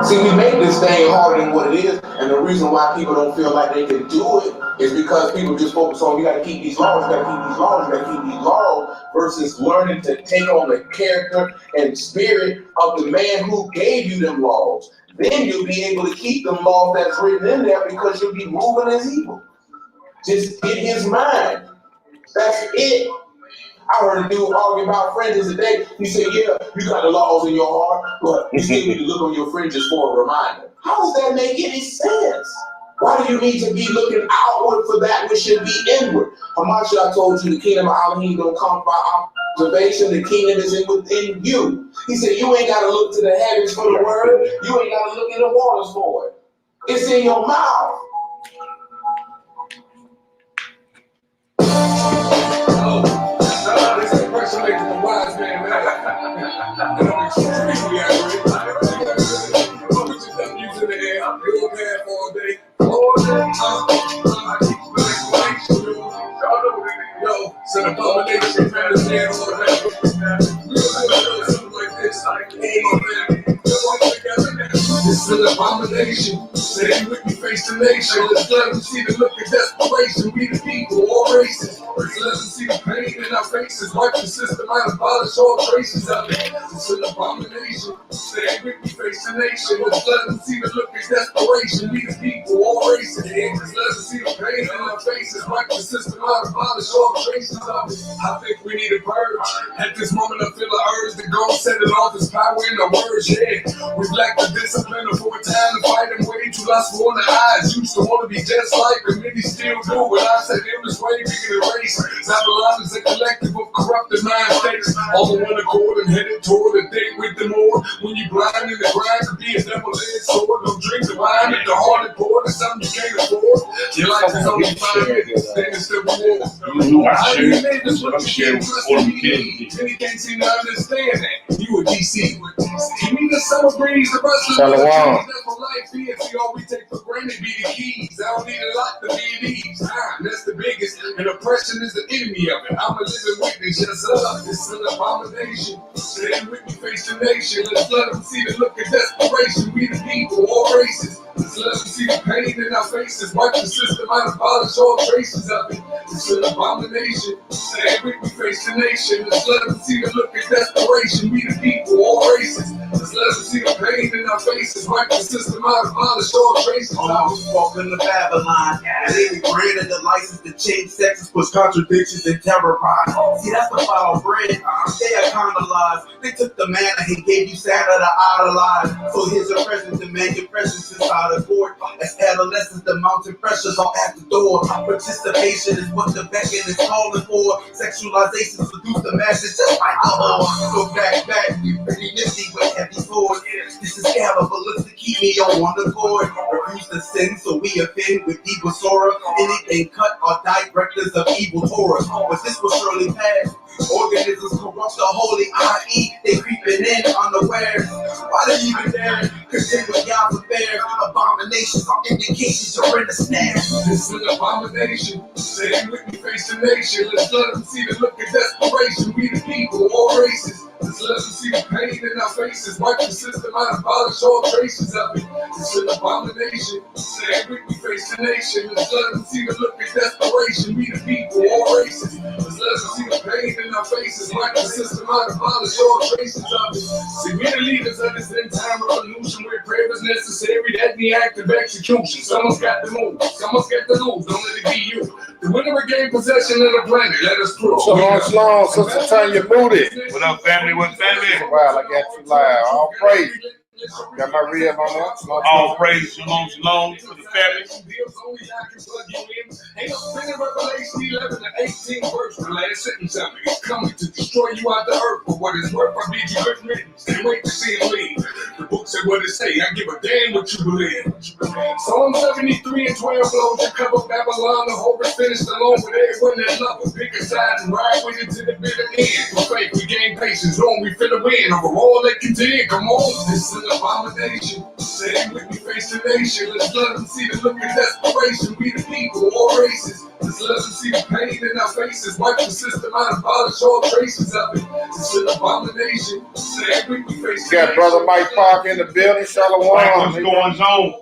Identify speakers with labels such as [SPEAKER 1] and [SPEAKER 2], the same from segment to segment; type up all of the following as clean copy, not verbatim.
[SPEAKER 1] See, we make this thing harder than what it is, and the reason why people don't feel like they can do it is because people just focus on, you gotta keep these laws, you gotta keep these laws, you gotta keep these laws, versus learning to take on the character and spirit of the man who gave you them laws. Then you'll be able to keep them laws that's written in there because you'll be moving as evil. Just get his mind. That's it. I heard a dude argue about fringes today. He said, yeah, you got the laws in your heart, but you still need to look on your fringes for a reminder. How does that make any sense? Why do you need to be looking outward for that which should be inward? Hamasha, I told you, the kingdom of Elohim don't come by observation. The kingdom is within you. He said, you ain't got to look to the heavens for the word. You ain't got to look in the waters for it. It's in your mouth.
[SPEAKER 2] This impersonates the wise man, man. And I'm extremely angry. But we just done using the air. Real bad for all day. I keep the explanation. Yo, it's an abomination, man. It's dead all day. We don't do something like this. It's an abomination. Say with me, face the nation. Let's let them see the look of desperation. We the people, all races. Let's let them see the pain in our faces. Wipe the system out, abolish all traces of it. It's an abomination. Say with me, face the nation. Let's let them see the look of desperation. We the people, all races. Let's let them see the pain in our faces. Wipe the system out, abolish all traces of it. I think we need a purge. At this moment, I feel the urge to go set it off. There's power in the words, yeah. We lack the discipline for a time to fight them way too lustful in the eyes. Used to want to be just like them, many still do. But I said it was way bigger than race. Babylon is a collective of corrupted mind states. All in one accord and headed toward a day with them more. When you blind in the grind, could be a double-edged sword. Don't drink the wine at the heart and pour. It's something you can't afford. Your life is only 5 minutes, then it's the reward. How do you make this what you can't trust me? And you can't seem to understand that. You a DC. Give me the summer breeze, the rest of the that's what life is. See, all we take for granted be the keys. I don't need a lot to be at ease. That's the biggest. And oppression is the enemy of it. I'm a living witness, yes sir. It's an abomination. Stand with me, face the nation. Let's let them see the look of desperation. We the people, all races. Let's let them see the pain in our faces. Wipe the system out, abolish all traces of it. It's an abomination. Stand with me, face the nation. Let's let them see the look of desperation. We the people, all races. Let's let them see the pain in our faces. Wipe the system out, abolish all traces of it.
[SPEAKER 3] Welcome to Babylon. They be granted the license to change sexes, push contradictions and terrorize. See, that's the foul bread. They are condolized. They took the manna and gave you Santa to idolize. So here's your present, demand your presence inside the court. As adolescents, the mountain pressures are at the door. Participation is what the beckon is calling for. Sexualization seduce the masses just like a whore. So back, we pretty nifty with heavy swords. This is Gala, but looks to keep me on one accord. Refuse to sin, so we offend with evil sorrow. Anything cut or directors of evil Torah. But this will surely pass. Organisms corrupt the holy, i.e. they creeping in unaware. Why they even dare contend with God's affairs? Abominations are indications you're in the snare.
[SPEAKER 2] This is an abomination. Stand with me, face the nation. Let's let them see the look of desperation. We the people, all races. Let's let them see the pain in our faces. Wipe the system out, abolish all traces of it. It's an abomination. Stand with me, face the nation. Let's let them see the look of desperation. We the people, all races. Let's let them see the pain in our faces. Wipe the system out, abolish all traces of it. See, we the leaders of this end time revolution where prayer is necessary. That's the act of execution. Someone's got to move. Someone's got to lose. Don't let it be you. The winner regain possession of the planet. Let us prove.
[SPEAKER 4] Shalom, Sister Tanya Moody.
[SPEAKER 5] What up, family? What family?
[SPEAKER 4] Wow, I got you live. All praise. Got my rib on that.
[SPEAKER 5] All praise, shalom, shalom to the family.
[SPEAKER 2] Ain't no sin in Revelation 11 to 18 verse. The last sentence of it is coming to destroy you out the earth. For what is worth, I bid you good riddance. Can't wait to see him leave. The book said what it say. I give a damn what you believe. Psalm 73 and 12 blows you cover Babylon. The hope is finished along with everyone that love us. Pick a side and ride with it to the bitter end. For faith, we gain patience. Long we feel the win. Over all that contend. Come on, this is an abomination. Stand with me, face the nation. Let's let them see the look of desperation. We the people, all races. Let's let them see the pain in our faces. Wipe the system out, abolish all traces of it. It's an abomination. Stand with me, face the nation.
[SPEAKER 4] Got Brother Mike Parker in the the building. Shalom.
[SPEAKER 5] Like what's going on?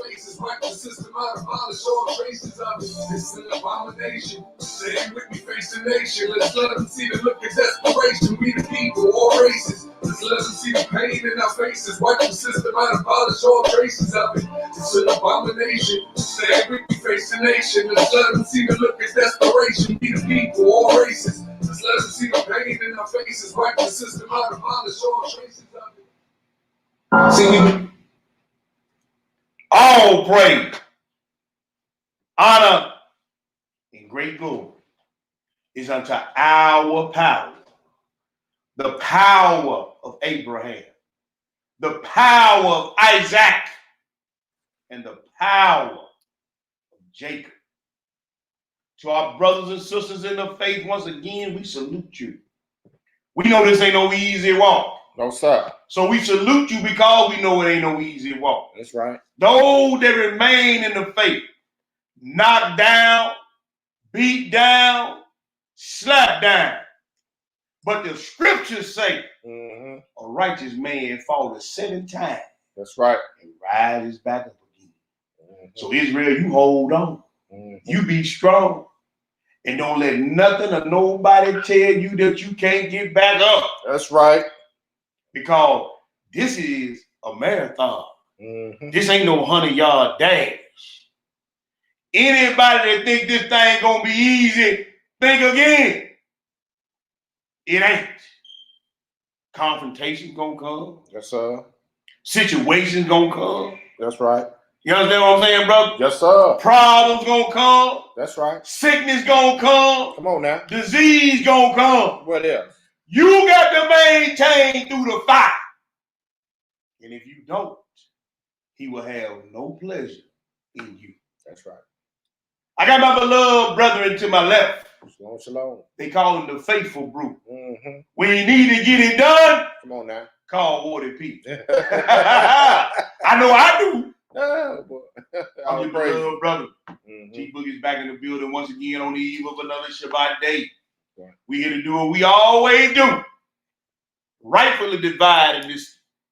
[SPEAKER 2] Faces, wipe the system out, abolish all traces of it. It's an abomination. Stay with me, face the nation. Let's let them see the look of desperation. We the people, all races. Let's let them see the pain in our faces. Wipe the system out, abolish all traces of it. It's an abomination. Stay with me, face the nation. Let's let them see the look of desperation. We the people, all races. Let's let them see the pain in our faces. Wipe the system out, abolish all traces of it.
[SPEAKER 1] See,
[SPEAKER 5] All praise, honor, and great glory is unto our power, the power of Abraham, the power of Isaac, and the power of Jacob. To our brothers and sisters in the faith, once again, we salute you. We know this ain't no easy walk.
[SPEAKER 4] No, sir.
[SPEAKER 5] So we salute you because we know it ain't no easy walk.
[SPEAKER 4] That's right.
[SPEAKER 5] Those that remain in the faith, knocked down, beat down, slapped down. But the scriptures say a righteous man falleth 7 times.
[SPEAKER 4] That's right.
[SPEAKER 5] And rises back up again. So Israel, you hold on. You be strong. And don't let nothing or nobody tell you that you can't get back up.
[SPEAKER 4] That's right.
[SPEAKER 5] Because this is a marathon. This ain't no 100-yard dash. Anybody that think this thing gonna be easy, think again. It ain't. Confrontation gonna come.
[SPEAKER 4] Yes, sir.
[SPEAKER 5] Situations gonna come.
[SPEAKER 4] That's right.
[SPEAKER 5] You understand what I'm saying, brother?
[SPEAKER 4] Yes, sir.
[SPEAKER 5] Problems gonna come.
[SPEAKER 4] That's right.
[SPEAKER 5] Sickness gonna come.
[SPEAKER 4] Come on now.
[SPEAKER 5] Disease gonna come.
[SPEAKER 4] What else?
[SPEAKER 5] You got to maintain through the fire. And if you don't, he will have no pleasure in you.
[SPEAKER 4] That's right.
[SPEAKER 5] I got my beloved brethren to my left.
[SPEAKER 4] Shalom, shalom.
[SPEAKER 5] They call him the faithful group. When you need to get it done,
[SPEAKER 4] come on now.
[SPEAKER 5] Call Wardy P. I know I do. I'm your beloved brother. G Boogie's back in the building once again on the eve of another Shabbat day. Right. We here to do what we always do. Rightfully divide and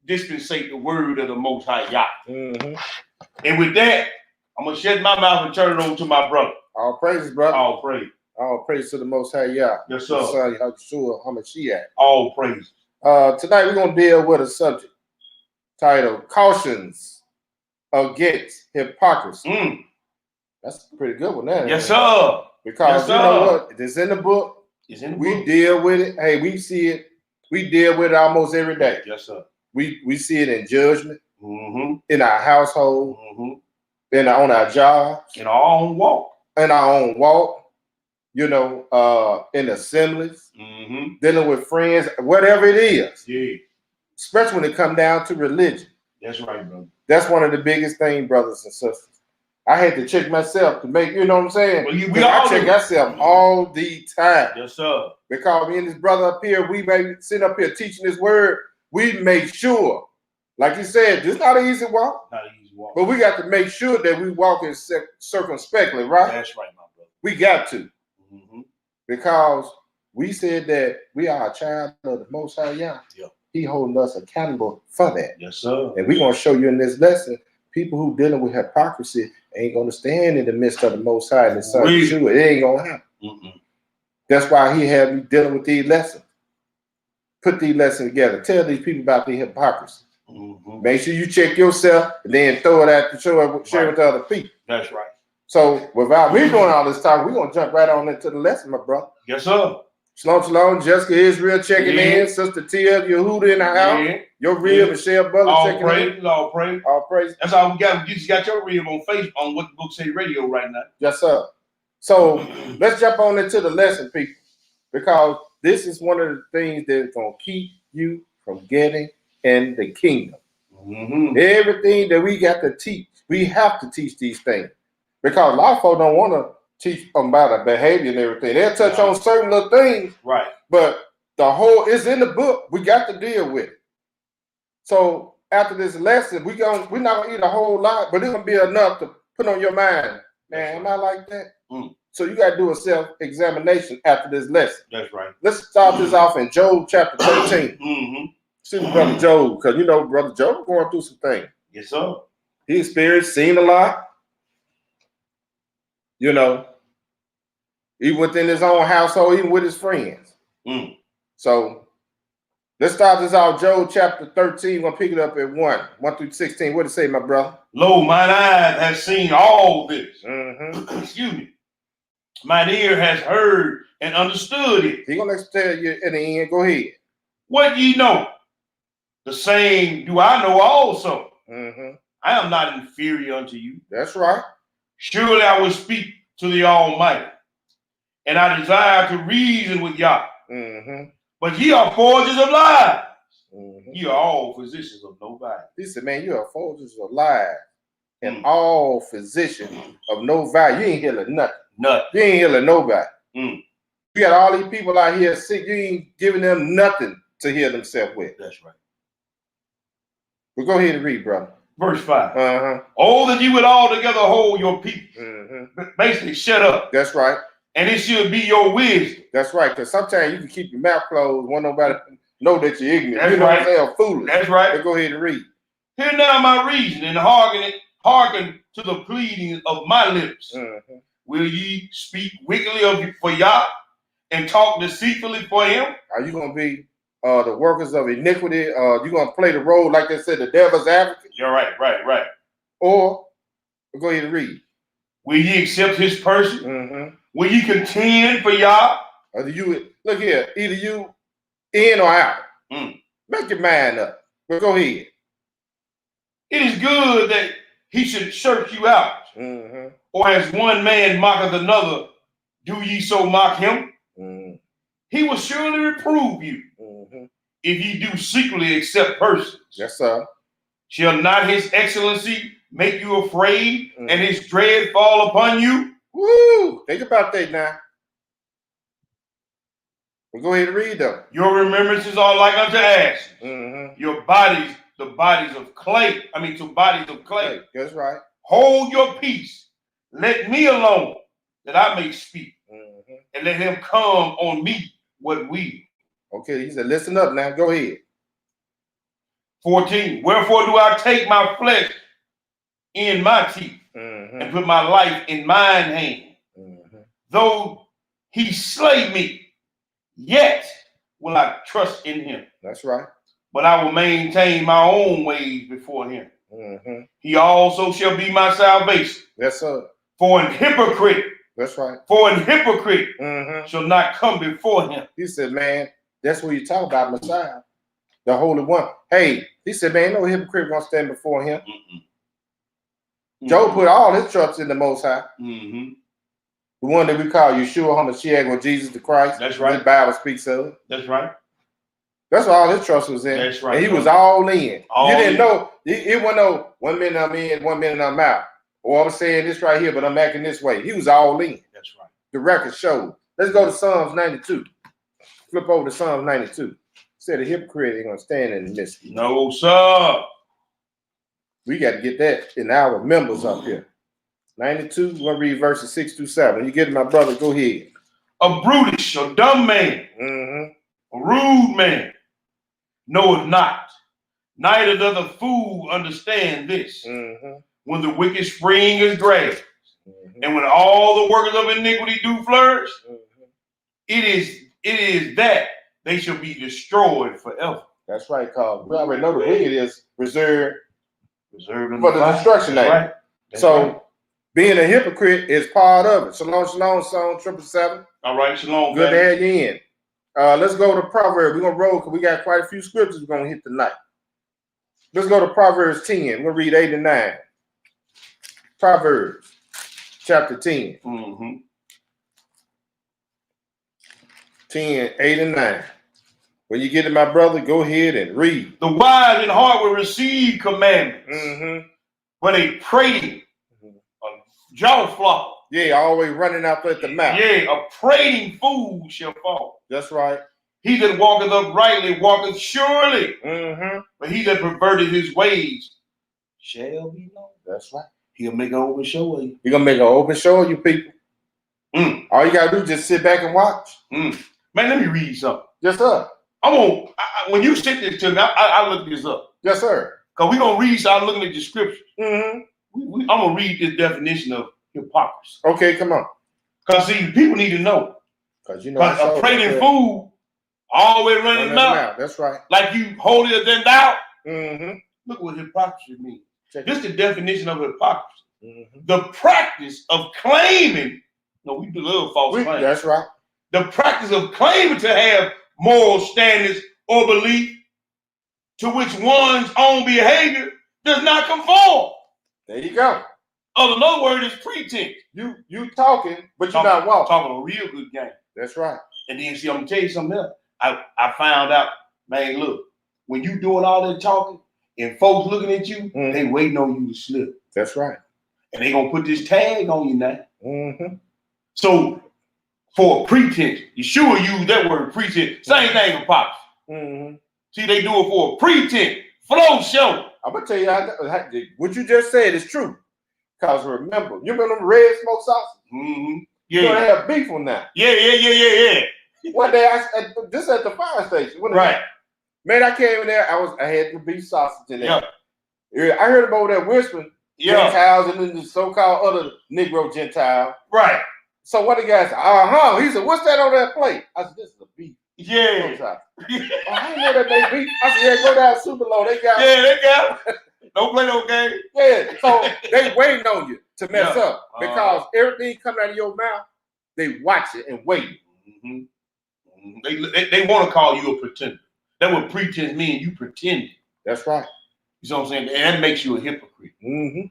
[SPEAKER 5] dispensate the word of the Most High Yah. And with that, I'm going to shut my mouth and turn it over to my brother.
[SPEAKER 4] All praises, brother.
[SPEAKER 5] All praise.
[SPEAKER 4] All praise to the Most High Yah.
[SPEAKER 5] Yes, sir.
[SPEAKER 4] All
[SPEAKER 5] praise.
[SPEAKER 4] Tonight we're going to deal with a subject titled Cautions Against Hypocrisy. That's a pretty good one there.
[SPEAKER 5] Yes, sir.
[SPEAKER 4] Because you know what? It's in the book.
[SPEAKER 5] We
[SPEAKER 4] deal with it. Hey, we see it. We deal with it almost every day.
[SPEAKER 5] Yes, sir.
[SPEAKER 4] We see it in judgment, in our household, on our jobs,
[SPEAKER 5] in our own walk, you know, in assemblies, dealing with friends, whatever it is. Yeah.
[SPEAKER 4] Especially when it comes down to religion.
[SPEAKER 5] That's right, brother.
[SPEAKER 4] That's one of the biggest things, brothers and sisters. I had to check myself to make, you know what I'm saying?
[SPEAKER 5] Well,
[SPEAKER 4] I check ourselves all the time.
[SPEAKER 5] Yes, sir.
[SPEAKER 4] Because me and this brother up here, we may sit up here teaching this word. We make sure, like you said, it's not an easy walk.
[SPEAKER 5] Not an easy walk.
[SPEAKER 4] But we got to make sure that we walk in circumspectly, right?
[SPEAKER 5] That's right, my brother.
[SPEAKER 4] We got to. Because we said that we are a child of the Most High Yah.
[SPEAKER 5] Yeah.
[SPEAKER 4] He holding us accountable for that.
[SPEAKER 5] Yes, sir.
[SPEAKER 4] And we're going to show you in this lesson, people who dealing with hypocrisy ain't going to stand in the midst of the Most High and the Son of Yeshua. It ain't going to happen. That's why he had me dealing with these lessons. Put these lessons together. Tell these people about the hypocrisy. Make sure you check yourself and then throw it out to share it with the other people.
[SPEAKER 5] That's right.
[SPEAKER 4] So without me doing all this talk, we're going to jump right on into the lesson, my brother.
[SPEAKER 5] Yes, sir.
[SPEAKER 4] Shalom, shalom. Jessica Israel checking in. Sister Tia, Yehuda in the house. Your real Michelle Butler checking in.
[SPEAKER 5] All praise.
[SPEAKER 4] All praise.
[SPEAKER 5] That's all we got. You just got your rib on Facebook on What the Book Say Radio right now.
[SPEAKER 4] Yes, sir. So let's jump on into the lesson, people, because this is one of the things that's going to keep you from getting in the kingdom. Everything that we got to teach, we have to teach these things. Because a lot of folks don't want to teach about the behavior and everything. They'll touch on certain little things.
[SPEAKER 5] Right.
[SPEAKER 4] But the whole is in the book. We got to deal with it. So after this lesson, we're not gonna eat a whole lot, but it's gonna be enough to put on your mind. Man, am I like that? So you gotta do a self-examination after this lesson.
[SPEAKER 5] That's right.
[SPEAKER 4] Let's start this off in Job chapter 13. Listen to Brother Job, because you know Brother Job going through some things.
[SPEAKER 5] Yes, sir.
[SPEAKER 4] He experienced, seen a lot. You know, even within his own household, even with his friends.
[SPEAKER 5] Mm.
[SPEAKER 4] So let's start this out. Job chapter 13. We're going to pick it up at 1 through 16. What did it say, my brother?
[SPEAKER 5] Lo, mine eyes have seen all this.
[SPEAKER 4] Mm-hmm.
[SPEAKER 5] Excuse me. Mine ear has heard and understood it.
[SPEAKER 4] He's going to tell you in the end. Go ahead.
[SPEAKER 5] What ye know, the same do I know also.
[SPEAKER 4] Mm-hmm.
[SPEAKER 5] I am not inferior unto you.
[SPEAKER 4] That's right.
[SPEAKER 5] Surely I will speak to the Almighty, and I desire to reason with Yah.
[SPEAKER 4] Mm-hmm.
[SPEAKER 5] But ye are forgers of lies.
[SPEAKER 4] Mm-hmm.
[SPEAKER 5] Ye are all physicians of nobody.
[SPEAKER 4] He said, man, you are forgers of lies and all physicians of no value. You ain't healing nothing.
[SPEAKER 5] Nothing.
[SPEAKER 4] You ain't healing nobody.
[SPEAKER 5] Mm.
[SPEAKER 4] You got all these people out here sick. You ain't giving them nothing to heal themselves with.
[SPEAKER 5] That's right.
[SPEAKER 4] Well, go ahead and read, brother.
[SPEAKER 5] Verse 5.
[SPEAKER 4] Uh-huh.
[SPEAKER 5] Oh, that you would altogether hold your peace.
[SPEAKER 4] Mm-hmm.
[SPEAKER 5] Basically, shut up.
[SPEAKER 4] That's right.
[SPEAKER 5] And it should be your wisdom.
[SPEAKER 4] That's right. Because sometimes you can keep your mouth closed, want nobody to know that you're ignorant.
[SPEAKER 5] That's
[SPEAKER 4] you know
[SPEAKER 5] right.
[SPEAKER 4] what I'm saying? Foolish.
[SPEAKER 5] That's right.
[SPEAKER 4] But go ahead and read.
[SPEAKER 5] Hear now my reason and hearken to the pleading of my lips.
[SPEAKER 4] Mm-hmm.
[SPEAKER 5] Will ye speak wickedly for Yah and talk deceitfully for him?
[SPEAKER 4] Are you going to be the workers of iniquity? You're going to play the role, like they said, the devil's advocate?
[SPEAKER 5] You're right.
[SPEAKER 4] Or, go ahead and read.
[SPEAKER 5] Will ye accept his person?
[SPEAKER 4] Mm-hmm.
[SPEAKER 5] Will ye contend for Yah?
[SPEAKER 4] Or look here, either you in or out.
[SPEAKER 5] Mm.
[SPEAKER 4] Make your mind up. But go ahead.
[SPEAKER 5] It is good that he should search you out.
[SPEAKER 4] Mm-hmm.
[SPEAKER 5] Or as one man mocketh another, do ye so mock him?
[SPEAKER 4] Mm-hmm.
[SPEAKER 5] He will surely reprove you
[SPEAKER 4] Mm-hmm.
[SPEAKER 5] if ye do secretly accept persons.
[SPEAKER 4] Yes, sir.
[SPEAKER 5] Shall not his excellency make you afraid and his dread fall upon you?
[SPEAKER 4] Woo! Think about that now. Well, go ahead and read them.
[SPEAKER 5] Your remembrances are like unto ashes.
[SPEAKER 4] Mm-hmm.
[SPEAKER 5] Your bodies, the bodies of clay. To bodies of clay.
[SPEAKER 4] That's right.
[SPEAKER 5] Hold your peace. Let me alone, that I may speak.
[SPEAKER 4] Mm-hmm.
[SPEAKER 5] And let him come on me what we.
[SPEAKER 4] Okay, he said, listen up now. Go ahead.
[SPEAKER 5] 14. Wherefore do I take my flesh in my teeth and put my life in mine hand? Mm-hmm. Though he slay me, yet will I trust in him.
[SPEAKER 4] That's right.
[SPEAKER 5] But I will maintain my own ways before him.
[SPEAKER 4] Mm-hmm.
[SPEAKER 5] He also shall be my salvation.
[SPEAKER 4] Yes, sir.
[SPEAKER 5] For an hypocrite.
[SPEAKER 4] That's right.
[SPEAKER 5] For an hypocrite shall not come before him.
[SPEAKER 4] He said, man, that's what you talk about, Messiah, the Holy One. Hey, he said, man, no hypocrite won't stand before him. Mm-hmm. Job put all his trust in the Most High. Mm-hmm. The one that we call Yeshua HaMashiach, or Jesus the Christ.
[SPEAKER 5] That's right.
[SPEAKER 4] The Bible speaks of it.
[SPEAKER 5] That's right.
[SPEAKER 4] That's what all his trust was in.
[SPEAKER 5] That's right.
[SPEAKER 4] And he was all in.
[SPEAKER 5] All
[SPEAKER 4] you didn't
[SPEAKER 5] in.
[SPEAKER 4] know. It wasn't no 1 minute I'm in, 1 minute I'm out. Or I'm saying this right here, but I'm acting this way. He was all in.
[SPEAKER 5] That's right.
[SPEAKER 4] The record showed. Let's go to Psalms 92. Flip over to Psalms 92. Said a hypocrite ain't gonna stand in the midst.
[SPEAKER 5] No, sir.
[SPEAKER 4] We got to get that in our members up here. 92, we're gonna read verses 6 through 7. You get it, my brother, go ahead.
[SPEAKER 5] A brutish or dumb man, a rude man, knoweth not, neither doth a fool understand this. When the wicked spring is grass, and when all the workers of iniquity do flourish, it is that they shall be destroyed forever.
[SPEAKER 4] That's right, Carl. We already know the wicked is reserved
[SPEAKER 5] for
[SPEAKER 4] the destruction name. Right. So being a hypocrite is part of it. Shalom, shalom, Psalm 777.
[SPEAKER 5] All right, shalom.
[SPEAKER 4] Good to have you in. Let's go to Proverbs. We're going to roll because we got quite a few scriptures we're going to hit tonight. Let's go to Proverbs 10. We're going to read 8 and 9. Proverbs chapter 10. 10, 8 and 9. When you get it, my brother, go ahead and read.
[SPEAKER 5] The wise in heart will receive commandments, but a prating, a jaw flopper.
[SPEAKER 4] Yeah, always running out at the mouth.
[SPEAKER 5] Yeah, a prating fool shall fall.
[SPEAKER 4] That's right.
[SPEAKER 5] He that walketh uprightly walketh surely, but he that perverted his ways shall be known.
[SPEAKER 4] That's right.
[SPEAKER 5] He'll make an open show of you.
[SPEAKER 4] He's going to make an open show of you people. All you got to do is just sit back and watch.
[SPEAKER 5] Man, let me read something.
[SPEAKER 4] Yes, sir.
[SPEAKER 5] when you sent this to me, I looked this up.
[SPEAKER 4] Yes, sir.
[SPEAKER 5] Because we're going to read, start looking at the scriptures.
[SPEAKER 4] Mm-hmm.
[SPEAKER 5] I'm going to read this definition of hypocrisy.
[SPEAKER 4] Okay, come on.
[SPEAKER 5] Because, see, people need to know.
[SPEAKER 4] Because, you know,
[SPEAKER 5] a prating fool always running his mouth.
[SPEAKER 4] That's right.
[SPEAKER 5] Like you holier than thou.
[SPEAKER 4] Mm-hmm.
[SPEAKER 5] Look what hypocrisy means. This is the definition of hypocrisy.
[SPEAKER 4] Mm-hmm.
[SPEAKER 5] The practice of claiming, we do little false claims.
[SPEAKER 4] That's right.
[SPEAKER 5] The practice of claiming to have moral standards or belief to which one's own behavior does not conform.
[SPEAKER 4] There you go.
[SPEAKER 5] Another word is pretense.
[SPEAKER 4] You talking, but you're not walking.
[SPEAKER 5] Talking a real good game.
[SPEAKER 4] That's right.
[SPEAKER 5] And then, see, I'm going to tell you something else. I found out, man, look, when you doing all that talking and folks looking at you, they waiting on you to slip.
[SPEAKER 4] That's right.
[SPEAKER 5] And they going to put this tag on you now.
[SPEAKER 4] Mm-hmm.
[SPEAKER 5] So, for pretense, Yeshua used that word pretense. Same thing with Pops.
[SPEAKER 4] Mm-hmm.
[SPEAKER 5] See, they do it for a pretense. Flow show.
[SPEAKER 4] I'm going to tell you, what you just said is true. Because remember, you remember them red smoke sauces?
[SPEAKER 5] Mm-hmm.
[SPEAKER 4] Yeah. You're going to have beef on that.
[SPEAKER 5] Yeah.
[SPEAKER 4] One day, this at the fire station.
[SPEAKER 5] Right.
[SPEAKER 4] Man, I came in there. I had the beef sausage in there.
[SPEAKER 5] Yeah.
[SPEAKER 4] I heard them over there whispering.
[SPEAKER 5] Yeah.
[SPEAKER 4] Gentiles and then the so-called other Negro Gentile.
[SPEAKER 5] Right.
[SPEAKER 4] So one of the guys said, he said, what's that on that plate? I said, this is a beef.
[SPEAKER 5] Yeah.
[SPEAKER 4] I didn't know that they beef. I said, yeah, go down super low. They got
[SPEAKER 5] they got it. Don't play no game.
[SPEAKER 4] Yeah. So they waiting on you to mess up. Because everything coming out of your mouth, they watch it and wait.
[SPEAKER 5] Mm-hmm. They want to call you a pretender. That's what pretense means. You pretending.
[SPEAKER 4] That's right.
[SPEAKER 5] You know what I'm saying? And that makes you a hypocrite.
[SPEAKER 4] Mm-hmm.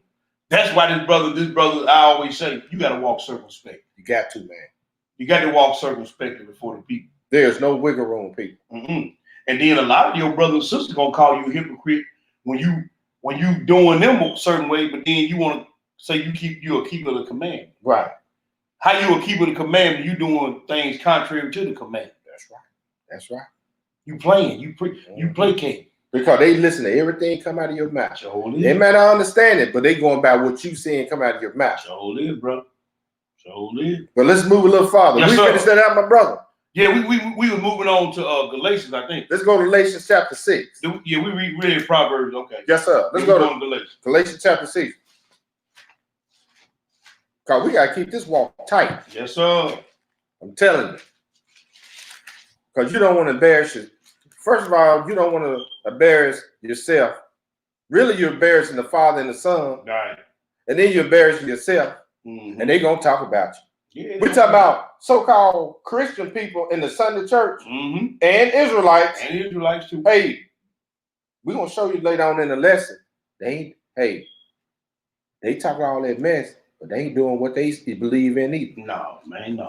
[SPEAKER 5] That's why this brother, I always say, you got to walk circumspect.
[SPEAKER 4] You got to, man. You
[SPEAKER 5] got to walk circumspectly before the people.
[SPEAKER 4] There's no wiggle room, people.
[SPEAKER 5] Mm-hmm. And then a lot of your brothers and sisters gonna call you a hypocrite when you doing them a certain way, but then you want to say you're a keeper of the command.
[SPEAKER 4] Right.
[SPEAKER 5] How you a keeper of the command? You doing things contrary to the command.
[SPEAKER 4] That's right. That's right.
[SPEAKER 5] You playing. You placate.
[SPEAKER 4] Because they listen to everything come out of your mouth.
[SPEAKER 5] Sure
[SPEAKER 4] they might not understand it, but they going by what you saying come out of your mouth.
[SPEAKER 5] Sure is, bro. Sure is.
[SPEAKER 4] But let's move a little farther.
[SPEAKER 5] Yes,
[SPEAKER 4] we finished that out, my brother.
[SPEAKER 5] Yeah, we were moving on to Galatians, I think.
[SPEAKER 4] Let's go to Galatians chapter 6.
[SPEAKER 5] Yeah, we read Proverbs. Okay.
[SPEAKER 4] Yes, sir. Let's go to
[SPEAKER 5] Galatians.
[SPEAKER 4] Galatians chapter 6. Because we got to keep this walk tight.
[SPEAKER 5] Yes, sir.
[SPEAKER 4] I'm telling you. Because you don't want to embarrass you. First of all, you don't want to embarrass yourself. Really, you're embarrassing the Father and the Son.
[SPEAKER 5] Right.
[SPEAKER 4] And then you're embarrassing yourself.
[SPEAKER 5] Mm-hmm.
[SPEAKER 4] And they're going to talk about you.
[SPEAKER 5] Yeah,
[SPEAKER 4] we're talking about so-called Christian people in the Sunday church
[SPEAKER 5] and
[SPEAKER 4] Israelites.
[SPEAKER 5] And Israelites too.
[SPEAKER 4] Hey, we're going to show you later on in the lesson. They talk all that mess, but they ain't doing what they believe in either.
[SPEAKER 5] No, man, no.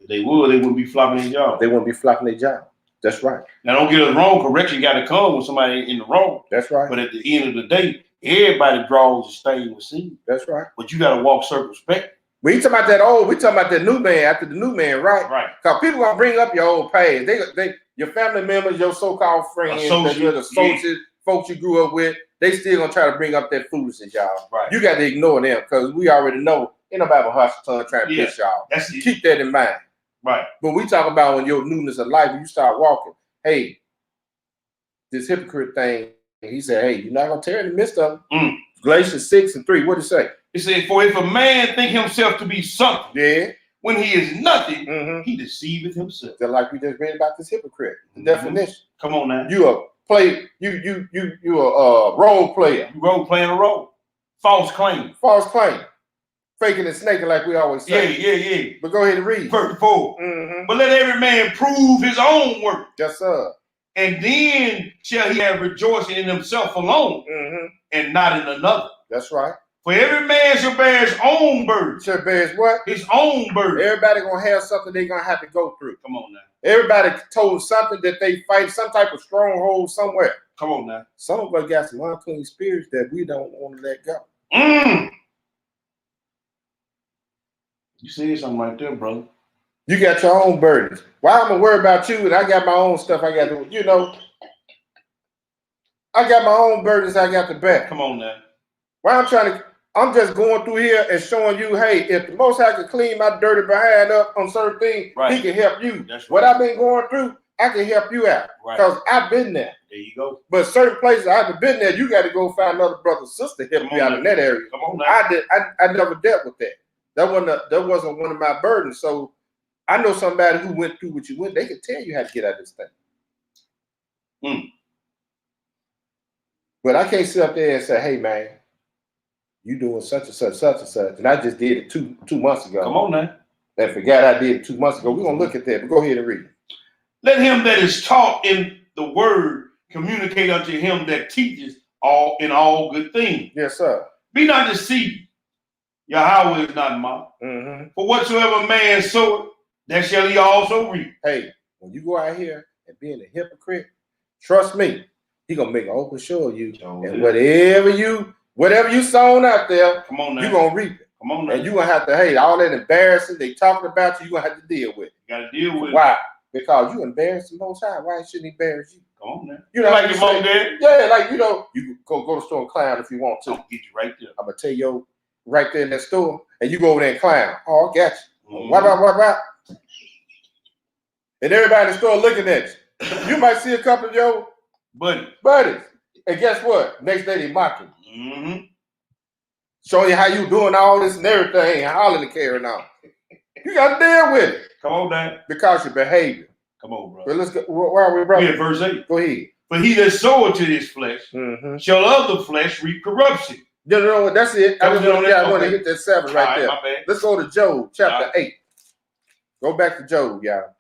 [SPEAKER 5] If they wouldn't be flopping their job.
[SPEAKER 4] They wouldn't be flopping their job. That's right.
[SPEAKER 5] Now, don't get us wrong. Correction got to come when somebody in the wrong.
[SPEAKER 4] That's right.
[SPEAKER 5] But at the end of the day, everybody draws a stain with sin.
[SPEAKER 4] That's right.
[SPEAKER 5] But you got to walk circumspect.
[SPEAKER 4] We talking about that old. We talking about that new man after the new man, right?
[SPEAKER 5] Right.
[SPEAKER 4] Because people gonna bring up your old past. They your family members, your so-called friends, associates, folks you grew up with. They still gonna try to bring up that foolishness, y'all.
[SPEAKER 5] Right.
[SPEAKER 4] You got to ignore them because we already know ain't nobody but hush tongue trying to piss y'all.
[SPEAKER 5] That's it.
[SPEAKER 4] Keep that in mind.
[SPEAKER 5] Right.
[SPEAKER 4] But we talk about when your newness of life, when you start walking. Hey, this hypocrite thing. He said, hey, you're not gonna tear in the midst of it. Galatians 6:3. What did it say?
[SPEAKER 5] It said, for if a man think himself to be something, when he is nothing, he deceiveth himself.
[SPEAKER 4] Just like we just read about this hypocrite. The definition.
[SPEAKER 5] Come on now.
[SPEAKER 4] You a role player.
[SPEAKER 5] You role playing a role. False claim.
[SPEAKER 4] False claim. Faking and snaking like we always say.
[SPEAKER 5] Yeah.
[SPEAKER 4] But go ahead and read.
[SPEAKER 5] Verse 4. But let every man prove his own work.
[SPEAKER 4] Yes, sir.
[SPEAKER 5] And then shall he have rejoicing in himself alone and not in another.
[SPEAKER 4] That's right.
[SPEAKER 5] For every man shall bear his own burden.
[SPEAKER 4] Shall bear his what?
[SPEAKER 5] His own burden.
[SPEAKER 4] Everybody gonna have something they're gonna have to go through.
[SPEAKER 5] Come on now.
[SPEAKER 4] Everybody told something that they fight, some type of stronghold somewhere.
[SPEAKER 5] Come on now.
[SPEAKER 4] Some of us got some unclean spirits that we don't want to let go.
[SPEAKER 5] You see something right there, brother.
[SPEAKER 4] You got your own burdens. Why am I worried about you? And I got my own stuff I got to, I got my own burdens I got to bear.
[SPEAKER 5] Come on now.
[SPEAKER 4] Why I'm just going through here and showing you, hey, if the Most High could clean my dirty behind up on certain things, he can help you.
[SPEAKER 5] That's right.
[SPEAKER 4] What I've been going through, I can help you out because I've been there.
[SPEAKER 5] There you go.
[SPEAKER 4] But certain places I haven't been there, you got to go find another brother or sister to help you out in that area.
[SPEAKER 5] Come on now.
[SPEAKER 4] I never dealt with that. That wasn't one of my burdens. So I know somebody who went through what you went. They could tell you how to get out of this thing. But I can't sit up there and say, hey, man, you doing such and such, such and such. And I just did it two months ago.
[SPEAKER 5] Come on now.
[SPEAKER 4] And forgot I did it 2 months ago. We're going to look at that. But go ahead and read it.
[SPEAKER 5] Let him that is taught in the word communicate unto him that teaches in all good things.
[SPEAKER 4] Yes, sir.
[SPEAKER 5] Be not deceived. Yahweh is not mocked. For whatsoever man soweth, that shall he also reap.
[SPEAKER 4] Hey, when you go out here and being a hypocrite, trust me, he gonna make an open show of you. And whatever you sown out there,
[SPEAKER 5] come on now,
[SPEAKER 4] you gonna reap it.
[SPEAKER 5] Come on now.
[SPEAKER 4] And you gonna have to, hey, all that embarrassing they talking about you gonna have to deal with it.
[SPEAKER 5] You gotta deal with it.
[SPEAKER 4] Why? Because you embarrass the Most High. Why shouldn't he embarrass you?
[SPEAKER 5] Come on now.
[SPEAKER 4] You know,
[SPEAKER 5] like your mom dad?
[SPEAKER 4] Yeah, like, you know, you can go to the store and clown if you want to.
[SPEAKER 5] I'll get you right there.
[SPEAKER 4] I'm gonna tell you right there in that store, and you go over there and clown. Oh, I got you. What? And everybody in the store looking at you. You might see a couple of your buddies. And guess what? Next day they mocking you. Show you how you doing all this and everything, and hollering and carrying on. You got to deal with it.
[SPEAKER 5] Come on, Dan.
[SPEAKER 4] Because your behavior.
[SPEAKER 5] Come on, bro.
[SPEAKER 4] But let's go. Where are we, brother?
[SPEAKER 5] We're in verse 8.
[SPEAKER 4] Go ahead.
[SPEAKER 5] For he that soweth to his flesh shall of the flesh reap corruption.
[SPEAKER 4] No, that's it. I want to hit that 7 right there.
[SPEAKER 5] My bad.
[SPEAKER 4] Let's go to Job, chapter 8. Go back to Job, y'all.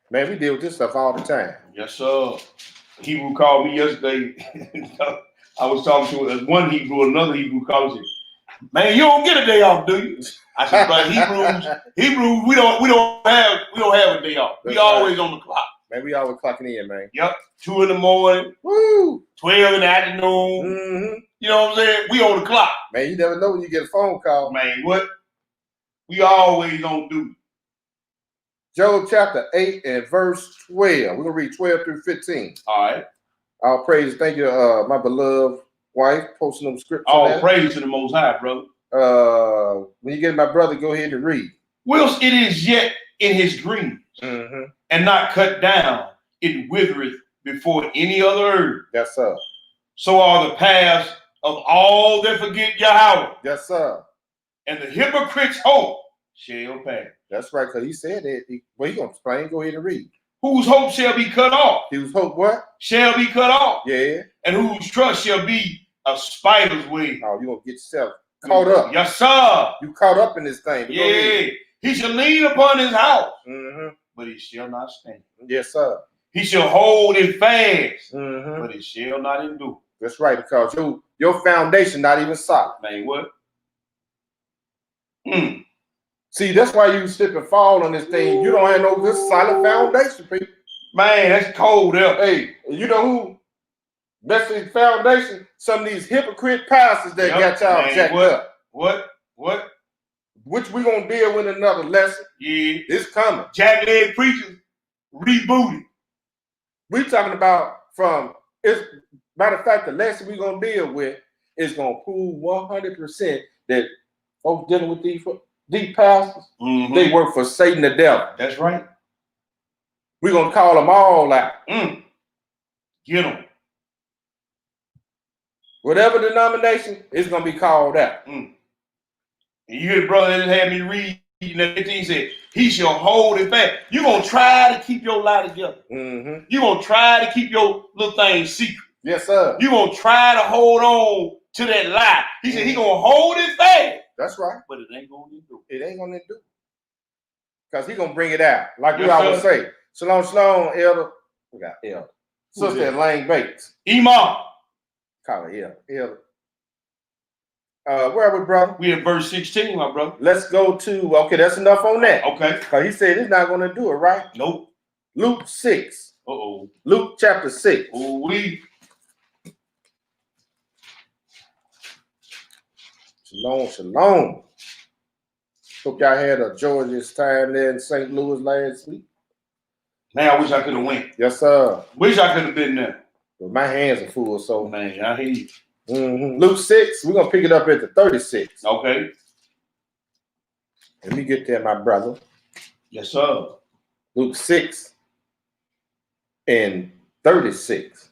[SPEAKER 4] Man, we deal with this stuff all the time.
[SPEAKER 5] Yes, sir. Hebrew called me yesterday. I was talking to one Hebrew, another Hebrew called me. Man, you don't get a day off, do you? I said, but Hebrews, we don't have a day off. We always on the clock.
[SPEAKER 4] Man, we always clocking in, man.
[SPEAKER 5] Yep. 2 in the morning.
[SPEAKER 4] Woo.
[SPEAKER 5] 12 in the afternoon. You know what I'm saying? We on the clock.
[SPEAKER 4] Man, you never know when you get a phone call.
[SPEAKER 5] Man, what? We always on duty.
[SPEAKER 4] Job chapter 8 and verse 12. We're going to read 12 through 15.
[SPEAKER 5] All right.
[SPEAKER 4] All praise. Thank you, my beloved wife, posting them scriptures.
[SPEAKER 5] All praise to the Most High, brother.
[SPEAKER 4] When you get my brother, go ahead and read.
[SPEAKER 5] Whilst it is yet in his dreams and not cut down, it withereth before any other herb.
[SPEAKER 4] Yes, sir.
[SPEAKER 5] So are the paths of all that forget Yahweh.
[SPEAKER 4] Yes, sir.
[SPEAKER 5] And the hypocrite's hope shall pass.
[SPEAKER 4] That's right, because he said that. Well, he's going to explain. Go ahead and read.
[SPEAKER 5] Whose hope shall be cut off?
[SPEAKER 4] Whose hope what?
[SPEAKER 5] Shall be cut off.
[SPEAKER 4] Yeah.
[SPEAKER 5] And whose trust shall be a spider's web.
[SPEAKER 4] Oh, you're going to get yourself caught up.
[SPEAKER 5] Yes, sir.
[SPEAKER 4] You caught up in this thing.
[SPEAKER 5] Yeah. He shall lean upon his house, but he shall not stand.
[SPEAKER 4] Yes, sir.
[SPEAKER 5] He shall hold it fast, but it shall not endure.
[SPEAKER 4] That's right, because your foundation not even solid.
[SPEAKER 5] Man, what?
[SPEAKER 4] See, that's why you slip and fall on this thing. You don't have no good solid foundation, people.
[SPEAKER 5] Man, that's cold up.
[SPEAKER 4] Hey, you know who messed with foundation? Some of these hypocrite pastors that got y'all jacked up.
[SPEAKER 5] What?
[SPEAKER 4] Which we gonna deal with in another lesson.
[SPEAKER 5] Yeah.
[SPEAKER 4] It's coming.
[SPEAKER 5] Jackleg preachers rebooted.
[SPEAKER 4] We talking about matter of fact, the lesson we gonna deal with is gonna prove 100% that folks dealing with these pastors, they work for Satan the devil.
[SPEAKER 5] That's right.
[SPEAKER 4] We're gonna call them all out.
[SPEAKER 5] Get them.
[SPEAKER 4] Whatever denomination, it's gonna be called out.
[SPEAKER 5] And you hear the brother that had me read, and he said, he shall hold it fast. You're going to try to keep your lie together. You're going to try to keep your little thing secret.
[SPEAKER 4] Yes, sir.
[SPEAKER 5] You're going to try to hold on to that lie. He said he's going to hold it fast.
[SPEAKER 4] That's right.
[SPEAKER 5] But it ain't going to do.
[SPEAKER 4] It ain't going to do. Because he's going to bring it out. Like we always say. Shalom, elder. We got elder. Sister Elaine Bates.
[SPEAKER 5] Imam.
[SPEAKER 4] Call her elder. Where are we, brother?
[SPEAKER 5] We in verse 16, my brother.
[SPEAKER 4] Let's go to, okay, that's enough on that.
[SPEAKER 5] Okay.
[SPEAKER 4] Because he said he's not going to do it, right?
[SPEAKER 5] Nope.
[SPEAKER 4] Luke 6.
[SPEAKER 5] Uh-oh.
[SPEAKER 4] Luke chapter 6. Shalom. Hope y'all had a joyous time there in St. Louis last week.
[SPEAKER 5] Man, I wish I could have went.
[SPEAKER 4] Yes, sir.
[SPEAKER 5] Wish I could have been there.
[SPEAKER 4] But my hands are full, so.
[SPEAKER 5] Man, I hear you.
[SPEAKER 4] Luke 6, we're going to pick it up at the 36.
[SPEAKER 5] Okay.
[SPEAKER 4] Let me get there, my brother.
[SPEAKER 5] Yes, sir.
[SPEAKER 4] Luke 6 and 36.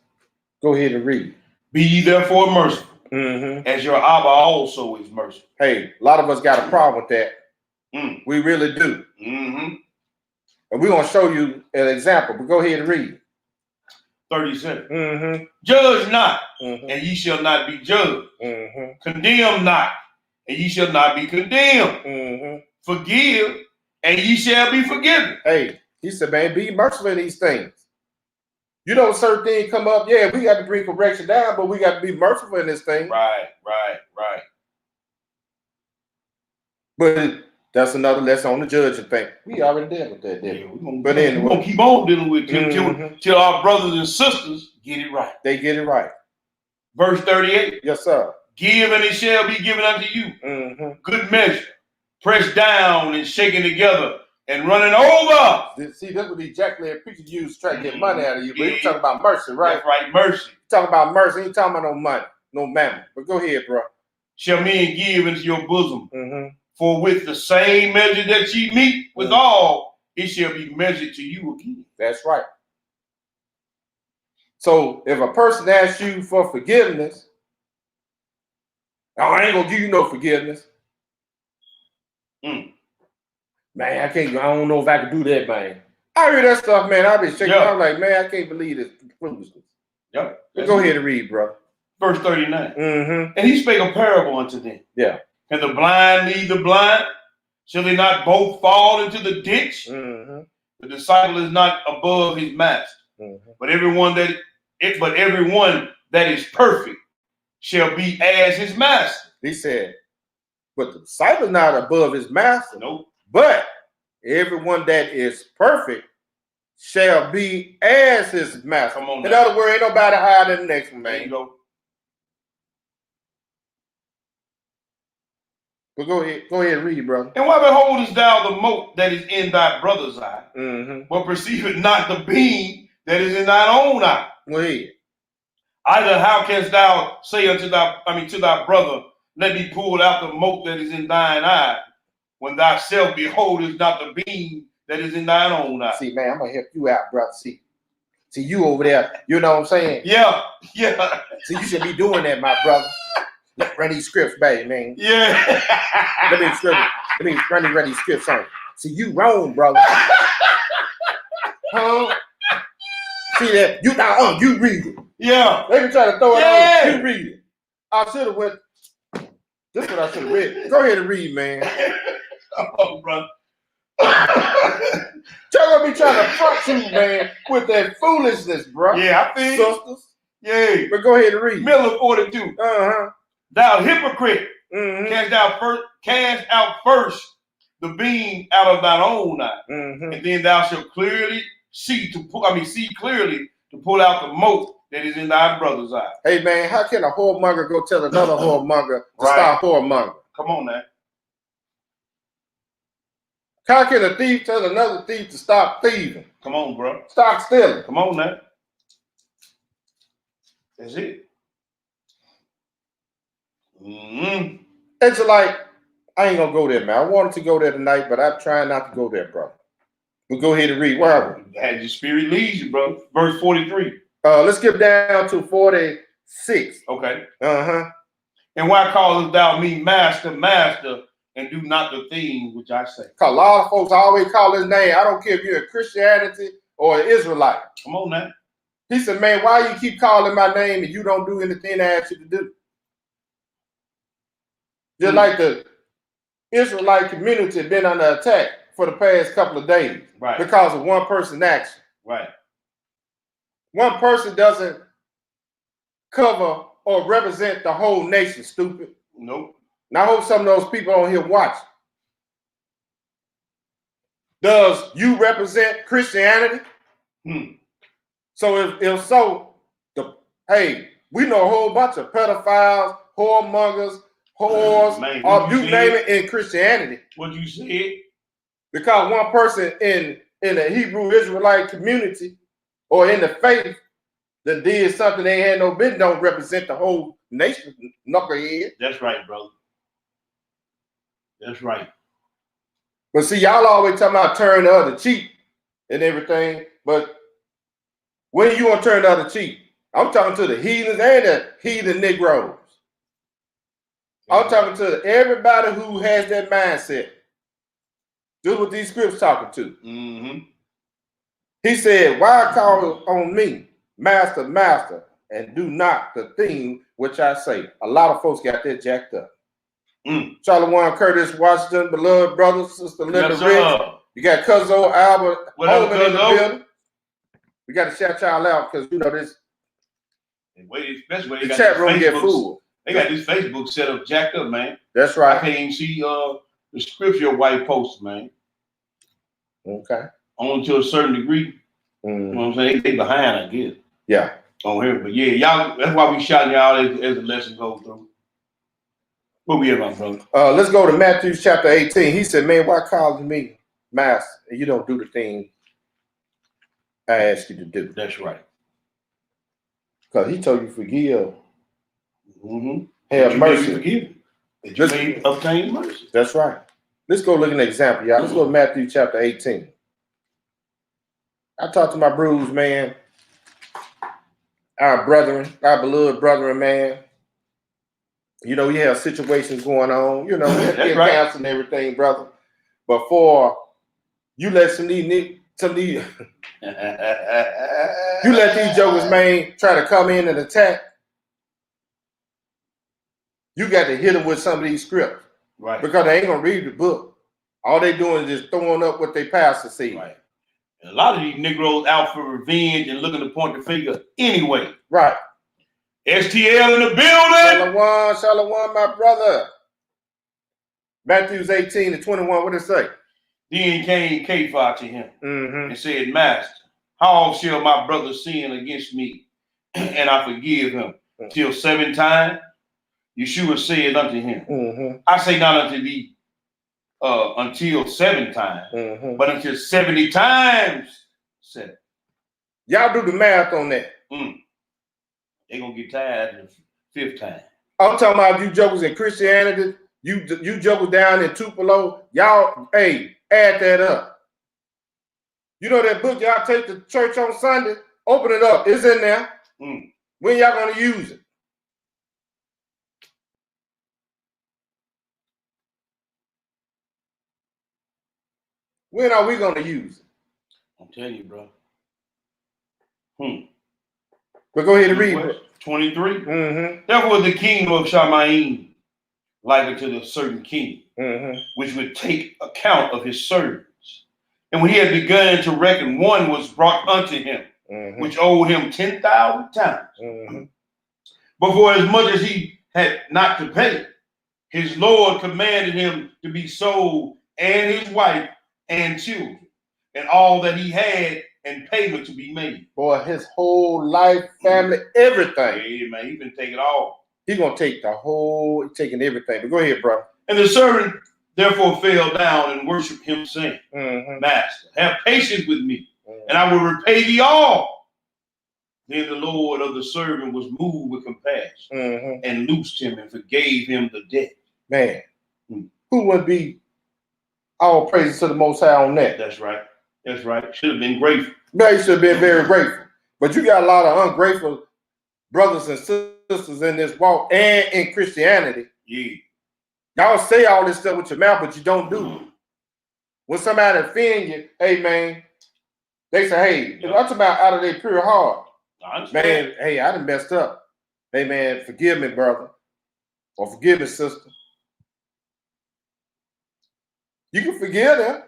[SPEAKER 4] Go ahead and read.
[SPEAKER 5] Be ye therefore merciful,
[SPEAKER 4] Mm-hmm.
[SPEAKER 5] as your Abba also is merciful.
[SPEAKER 4] Hey, a lot of us got a problem with that. We really do.
[SPEAKER 5] Mm-hmm.
[SPEAKER 4] And we're going to show you an example, but go ahead and read.
[SPEAKER 5] 37.
[SPEAKER 4] Mm-hmm.
[SPEAKER 5] Judge not,
[SPEAKER 4] Mm-hmm.
[SPEAKER 5] and ye shall not be judged.
[SPEAKER 4] Mm-hmm.
[SPEAKER 5] Condemn not, and ye shall not be condemned.
[SPEAKER 4] Mm-hmm.
[SPEAKER 5] Forgive, and ye shall be forgiven.
[SPEAKER 4] Hey, he said, man, be merciful in these things. You know, certain things come up. Yeah, we got to bring correction down, but we got to be merciful in this thing.
[SPEAKER 5] Right.
[SPEAKER 4] But that's another lesson on the judging thing. We already dealt with that, didn't we? But anyway,
[SPEAKER 5] we're going to keep on dealing with it till our brothers and sisters get it right.
[SPEAKER 4] They get it right.
[SPEAKER 5] Verse 38.
[SPEAKER 4] Yes, sir.
[SPEAKER 5] Give, and it shall be given unto you.
[SPEAKER 4] Mm-hmm.
[SPEAKER 5] Good measure, pressed down and shaken together and running over.
[SPEAKER 4] See, that's what these jackleg preachers use to try to get money out of you. But he's talking about mercy, right?
[SPEAKER 5] That's right, mercy.
[SPEAKER 4] He's talking about mercy. He ain't talking about no money, no mammon. But go ahead, bro.
[SPEAKER 5] Shall men give into your bosom?
[SPEAKER 4] Mm-hmm.
[SPEAKER 5] For with the same measure that ye meet withal, it shall be measured to you again.
[SPEAKER 4] That's right. So if a person asks you for forgiveness, I ain't gonna give you no forgiveness. Man, I don't know if I can do that, man. I hear that stuff, man. I've been shaking. I'm like, man, I can't believe this foolishness.
[SPEAKER 5] Yep.
[SPEAKER 4] Go ahead and read, bro.
[SPEAKER 5] Verse 39.
[SPEAKER 4] Mm-hmm.
[SPEAKER 5] And he spake a parable unto them.
[SPEAKER 4] Yeah.
[SPEAKER 5] Can the blind lead the blind? Shall they not both fall into the ditch?
[SPEAKER 4] Mm-hmm.
[SPEAKER 5] The disciple is not above his master, but everyone that is perfect shall be as his master.
[SPEAKER 4] He said, but the disciple is not above his master.
[SPEAKER 5] Nope.
[SPEAKER 4] But everyone that is perfect shall be as his master.
[SPEAKER 5] Come on.
[SPEAKER 4] In other words, ain't nobody higher than the next one, man.
[SPEAKER 5] There you go.
[SPEAKER 4] But go ahead and read, brother.
[SPEAKER 5] And why beholdest thou the mote that is in thy brother's eye, but perceivest not the beam that is in thine own eye?
[SPEAKER 4] Go ahead.
[SPEAKER 5] Either how canst thou say to thy brother, let me pull out the mote that is in thine eye, when thyself beholdest not the beam that is in thine own eye?
[SPEAKER 4] See, man, I'm gonna help you out, brother. See you over there. You know what I'm saying?
[SPEAKER 5] Yeah.
[SPEAKER 4] See, you should be doing that, my brother. Let's run these scripts, baby, man.
[SPEAKER 5] Yeah.
[SPEAKER 4] Let me run these scripts on. See, you wrong, brother. Huh? See that? You read it.
[SPEAKER 5] Yeah.
[SPEAKER 4] They can try to throw it on you. You read it. I should have went. This is what I should have read. Go ahead and read, man.
[SPEAKER 5] Oh, bro.
[SPEAKER 4] Y'all gonna be trying to front you, man, with that foolishness, bro.
[SPEAKER 5] Yeah, I think.
[SPEAKER 4] Sisters.
[SPEAKER 5] Yeah.
[SPEAKER 4] But go ahead and read.
[SPEAKER 5] Miller 42. Thou hypocrite, cast out first the beam out of thine own eye, and then thou shalt see clearly to pull out the mote that is in thy brother's eye.
[SPEAKER 4] Hey man, how can a whoremonger go tell another whoremonger to stop whoremonger?
[SPEAKER 5] Come on, man.
[SPEAKER 4] How can a thief tell another thief to stop thieving?
[SPEAKER 5] Come on, bro.
[SPEAKER 4] Stop stealing.
[SPEAKER 5] Come on, man. That's it.
[SPEAKER 4] It's like, I ain't gonna go there, man. I wanted to go there tonight, but I'm trying not to go there, bro. But go ahead and read. Whatever.
[SPEAKER 5] As your spirit leads you, bro. Verse 43.
[SPEAKER 4] Let's skip down to 46.
[SPEAKER 5] Okay.
[SPEAKER 4] And
[SPEAKER 5] why callest thou me master, master, and do not the things which I say?
[SPEAKER 4] Cause a lot of folks always call his name. I don't care if you're a Christianity or an Israelite.
[SPEAKER 5] Come on, man.
[SPEAKER 4] He said, man, why you keep calling my name and you don't do anything I ask you to do? Just like the Israelite community had been under attack for the past couple of days,
[SPEAKER 5] right?
[SPEAKER 4] Because of one person's action,
[SPEAKER 5] right?
[SPEAKER 4] One person doesn't cover or represent the whole nation, stupid.
[SPEAKER 5] Nope.
[SPEAKER 4] Now I hope some of those people on here watch. Does you represent Christianity? So if so, hey, we know a whole bunch of pedophiles, whoremongers, whores, you name it in Christianity.
[SPEAKER 5] What you said?
[SPEAKER 4] Because one person in the Hebrew Israelite community or in the faith that did something they had no business don't represent the whole nation, knucklehead.
[SPEAKER 5] That's right, brother. That's right.
[SPEAKER 4] But see, y'all always talking about turn the other cheek and everything. But when you want to turn the other cheek? I'm talking to the heathens and the heathen Negroes. I'm talking to everybody who has that mindset. This is what these scripts talking to.
[SPEAKER 5] Mm-hmm.
[SPEAKER 4] He said, why call on me, master, master, and do not the thing which I say? A lot of folks got that jacked up. Charlie Curtis Washington, beloved brother, sister Linda Rich. You got Cuzzo Albert Holman in the building. We got to shout y'all out because you know this.
[SPEAKER 5] Especially
[SPEAKER 4] the chat room get full.
[SPEAKER 5] They got this Facebook set up jacked up, man.
[SPEAKER 4] That's right.
[SPEAKER 5] I can't even see the scripture white posts, man.
[SPEAKER 4] Okay.
[SPEAKER 5] Only to a certain degree. You know what I'm saying? They behind, I guess.
[SPEAKER 4] Yeah.
[SPEAKER 5] On here. But yeah, y'all, that's why we shouting y'all as the lesson goes through. What we at, my brother?
[SPEAKER 4] Let's go to Matthew chapter 18. He said, man, why call me master and you don't do the thing I ask you to do?
[SPEAKER 5] That's right.
[SPEAKER 4] Because he told you forgive.
[SPEAKER 5] Mm-hmm.
[SPEAKER 4] Have mercy.
[SPEAKER 5] Forgive. That you may obtain mercy.
[SPEAKER 4] That's right. Let's go look at an example, y'all. Let's go to Matthew chapter 18. I talked to my bruised man, our brethren, our beloved brethren, man. You know, you have situations going on, you know, get
[SPEAKER 5] right.
[SPEAKER 4] counseling and everything, brother. But for you let you let these jokers, man, try to come in and attack, you got to hit them with some of these scripts.
[SPEAKER 5] Right.
[SPEAKER 4] Because they ain't gonna read the book. All they doing is just throwing up what they pastor say.
[SPEAKER 5] Right. And a lot of these Negroes out for revenge and looking to point the finger anyway.
[SPEAKER 4] Right.
[SPEAKER 5] STL in the building.
[SPEAKER 4] Shalom, my brother. Matthews 18-21, what did it say?
[SPEAKER 5] Then came Kepha to him and said, Master, how shall my brother sin against me and I forgive him? Till 7 times? Yeshua said unto him, I say not unto thee until 7 times, but until 70 times 7.
[SPEAKER 4] Y'all do the math on that.
[SPEAKER 5] They're going to get tired the 5th time.
[SPEAKER 4] I'm talking about you jokers in Christianity, you jokers down in Tupelo, y'all, hey, add that up. You know that book y'all take to church on Sunday? Open it up. It's in there. When y'all going to use it? When are we going to use it?
[SPEAKER 5] I'm telling you, bro.
[SPEAKER 4] But go ahead and read it.
[SPEAKER 5] 23. Therefore the kingdom of Shamaim, like unto the certain king, which would take account of his servants. And when he had begun to reckon, one was brought unto him, which owed him 10,000 times. But for as much as he had not to pay, his Lord commanded him to be sold, and his wife and children, and all that he had, and payment to be made.
[SPEAKER 4] Boy, his whole life, family, everything.
[SPEAKER 5] Hey, man, he can take it all.
[SPEAKER 4] He gonna take taking everything. But go ahead, bro.
[SPEAKER 5] And the servant therefore fell down and worshiped him, saying, Master, have patience with me, and I will repay thee all. Then the Lord of the servant was moved with compassion and loosed him and forgave him the debt.
[SPEAKER 4] Man, who would be all praises to the Most High on that?
[SPEAKER 5] That's right. That's right. Should have been grateful.
[SPEAKER 4] No, you should have been very grateful. But you got a lot of ungrateful brothers and sisters in this walk and in Christianity.
[SPEAKER 5] Yeah.
[SPEAKER 4] Y'all say all this stuff with your mouth, but you don't do it. When somebody offend you, hey, man, they say, hey, I'm talking about out of their pure heart. Man, hey, I done messed up. Hey, man, forgive me, brother. Or forgive me, sister. You can forgive them.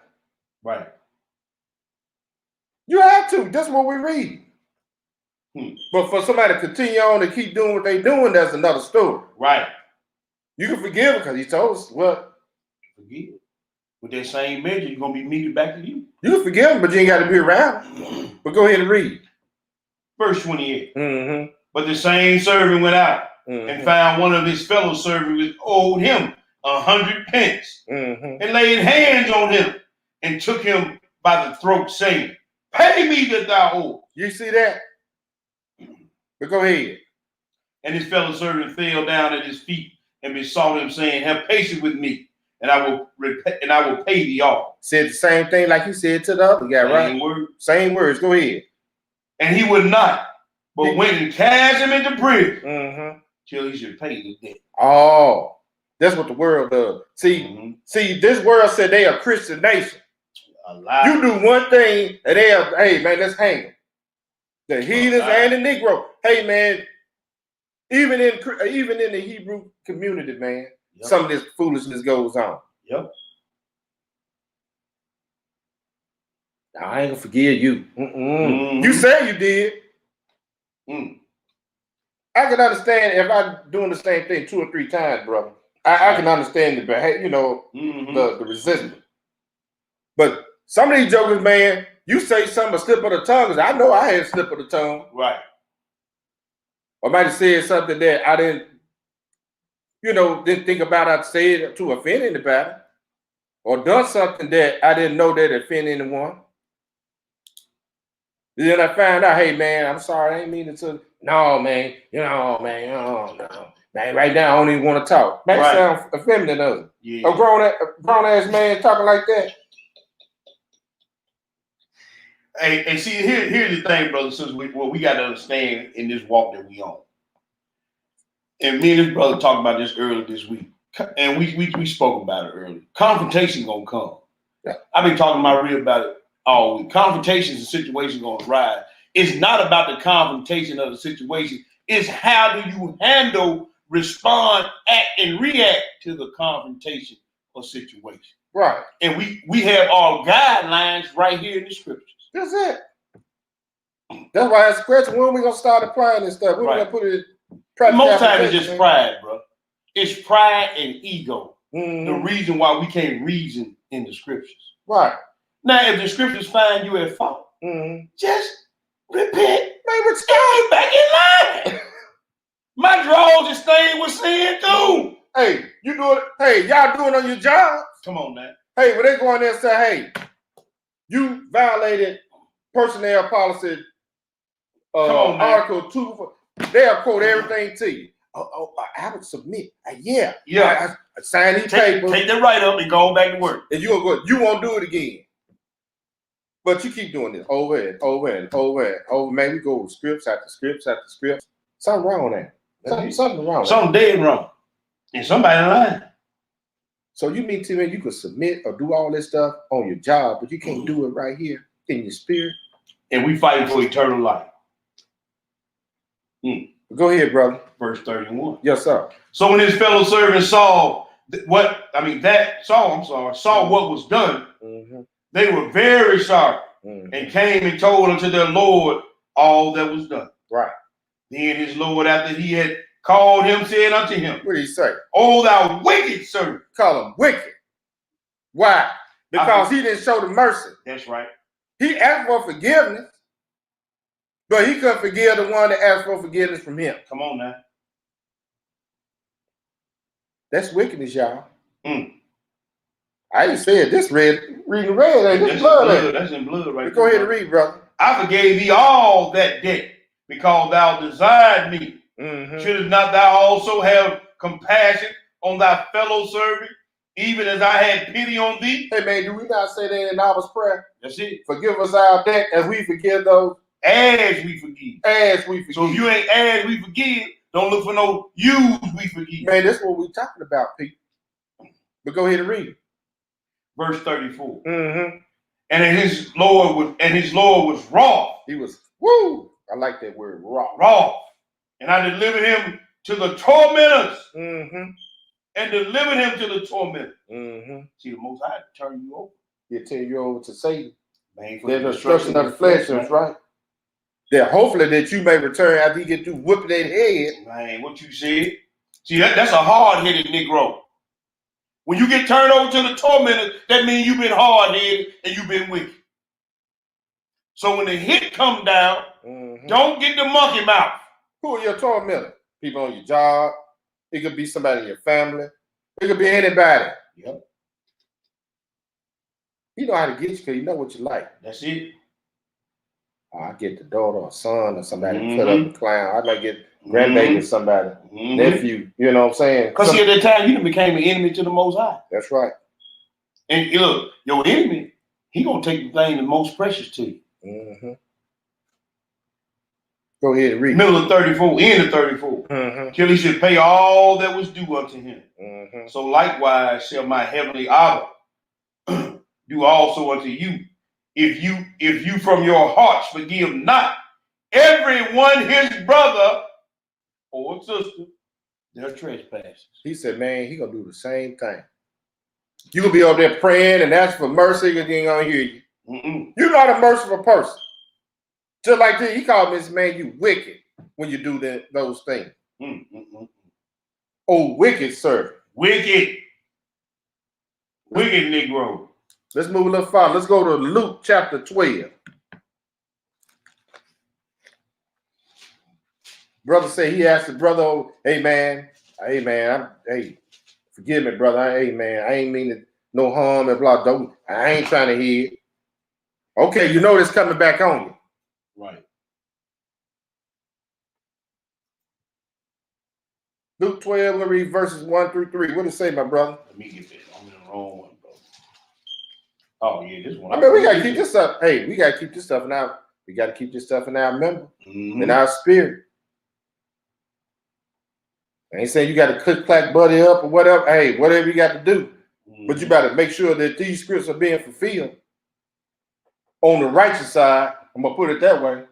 [SPEAKER 5] Right.
[SPEAKER 4] You have to. That's what we read. But for somebody to continue on and keep doing what they're doing, that's another story.
[SPEAKER 5] Right.
[SPEAKER 4] You can forgive him because he told us what?
[SPEAKER 5] Forgive. With that same measure, you're going to be meted back to you.
[SPEAKER 4] You can forgive him, but you ain't got to be around. But go ahead and read.
[SPEAKER 5] Verse 28. But the same servant went out and found one of his fellow servants which owed him 100 pence and laid hands on him and took him by the throat, saying, Pay me that thou owest.
[SPEAKER 4] You see that? But go ahead.
[SPEAKER 5] And his fellow servant fell down at his feet and besought him, saying, Have patience with me, and I will pay thee all.
[SPEAKER 4] Said the same thing like he said to the other guy, right?
[SPEAKER 5] Same word.
[SPEAKER 4] Same words. Go ahead.
[SPEAKER 5] And he would not, but went and cast him into prison till he should pay the debt.
[SPEAKER 4] Oh, that's what the world does. See, this world said they are Christian nation. You do one thing, and they are, hey man, let's hang them. The heathens and the Negro. Hey man, even in the Hebrew community, man, some of this foolishness goes on.
[SPEAKER 5] Yep.
[SPEAKER 4] I ain't gonna forgive you. You say you did. I can understand if I'm doing the same thing 2 or 3 times, brother. I can understand the behavior, you know, the resistance. But some of these jokers, man, you say something a slip of the tongue. I know I had a slip of the tongue.
[SPEAKER 5] Right.
[SPEAKER 4] I might have said something that I didn't think about. I'd say it to offend anybody, or done something that I didn't know that offend anyone. Then I found out, hey man, I'm sorry, I ain't meaning to. No, man, no. Man, right now I don't even want to talk. Man, right. Sound effeminate, doesn't it? Yeah. A grown ass man talking like that.
[SPEAKER 5] Hey, see, here's the thing, brother. Since we got to understand in this walk that we on, and me and this brother talked about this earlier this week, and we spoke about it earlier. Confrontation gonna come. Yeah. I've been talking about real about it all week. Confrontations and situations gonna rise. It's not about the confrontation of the situation. It's how do you handle, respond, act, and react to the confrontation or situation.
[SPEAKER 4] Right.
[SPEAKER 5] And we have our guidelines right here in the scriptures.
[SPEAKER 4] That's it. That's why I asked the question, when are we gonna start applying this stuff? We're gonna put it
[SPEAKER 5] most times it's just pride, bro. It's pride and ego. The reason why we can't reason in the scriptures.
[SPEAKER 4] Right.
[SPEAKER 5] Now, if the scriptures find you at fault, just repent.
[SPEAKER 4] Maybe
[SPEAKER 5] it's you back in line. My drawers is stained with sin too.
[SPEAKER 4] Hey, you doing it? Hey, y'all doing on your job?
[SPEAKER 5] Come on, man.
[SPEAKER 4] Hey, when they go in there and say, hey, you violated personnel policy Article 2, they'll quote everything to you. I would submit. Yeah. I sign these papers.
[SPEAKER 5] Take that right up and go back to work.
[SPEAKER 4] And you won't do it again. But you keep doing this over and over and over and over. Man, we go with scripts after scripts after scripts. Something wrong there. Something wrong.
[SPEAKER 5] Something dead wrong. And somebody lying.
[SPEAKER 4] So you mean to me you could submit or do all this stuff on your job, but you can't do it right here in your spirit?
[SPEAKER 5] And we fighting for eternal life.
[SPEAKER 4] Go ahead, brother.
[SPEAKER 5] Verse 31.
[SPEAKER 4] Yes, sir.
[SPEAKER 5] So when his fellow servant saw saw what was done, they were very sorry and came and told unto their Lord all that was done.
[SPEAKER 4] Right.
[SPEAKER 5] Then his Lord, after he had called him, said unto him,
[SPEAKER 4] what did he say?
[SPEAKER 5] Oh, thou wicked servant.
[SPEAKER 4] Call him wicked. Why? Because he didn't show the mercy.
[SPEAKER 5] That's right.
[SPEAKER 4] He asked for forgiveness, but he couldn't forgive the one that asked for forgiveness from him.
[SPEAKER 5] Come on now.
[SPEAKER 4] That's wickedness, y'all. I just said this reading red. Ain't this blood?
[SPEAKER 5] That's in blood right there.
[SPEAKER 4] Go ahead and read, brother.
[SPEAKER 5] I forgave thee all that debt because thou desired me. Shouldst not thou also have compassion on thy fellow servant, even as I had pity on thee? Hey
[SPEAKER 4] man, do we not say that in our prayer?
[SPEAKER 5] That's it.
[SPEAKER 4] Forgive us our debt as we forgive those.
[SPEAKER 5] As we forgive.
[SPEAKER 4] As we forgive.
[SPEAKER 5] So if you ain't as we forgive, don't look for no use we forgive.
[SPEAKER 4] Man, that's what we talking about, people. But go ahead and read it.
[SPEAKER 5] Verse 34. And his Lord was wroth.
[SPEAKER 4] He was I like that word, wroth.
[SPEAKER 5] Wroth. And I delivered him to the tormentors. And delivered him to the tormentors. See, the Most High turn you over.
[SPEAKER 4] He'll turn you over to Satan.
[SPEAKER 5] Man,
[SPEAKER 4] there's the destruction of the flesh, that's right. That hopefully that you may return after you get through whipping that head.
[SPEAKER 5] Man, what you said. See, that's a hard-headed Negro. When you get turned over to the tormentors, that means you've been hard-headed and you've been wicked. So when the hit come down, don't get the monkey mouth.
[SPEAKER 4] Who are your tormentors? People on your job. It could be somebody in your family. It could be anybody.
[SPEAKER 5] Yep.
[SPEAKER 4] He know how to get you because he know what you like.
[SPEAKER 5] That's it.
[SPEAKER 4] I get the daughter or son or somebody cut up a clown. I might get grandbaby, somebody, nephew. You know what I'm saying?
[SPEAKER 5] Because at that time, you became an enemy to the Most High.
[SPEAKER 4] That's right.
[SPEAKER 5] And look, your enemy, he gonna take the thing that's most precious to you.
[SPEAKER 4] Mm-hmm. Go ahead and read.
[SPEAKER 5] Middle of 34, end of 34. Till he should pay all that was due unto him. So likewise shall my heavenly Abba do also unto you, if you from your hearts forgive not everyone his brother or sister their trespasses.
[SPEAKER 4] He said, man, he gonna do the same thing. You gonna be up there praying and asking for mercy, because he ain't gonna hear you. You're not a merciful person. Just like this, he called this man, you wicked, when you do those things. Oh, wicked servant.
[SPEAKER 5] Wicked Negro.
[SPEAKER 4] Let's move a little farther. Let's go to Luke chapter 12. Brother said, he asked the brother, hey man, forgive me, brother. Hey man, I ain't mean no harm and blah, blah. I ain't trying to hear it. Okay, you know this coming back on you.
[SPEAKER 5] Right.
[SPEAKER 4] Luke 12, we're gonna read verses 1 through 3. What does it say, my brother?
[SPEAKER 5] Let me get that. I'm in the wrong one, bro. Oh yeah, this one.
[SPEAKER 4] I mean, we gotta keep this stuff. Hey, we gotta keep this stuff in our. We gotta keep this stuff in our memory, in our spirit. I ain't saying you got to click clack buddy up or whatever. Hey, whatever you got to do, but you better make sure that these scripts are being fulfilled on the righteous side. I'm gonna put it that way.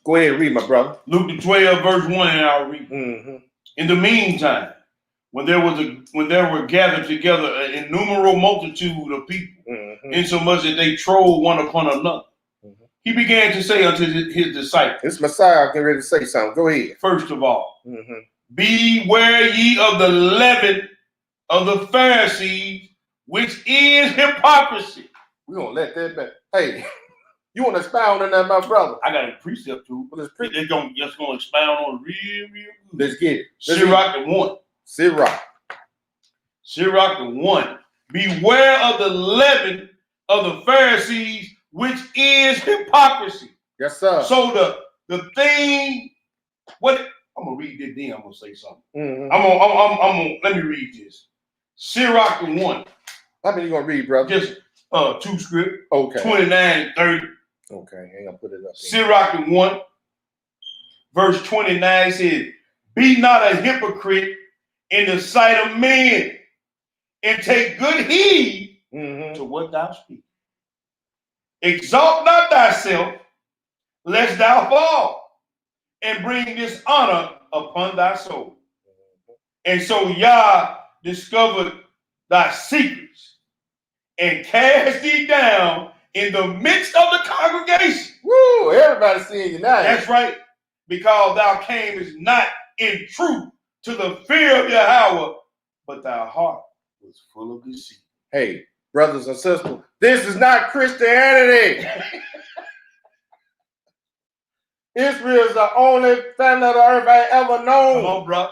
[SPEAKER 4] Go ahead and read, my brother.
[SPEAKER 5] Luke 12, verse 1, and I'll read. In the meantime, when there were gathered together an innumerable multitude of people, insomuch that they trod one upon another, he began to say unto his disciples,
[SPEAKER 4] "This Messiah getting ready to say something. Go ahead.
[SPEAKER 5] First of all, beware ye of the leaven of the Pharisees, which is hypocrisy."
[SPEAKER 4] We're gonna let that back. Hey, you want to expound on that, my brother?
[SPEAKER 5] I got a precept too. But it's just gonna expound on it real good.
[SPEAKER 4] Let's get it.
[SPEAKER 5] Sirach the 1. Sirach the 1. Beware of the leaven of the Pharisees, which is hypocrisy.
[SPEAKER 4] Yes, sir.
[SPEAKER 5] So the thing, what I'm gonna read this, then I'm gonna say something. I'm gonna let me read this. Sirach the 1.
[SPEAKER 4] How many you gonna read, brother?
[SPEAKER 5] Just 2 script.
[SPEAKER 4] Okay.
[SPEAKER 5] 29 and 30.
[SPEAKER 4] Okay, ain't gonna put it up.
[SPEAKER 5] Sirach the 1, verse 29 says, "Be not a hypocrite in the sight of men, and take good heed to what thou speakest. Exalt not thyself, lest thou fall, and bring dishonor upon thy soul. And so Yah discovered thy secrets, and cast thee down in the midst of the congregation."
[SPEAKER 4] Woo! Everybody seeing you now.
[SPEAKER 5] That's right. Because thou camest not in truth to the fear of Yahweh, but thy heart was full of deceit.
[SPEAKER 4] Hey, brothers and sisters, this is not Christianity. Israel is the only family of the earth I ever known.
[SPEAKER 5] Come on, bro.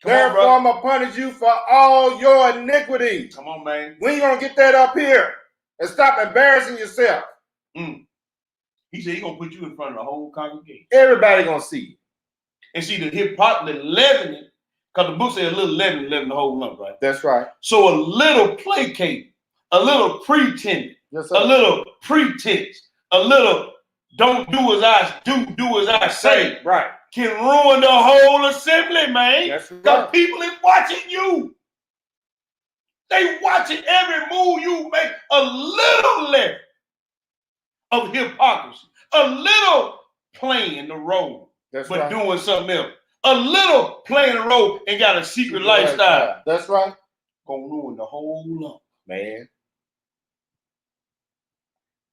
[SPEAKER 4] Therefore, I'm going to punish you for all your iniquity.
[SPEAKER 5] Come on, man.
[SPEAKER 4] When you going to get that up here and stop embarrassing yourself?
[SPEAKER 5] He said he's going to put you in front of the whole congregation.
[SPEAKER 4] Everybody going to see you.
[SPEAKER 5] And see, the hypocrisy leavening, because the book said a little leaven the whole lump, right?
[SPEAKER 4] That's right.
[SPEAKER 5] So a little placate, a little pretend, a little pretense, a little don't do as I do as I say.
[SPEAKER 4] Right.
[SPEAKER 5] Can ruin the whole assembly, man.
[SPEAKER 4] That's right.
[SPEAKER 5] Because people is watching you. They watching every move you make. A little left of hypocrisy. A little playing the role, but doing something else. A little playing the role and got a secret lifestyle.
[SPEAKER 4] That's right.
[SPEAKER 5] Gonna ruin the whole lump.
[SPEAKER 4] Man.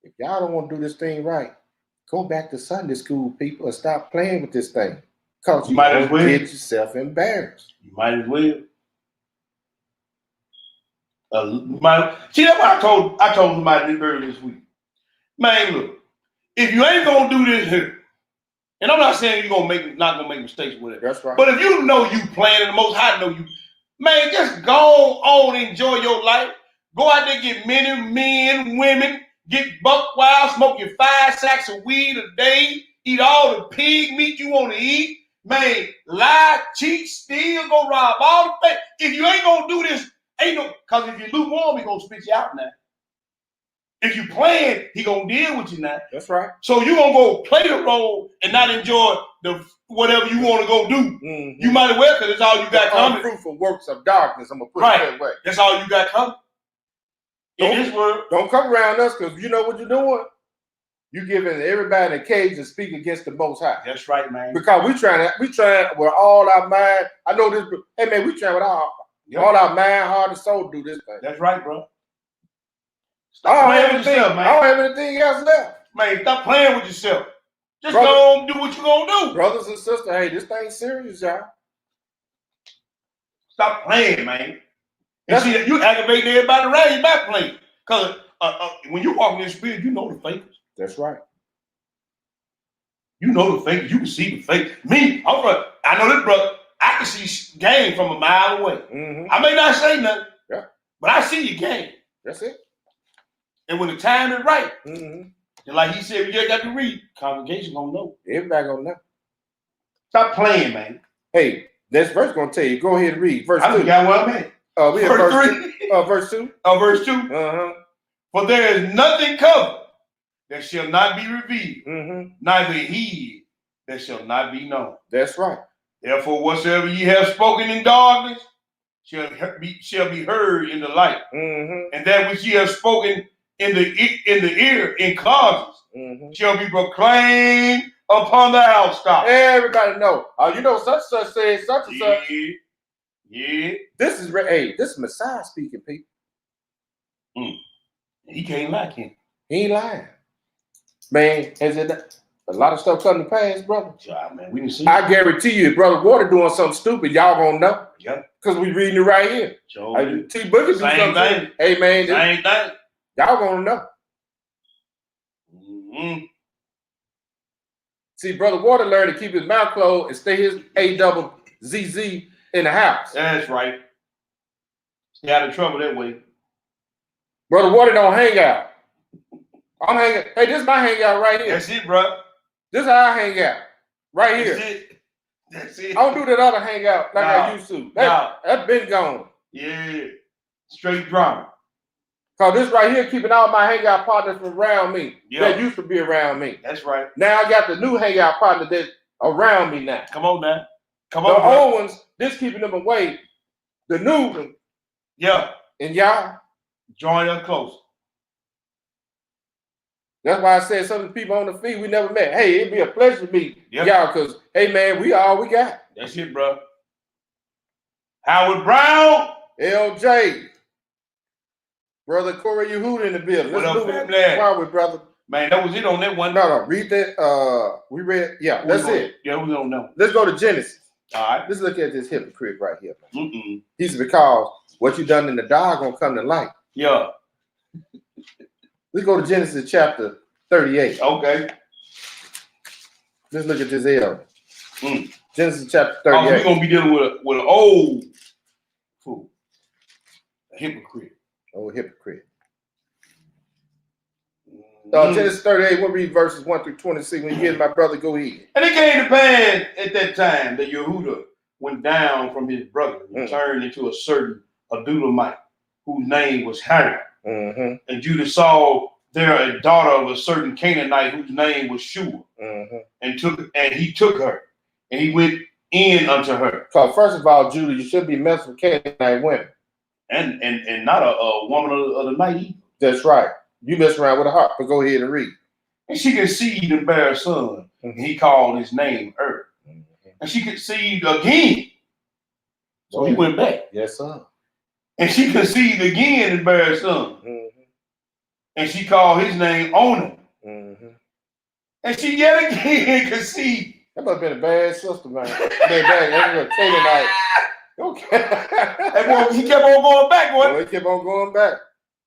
[SPEAKER 4] If y'all don't want to do this thing right, go back to Sunday school, people, and stop playing with this thing. Because you might as well get yourself embarrassed.
[SPEAKER 5] You might as well. See, that's what I told somebody earlier this week. Man, look, if you ain't gonna do this here, and I'm not saying you're not gonna make mistakes with it.
[SPEAKER 4] That's right.
[SPEAKER 5] But if you know you playing, and the Most High know you, man, just go on, enjoy your life. Go out there, get men, women, get buck wild, smoke your 5 sacks of weed a day, eat all the pig meat you want to eat, man, lie, cheat, steal, go rob all the things. If you ain't gonna do this, ain't no, because if you lukewarm, he gonna spit you out now. If you playing, he gonna deal with you now.
[SPEAKER 4] That's right.
[SPEAKER 5] So you gonna go play the role and not enjoy the whatever you want to go do.
[SPEAKER 4] Mm-hmm.
[SPEAKER 5] You might as well, because it's all you got coming.
[SPEAKER 4] Unfruitful works of darkness. I'm gonna put it that way.
[SPEAKER 5] That's all you got coming. In this world,
[SPEAKER 4] don't come around us, because you know what you're doing. You giving everybody a cage to speak against the Most High.
[SPEAKER 5] That's right, man.
[SPEAKER 4] Because we trying with all our mind. I know this. Hey man, we trying with all our mind, heart, and soul to do this thing.
[SPEAKER 5] That's right, bro.
[SPEAKER 4] Stop playing with yourself, man. I don't have anything else left.
[SPEAKER 5] Man, stop playing with yourself. Just go on, do what you gonna do.
[SPEAKER 4] Brothers and sisters, hey, this thing's serious, y'all.
[SPEAKER 5] Stop playing, man. And see, you aggravating everybody around you by playing. Because when you walk in the spirit, you know the fakers.
[SPEAKER 4] That's right.
[SPEAKER 5] You know the fakers. You can see the fake. Me, I know this brother. I can see game from a mile away.
[SPEAKER 4] Mm-hmm.
[SPEAKER 5] I may not say nothing, but I see your game.
[SPEAKER 4] That's it.
[SPEAKER 5] And when the time is right,
[SPEAKER 4] mm-hmm.
[SPEAKER 5] and like he said, we just got to read. Congregation gonna know.
[SPEAKER 4] Everybody gonna know.
[SPEAKER 5] Stop playing, man.
[SPEAKER 4] Hey, this verse gonna tell you. Go ahead and read. Verse 2.
[SPEAKER 5] I got one man.
[SPEAKER 4] We have verse 3. Verse 2.
[SPEAKER 5] Verse 2.
[SPEAKER 4] Uh-huh.
[SPEAKER 5] For there is nothing covered that shall not be revealed,
[SPEAKER 4] mm-hmm.
[SPEAKER 5] neither hid that shall not be known.
[SPEAKER 4] That's right.
[SPEAKER 5] Therefore, whatsoever ye have spoken in darkness shall be heard in the light,
[SPEAKER 4] mm-hmm.
[SPEAKER 5] and that which ye have spoken in the ear in closets
[SPEAKER 4] mm-hmm.
[SPEAKER 5] shall be proclaimed upon the housetop.
[SPEAKER 4] Everybody know. You know, such says such and such.
[SPEAKER 5] Yeah.
[SPEAKER 4] This is Messiah speaking, people.
[SPEAKER 5] He can't lie, can
[SPEAKER 4] he? Ain't lying. Man, has it a lot of stuff come to pass, brother?
[SPEAKER 5] Yeah, man, we didn't see.
[SPEAKER 4] I guarantee you, if Brother Water doing something stupid, y'all gonna know.
[SPEAKER 5] Yeah.
[SPEAKER 4] Because we reading it right here. T Boogie do something.
[SPEAKER 5] Thing.
[SPEAKER 4] Hey man,
[SPEAKER 5] same thing.
[SPEAKER 4] Y'all gonna know.
[SPEAKER 5] Mm-hmm.
[SPEAKER 4] See, Brother Water learned to keep his mouth closed and stay his AZZ in the house.
[SPEAKER 5] That's right. Stay out of trouble that way.
[SPEAKER 4] Brother Water don't hang out. I'm hanging. Hey, this is my hangout right here.
[SPEAKER 5] That's it, bro.
[SPEAKER 4] This is how I hang out. Right here.
[SPEAKER 5] That's it.
[SPEAKER 4] I don't do that other hangout like I used to. That's been gone.
[SPEAKER 5] Yeah. Straight drama.
[SPEAKER 4] Cause this right here keeping all my hangout partners around me that used to be around me.
[SPEAKER 5] That's right.
[SPEAKER 4] Now I got the new hangout partner that's around me now.
[SPEAKER 5] Come on now. Come
[SPEAKER 4] on. The
[SPEAKER 5] bro.
[SPEAKER 4] old ones, this keeping them away. The new ones.
[SPEAKER 5] Yeah.
[SPEAKER 4] And y'all
[SPEAKER 5] join us close.
[SPEAKER 4] That's why I said some of the people on the feed we never met. Hey, it'd be a pleasure to meet y'all, because hey man, we all we got.
[SPEAKER 5] That's it, bro. Howard Brown,
[SPEAKER 4] LJ, Brother Corey Yehuda in the building.
[SPEAKER 5] What up,
[SPEAKER 4] family? Why with brother?
[SPEAKER 5] Man, that was it on that one.
[SPEAKER 4] No, read that. We read. Yeah, that's it.
[SPEAKER 5] Yeah, we don't know.
[SPEAKER 4] Let's go to Genesis.
[SPEAKER 5] All right.
[SPEAKER 4] Let's look at this hypocrite right here. He's because what you done in the dark gonna come to light.
[SPEAKER 5] Yeah.
[SPEAKER 4] Let's go to Genesis chapter 38.
[SPEAKER 5] Okay.
[SPEAKER 4] Let's look at this elder. Genesis chapter 38.
[SPEAKER 5] We're gonna be dealing with an old fool, a hypocrite.
[SPEAKER 4] Old hypocrite. Genesis 38. We'll read verses 1 through 26. When you get my brother, go ahead.
[SPEAKER 5] And it came to pass at that time that Yehuda went down from his brother and turned into a certain Adulamite, whose name was Hannah. And Judah saw there a daughter of a certain Canaanite whose name was Shua, and he took her, and he went in unto her.
[SPEAKER 4] So first of all, Judah, you should be messing with Canaanite women,
[SPEAKER 5] and not a woman of the night either.
[SPEAKER 4] That's right. You mess around with a heart, but go ahead and read.
[SPEAKER 5] And she conceived and bare a son, and he called his name And she conceived again, so he went back.
[SPEAKER 4] Yes, sir.
[SPEAKER 5] And she conceived again and bare a son. And she called his name Onan. And she yet again conceived.
[SPEAKER 4] That must have been a bad sister, man. That was a Canaanite. Okay.
[SPEAKER 5] He kept on going back, boy.
[SPEAKER 4] He kept on going back.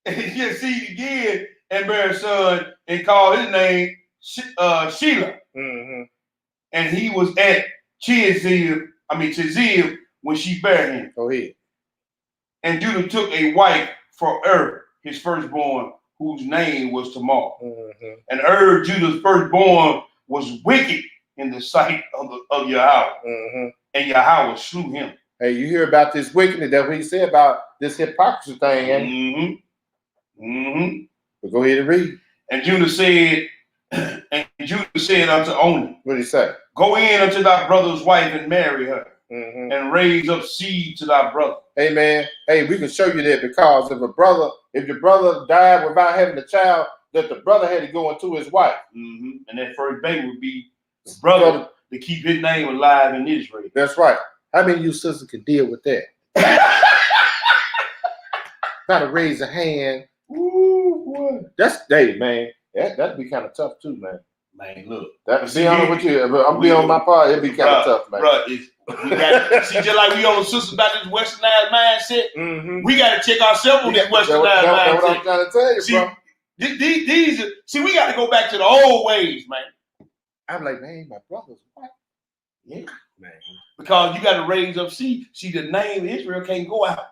[SPEAKER 5] And he conceived again and bare a son and called his name Sheila. And he was at Chizib when she bare him.
[SPEAKER 4] Go ahead.
[SPEAKER 5] And Judah took a wife for his firstborn, whose name was Tamar. And Judah's firstborn, was wicked in the sight of Yahweh, and Yahweh slew him.
[SPEAKER 4] Hey, you hear about this wickedness? That's what he said about this hypocrisy thing, But go ahead and read.
[SPEAKER 5] And Judah said unto Onan,
[SPEAKER 4] what did he say?
[SPEAKER 5] Go in unto thy brother's wife and marry her, and raise up seed to thy brother.
[SPEAKER 4] Hey man, hey, we can show you that because if your brother died without having a child, that the brother had to go into his wife.
[SPEAKER 5] And that first baby would be the brother to keep his name alive in Israel.
[SPEAKER 4] That's right. How many of you sisters can deal with that? Gotta raise a hand. Ooh, boy. That's man. That'd be kind of tough too, man.
[SPEAKER 5] Man, look.
[SPEAKER 4] Be honest with you. I'm be on my part. It'd be kind of tough, man.
[SPEAKER 5] We got see, just like we on the sisters about this westernized mindset. We got to check ourselves on this westernized mindset.
[SPEAKER 4] That's what I'm trying to tell you,
[SPEAKER 5] see,
[SPEAKER 4] bro.
[SPEAKER 5] These we got to go back to the old ways, man.
[SPEAKER 4] I'm like, man, my brother's white.
[SPEAKER 5] Yeah, man. Because you got to raise up seed. See, the name Israel can't go out.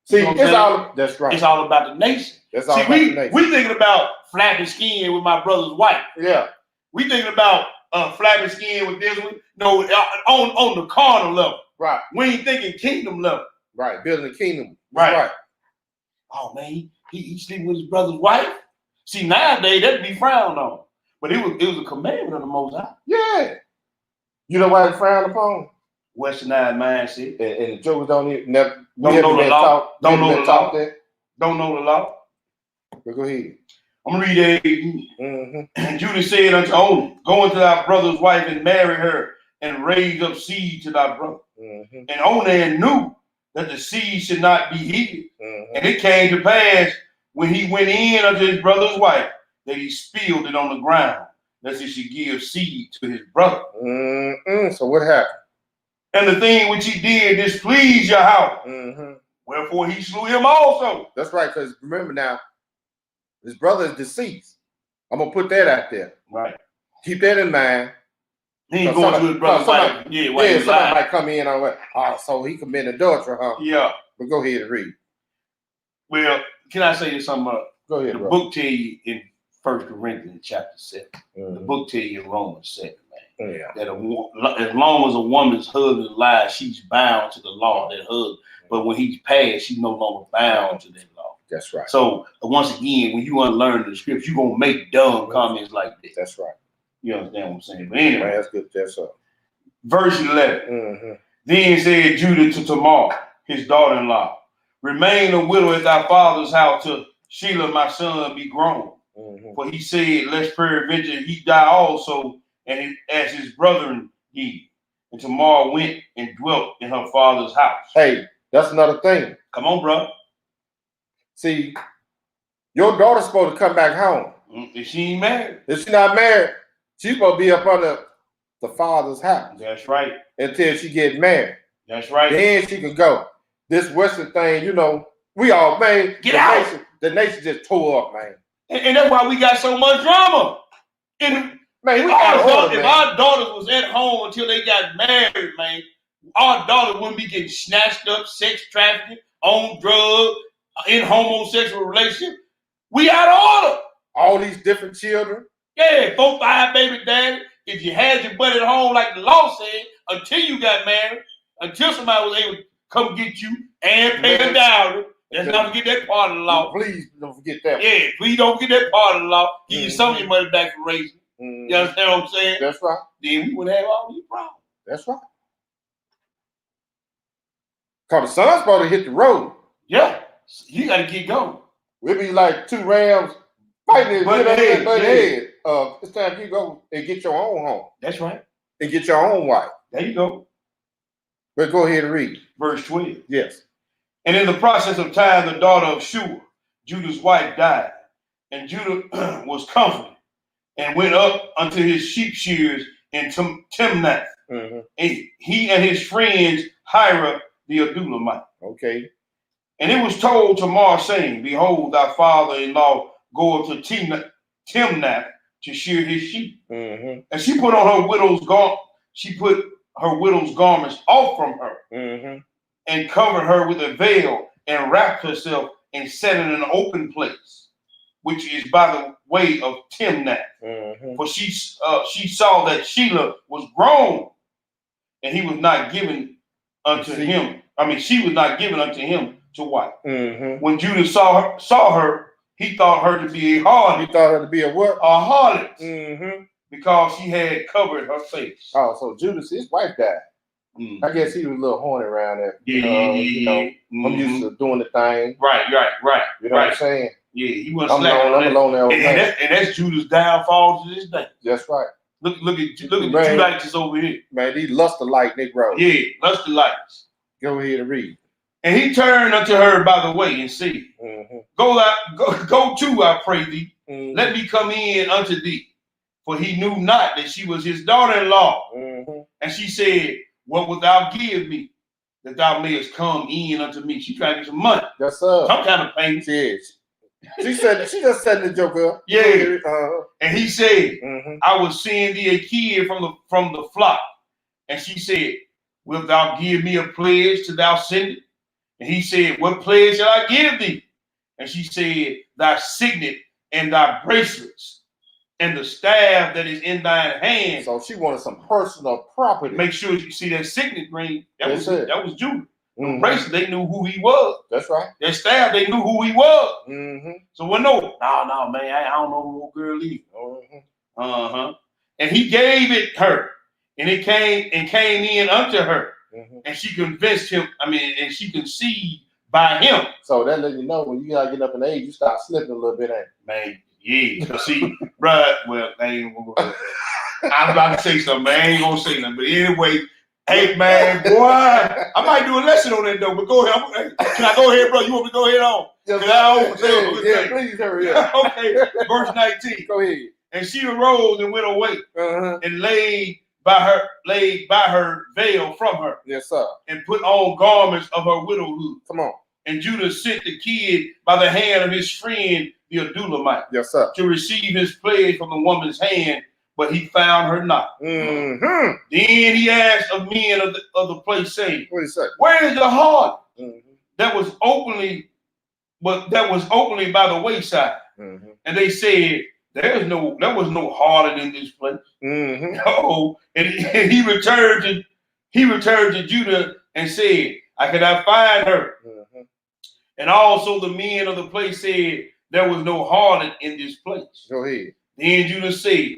[SPEAKER 4] See, that's right.
[SPEAKER 5] It's all about the nation.
[SPEAKER 4] That's all about the nation.
[SPEAKER 5] We thinking about flapping skin with my brother's wife.
[SPEAKER 4] Yeah.
[SPEAKER 5] We thinking about flapping skin with this one. No, on the carnal level.
[SPEAKER 4] Right.
[SPEAKER 5] We ain't thinking kingdom level.
[SPEAKER 4] Right. Building a kingdom.
[SPEAKER 5] Right. Oh man, he sleeping with his brother's wife. See, nowadays that'd be frowned on, but it was a commandment of the Most High.
[SPEAKER 4] Yeah. You know why it's frowned upon?
[SPEAKER 5] Westernized mindset.
[SPEAKER 4] And the jokers don't know the
[SPEAKER 5] law. Don't know the law.
[SPEAKER 4] Don't know the law. But go ahead.
[SPEAKER 5] I'm gonna read it. And Judah said unto Onan, Go unto thy brother's wife and marry her, and raise up seed to thy brother. And Onan knew that the seed should not be hid. And it came to pass when he went in unto his brother's wife that he spilled it on the ground, lest he should give seed to his brother.
[SPEAKER 4] So what happened?
[SPEAKER 5] And the thing which he did displeased Yahweh. Wherefore he slew him also.
[SPEAKER 4] That's right, because remember now, his brother is deceased. I'm gonna put that out there.
[SPEAKER 5] Right.
[SPEAKER 4] Keep that in mind.
[SPEAKER 5] He ain't going to his brother's wife.
[SPEAKER 4] Somebody might come in on what? Oh, so he committed adultery, huh?
[SPEAKER 5] Yeah.
[SPEAKER 4] But go ahead and read.
[SPEAKER 5] Well, can I say this something?
[SPEAKER 4] Go ahead,
[SPEAKER 5] the
[SPEAKER 4] bro.
[SPEAKER 5] book tell you in 1 Corinthians chapter 7. The book tell you in Romans 7, man. That as long as a woman's husband is alive, she's bound to the law of that husband. But when he's passed, she's no longer bound to that law.
[SPEAKER 4] That's right.
[SPEAKER 5] So once again, when you unlearn the scripts, you're gonna make dumb comments like this.
[SPEAKER 4] That's right.
[SPEAKER 5] You understand what I'm saying? But anyway,
[SPEAKER 4] man, that's good. That's up.
[SPEAKER 5] Verse 11. Then said Judah to Tamar, his daughter-in-law, Remain a widow at thy father's house till Shelah my son be grown. For he said, Lest peradventure he die also, and as his brethren did. And Tamar went and dwelt in her father's house.
[SPEAKER 4] Hey, that's another thing.
[SPEAKER 5] Come on, bro.
[SPEAKER 4] See, your daughter's supposed to come back home.
[SPEAKER 5] If she ain't married.
[SPEAKER 4] If she's not married, she's supposed to be up under the father's house.
[SPEAKER 5] That's right.
[SPEAKER 4] Until she gets married.
[SPEAKER 5] That's right.
[SPEAKER 4] Then she can go. This Western thing, you know, we all, man,
[SPEAKER 5] get out.
[SPEAKER 4] The nation just tore up, man.
[SPEAKER 5] And that's why we got so much drama. And
[SPEAKER 4] man,
[SPEAKER 5] if our daughters was at home until they got married, man, our daughters wouldn't be getting snatched up, sex trafficking, on drugs, in homosexual relationship. We out of order.
[SPEAKER 4] All these different children.
[SPEAKER 5] Yeah, 4, 5 baby daddy. If you had your butt at home, like the law said, until you got married, until somebody was able to come get you and pay the dowry. Let's not forget that part of the law.
[SPEAKER 4] Please don't forget that.
[SPEAKER 5] Yeah, please don't forget that part of the law. Give you some of your money back for raising. You understand what I'm saying?
[SPEAKER 4] That's right.
[SPEAKER 5] Then we wouldn't have all these problems.
[SPEAKER 4] That's right. Because the son's supposed to hit the road.
[SPEAKER 5] Yeah. You got to get going.
[SPEAKER 4] We'll be like 2 rams fighting it. It's time you go and get your own home.
[SPEAKER 5] That's right.
[SPEAKER 4] And get your own wife.
[SPEAKER 5] There you go.
[SPEAKER 4] But go ahead and read.
[SPEAKER 5] Verse 12.
[SPEAKER 4] Yes.
[SPEAKER 5] And in the process of time, the daughter of Shua, Judah's wife, died. And Judah was comforted and went up unto his sheep shears in Timnath. And he and his friends Hira the Adulamite.
[SPEAKER 4] Okay.
[SPEAKER 5] And it was told Tamar, saying, Behold, thy father-in-law goeth to Timnath to shear his sheep. And she put on her widow's garments off from her, and covered her with a veil, and wrapped herself, and sat in an open place. which is by the way of Timnath. For she saw that Shelah was grown, and he was not given unto him. I mean, she was not given unto him to wife. When Judah saw her, he thought her to be a harlot.
[SPEAKER 4] He thought her to be a what?
[SPEAKER 5] A harlot. Because she had covered her face.
[SPEAKER 4] Oh, so Judas, his wife died. I guess he was a little horny around there. You know, I'm used to doing the thing.
[SPEAKER 5] Right.
[SPEAKER 4] You know what I'm saying?
[SPEAKER 5] Yeah, he wasn't slacking on that. And that's Judas' downfall to this day.
[SPEAKER 4] That's right.
[SPEAKER 5] Look at the Judites over here.
[SPEAKER 4] Man, these luster-like Negroes.
[SPEAKER 5] Yeah, luster-likes.
[SPEAKER 4] Go ahead and read.
[SPEAKER 5] And he turned unto her by the way and said, Go to, I pray thee. Let me come in unto thee. For he knew not that she was his daughter-in-law. And she said, what wilt thou give me, that thou mayest come in unto me? She tried to get some money.
[SPEAKER 4] Yes, sir.
[SPEAKER 5] Some kind of payment.
[SPEAKER 4] She said, she just setting the joke up.
[SPEAKER 5] Yeah. And he said, I will send thee a kid from the flock. And she said, wilt thou give me a pledge till thou send it? And he said, what pledge shall I give thee? And she said, thy signet and thy bracelets and the staff that is in thine hand.
[SPEAKER 4] So she wanted some personal property.
[SPEAKER 5] Make sure you see that signet ring. That was Judah. The bracelet, they knew who he was.
[SPEAKER 4] That's right.
[SPEAKER 5] That staff, they knew who he was. So no, man, I don't know who girl is. And he gave it her, and it came in unto her, and she convinced him. And she conceived by him.
[SPEAKER 4] So that let you know when you gotta get up in age, you start slipping a little bit, ain't
[SPEAKER 5] man. Yeah, see, bruh, well, I'm about to say something, man. I ain't gonna say nothing. But anyway, hey, man, boy, I might do a lesson on that, though. But go ahead. Can I go ahead, bro? You want me to go ahead on?
[SPEAKER 4] Yeah, please hurry up.
[SPEAKER 5] Okay, verse 19.
[SPEAKER 4] Go ahead.
[SPEAKER 5] And she arose and went away and laid by her veil from her.
[SPEAKER 4] Yes, sir.
[SPEAKER 5] And put on garments of her widowhood.
[SPEAKER 4] Come on.
[SPEAKER 5] And Judah sent the kid by the hand of his friend, the Adulamite,
[SPEAKER 4] yes, sir,
[SPEAKER 5] to receive his pledge from the woman's hand, but he found her not. Then he asked of men of the place, saying,
[SPEAKER 4] what did he say?
[SPEAKER 5] Where is the harlot that was openly by the wayside? And they said, there was no harlot in this place. No. And he returned to Judah and said, I cannot find her. And also the men of the place said, there was no harlot in this place.
[SPEAKER 4] Go ahead.
[SPEAKER 5] Then Judah said,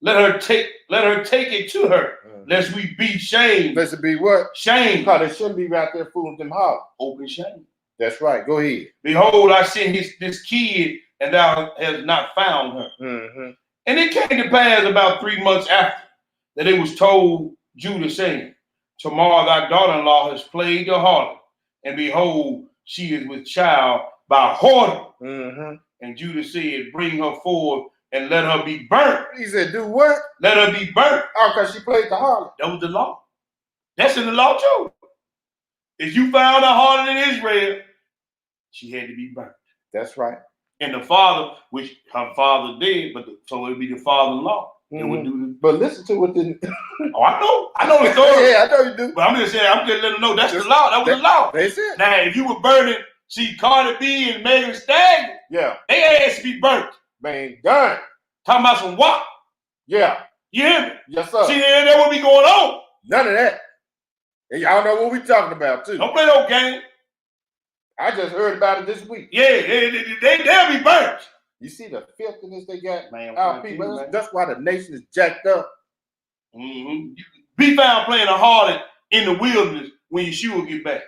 [SPEAKER 5] let her take it to her, lest we be shamed.
[SPEAKER 4] Lest it be what?
[SPEAKER 5] Shame.
[SPEAKER 4] Because they shouldn't be right there fooling them harlots.
[SPEAKER 5] Open shame.
[SPEAKER 4] That's right. Go ahead.
[SPEAKER 5] Behold, I sent this kid, and thou hast not found her. And it came to pass about 3 months after that it was told Judah, saying, tomorrow thy daughter-in-law has played the harlot, and behold, she is with child by whoredom. And Judah said, bring her forth and let her be burnt.
[SPEAKER 4] He said, do what?
[SPEAKER 5] Let her be burnt.
[SPEAKER 4] Oh, because she played the harlot.
[SPEAKER 5] That was the law. That's in the law too. If you found a harlot in Israel, she had to be burnt.
[SPEAKER 4] That's right.
[SPEAKER 5] And the father, which her father did, so it would be the father-in-law. It would do
[SPEAKER 4] but listen to what the
[SPEAKER 5] oh, I know the story.
[SPEAKER 4] Yeah, I know you do.
[SPEAKER 5] But I'm just letting them know that's the law. That was the law.
[SPEAKER 4] That's it.
[SPEAKER 5] Now, if you were burning, see Cardi B and Megan Thee Stallion,
[SPEAKER 4] yeah,
[SPEAKER 5] they ass to be burnt.
[SPEAKER 4] Man, done.
[SPEAKER 5] Talking about some WAP.
[SPEAKER 4] Yeah.
[SPEAKER 5] You hear me?
[SPEAKER 4] Yes, sir.
[SPEAKER 5] See, that what be going on.
[SPEAKER 4] None of that. And y'all know what we talking about, too.
[SPEAKER 5] Don't play no game.
[SPEAKER 4] I just heard about it this week.
[SPEAKER 5] Yeah, they'll be burnt.
[SPEAKER 4] You see the filthiness they got?
[SPEAKER 5] Man,
[SPEAKER 4] our people. That's why the nation is jacked up.
[SPEAKER 5] Be found playing a harlot in the wilderness when your shoe will get back.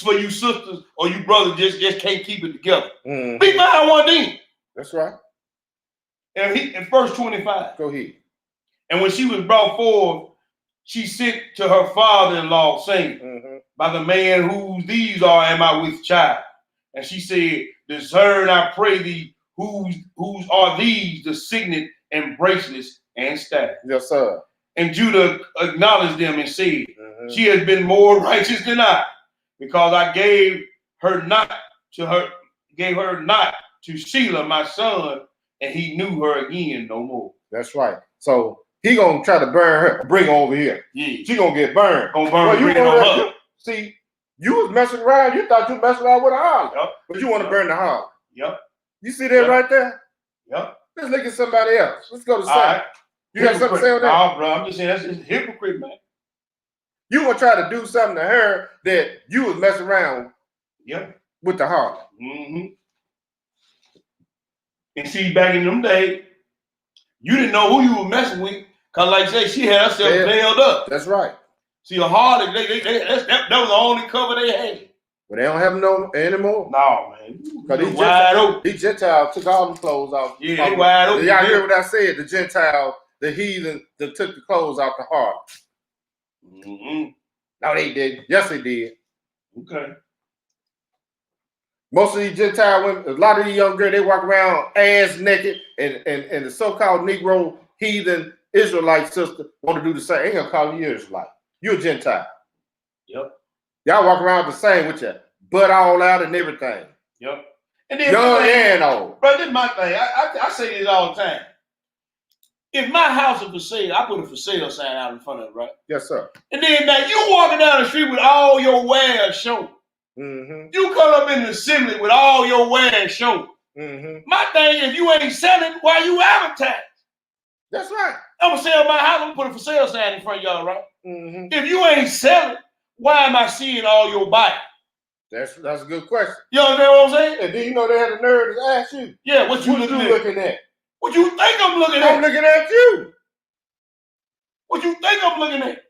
[SPEAKER 5] For you sisters or you brothers just can't keep it together. Be found one thing.
[SPEAKER 4] That's right.
[SPEAKER 5] And in verse 25.
[SPEAKER 4] Go ahead.
[SPEAKER 5] And when she was brought forth, she sent to her father-in-law, saying, by the man whose these are am I with child. And she said, discern, I pray thee, whose are these, the signet and bracelets and staff.
[SPEAKER 4] Yes, sir.
[SPEAKER 5] And Judah acknowledged them and said, she has been more righteous than I, because I gave her not to Shelah, my son, and he knew her again no more.
[SPEAKER 4] That's right. So he gonna try to burn her, bring her over here.
[SPEAKER 5] Yeah.
[SPEAKER 4] She gonna get burned.
[SPEAKER 5] Bring on her.
[SPEAKER 4] See, you was messing around. You thought you were messing around with a harlot. But you want to burn the harlot.
[SPEAKER 5] Yep.
[SPEAKER 4] You see that right there?
[SPEAKER 5] Yep.
[SPEAKER 4] Let's look at somebody else. Let's go to Sam.
[SPEAKER 5] Right.
[SPEAKER 4] You got something to say on that?
[SPEAKER 5] No, bro. I'm just saying that's just hypocrite, man.
[SPEAKER 4] You gonna try to do something to her that you was messing around with the heart.
[SPEAKER 5] Mm-hmm. And see, back in them days, you didn't know who you were messing with. Cause like I say, she had herself veiled up.
[SPEAKER 4] That's right.
[SPEAKER 5] See, a heart, that was the only cover they had.
[SPEAKER 4] But they don't have no anymore.
[SPEAKER 5] No, man.
[SPEAKER 4] Because these Gentiles took all the clothes off.
[SPEAKER 5] Yeah, they wide open.
[SPEAKER 4] Y'all hear what I said? The Gentiles, the heathen, that took the clothes off the heart.
[SPEAKER 5] Mm-hmm.
[SPEAKER 4] No, they didn't. Yes, they did.
[SPEAKER 5] Okay.
[SPEAKER 4] Most of these Gentile women, a lot of these young girls, they walk around ass naked, and the so-called Negro heathen Israelite sister want to do the same. Ain't gonna call you Israelite. You're a Gentile.
[SPEAKER 5] Yep.
[SPEAKER 4] Y'all walk around the same with your butt all out and everything.
[SPEAKER 5] Yep. And then
[SPEAKER 4] young and old.
[SPEAKER 5] Bro, this is my thing. I say this all the time. If my house is for sale, I put a for sale sign out in front of it, right?
[SPEAKER 4] Yes, sir.
[SPEAKER 5] And then now you walking down the street with all your wares shown.
[SPEAKER 4] Mm-hmm.
[SPEAKER 5] You come up in the assembly with all your wares shown.
[SPEAKER 4] Mm-hmm.
[SPEAKER 5] My thing, if you ain't selling, why you advertise?
[SPEAKER 4] That's right.
[SPEAKER 5] I'm gonna sell my house. I'm gonna put a for sale sign in front of y'all, right?
[SPEAKER 4] Mm-hmm.
[SPEAKER 5] If you ain't selling, why am I seeing all your buyers?
[SPEAKER 4] That's a good question.
[SPEAKER 5] You understand what I'm saying?
[SPEAKER 4] And then you know they had the nerve to ask you.
[SPEAKER 5] Yeah, what you looking at? What you think I'm looking at?
[SPEAKER 4] I'm looking at you.
[SPEAKER 5] What you think I'm looking at?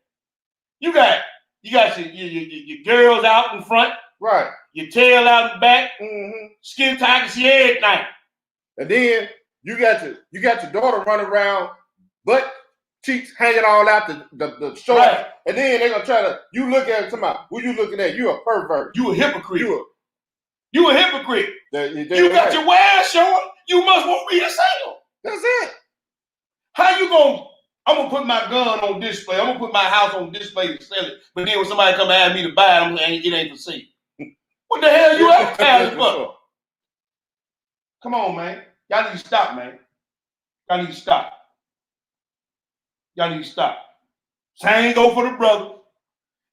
[SPEAKER 5] You got your girls out in front,
[SPEAKER 4] right?
[SPEAKER 5] Your tail out in back,
[SPEAKER 4] mm-hmm.
[SPEAKER 5] Skin tight, can see everything.
[SPEAKER 4] And then you got your daughter running around, butt cheeks hanging all out the short. Right. And then they're gonna try to you look at somebody. Who you looking at? You a pervert.
[SPEAKER 5] You a hypocrite. You a hypocrite. You got
[SPEAKER 4] right.
[SPEAKER 5] your wares showing. You must want me to sell.
[SPEAKER 4] That's it.
[SPEAKER 5] How you gonna? I'm gonna put my gun on display. I'm gonna put my house on display to sell it. But then when somebody come and ask me to buy it, it ain't for sale. What the hell you advertising for? Come on, man. Y'all need to stop, man. Y'all need to stop. Y'all need to stop. Same go for the brother.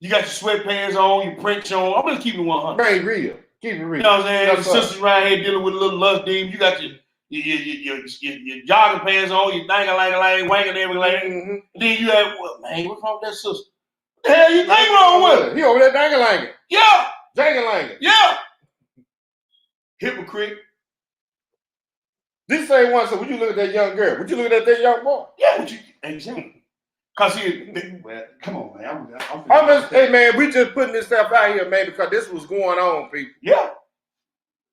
[SPEAKER 5] You got your sweatpants on, your print on. I'm just keeping it 100.
[SPEAKER 4] Very real. Keep it real.
[SPEAKER 5] You know what I'm saying? The sisters around here dealing with a little lust demon. You got your jogging pants on, your dang-a-lang-a-lang, wang-a-lang-a-lang. Mm-hmm. And then you have, well, man, what's wrong with that sister? What the hell you think wrong with it?
[SPEAKER 4] He over there dang-a-lang.
[SPEAKER 5] Yeah.
[SPEAKER 4] Dang-a-lang.
[SPEAKER 5] Yeah. Hypocrite.
[SPEAKER 4] This same one, so would you look at that young girl? Would you look at that young boy?
[SPEAKER 5] Yeah, exactly. Cause well, come on, man.
[SPEAKER 4] I'm just, hey man, we just putting this stuff out here, man, because this was going on, people.
[SPEAKER 5] Yeah.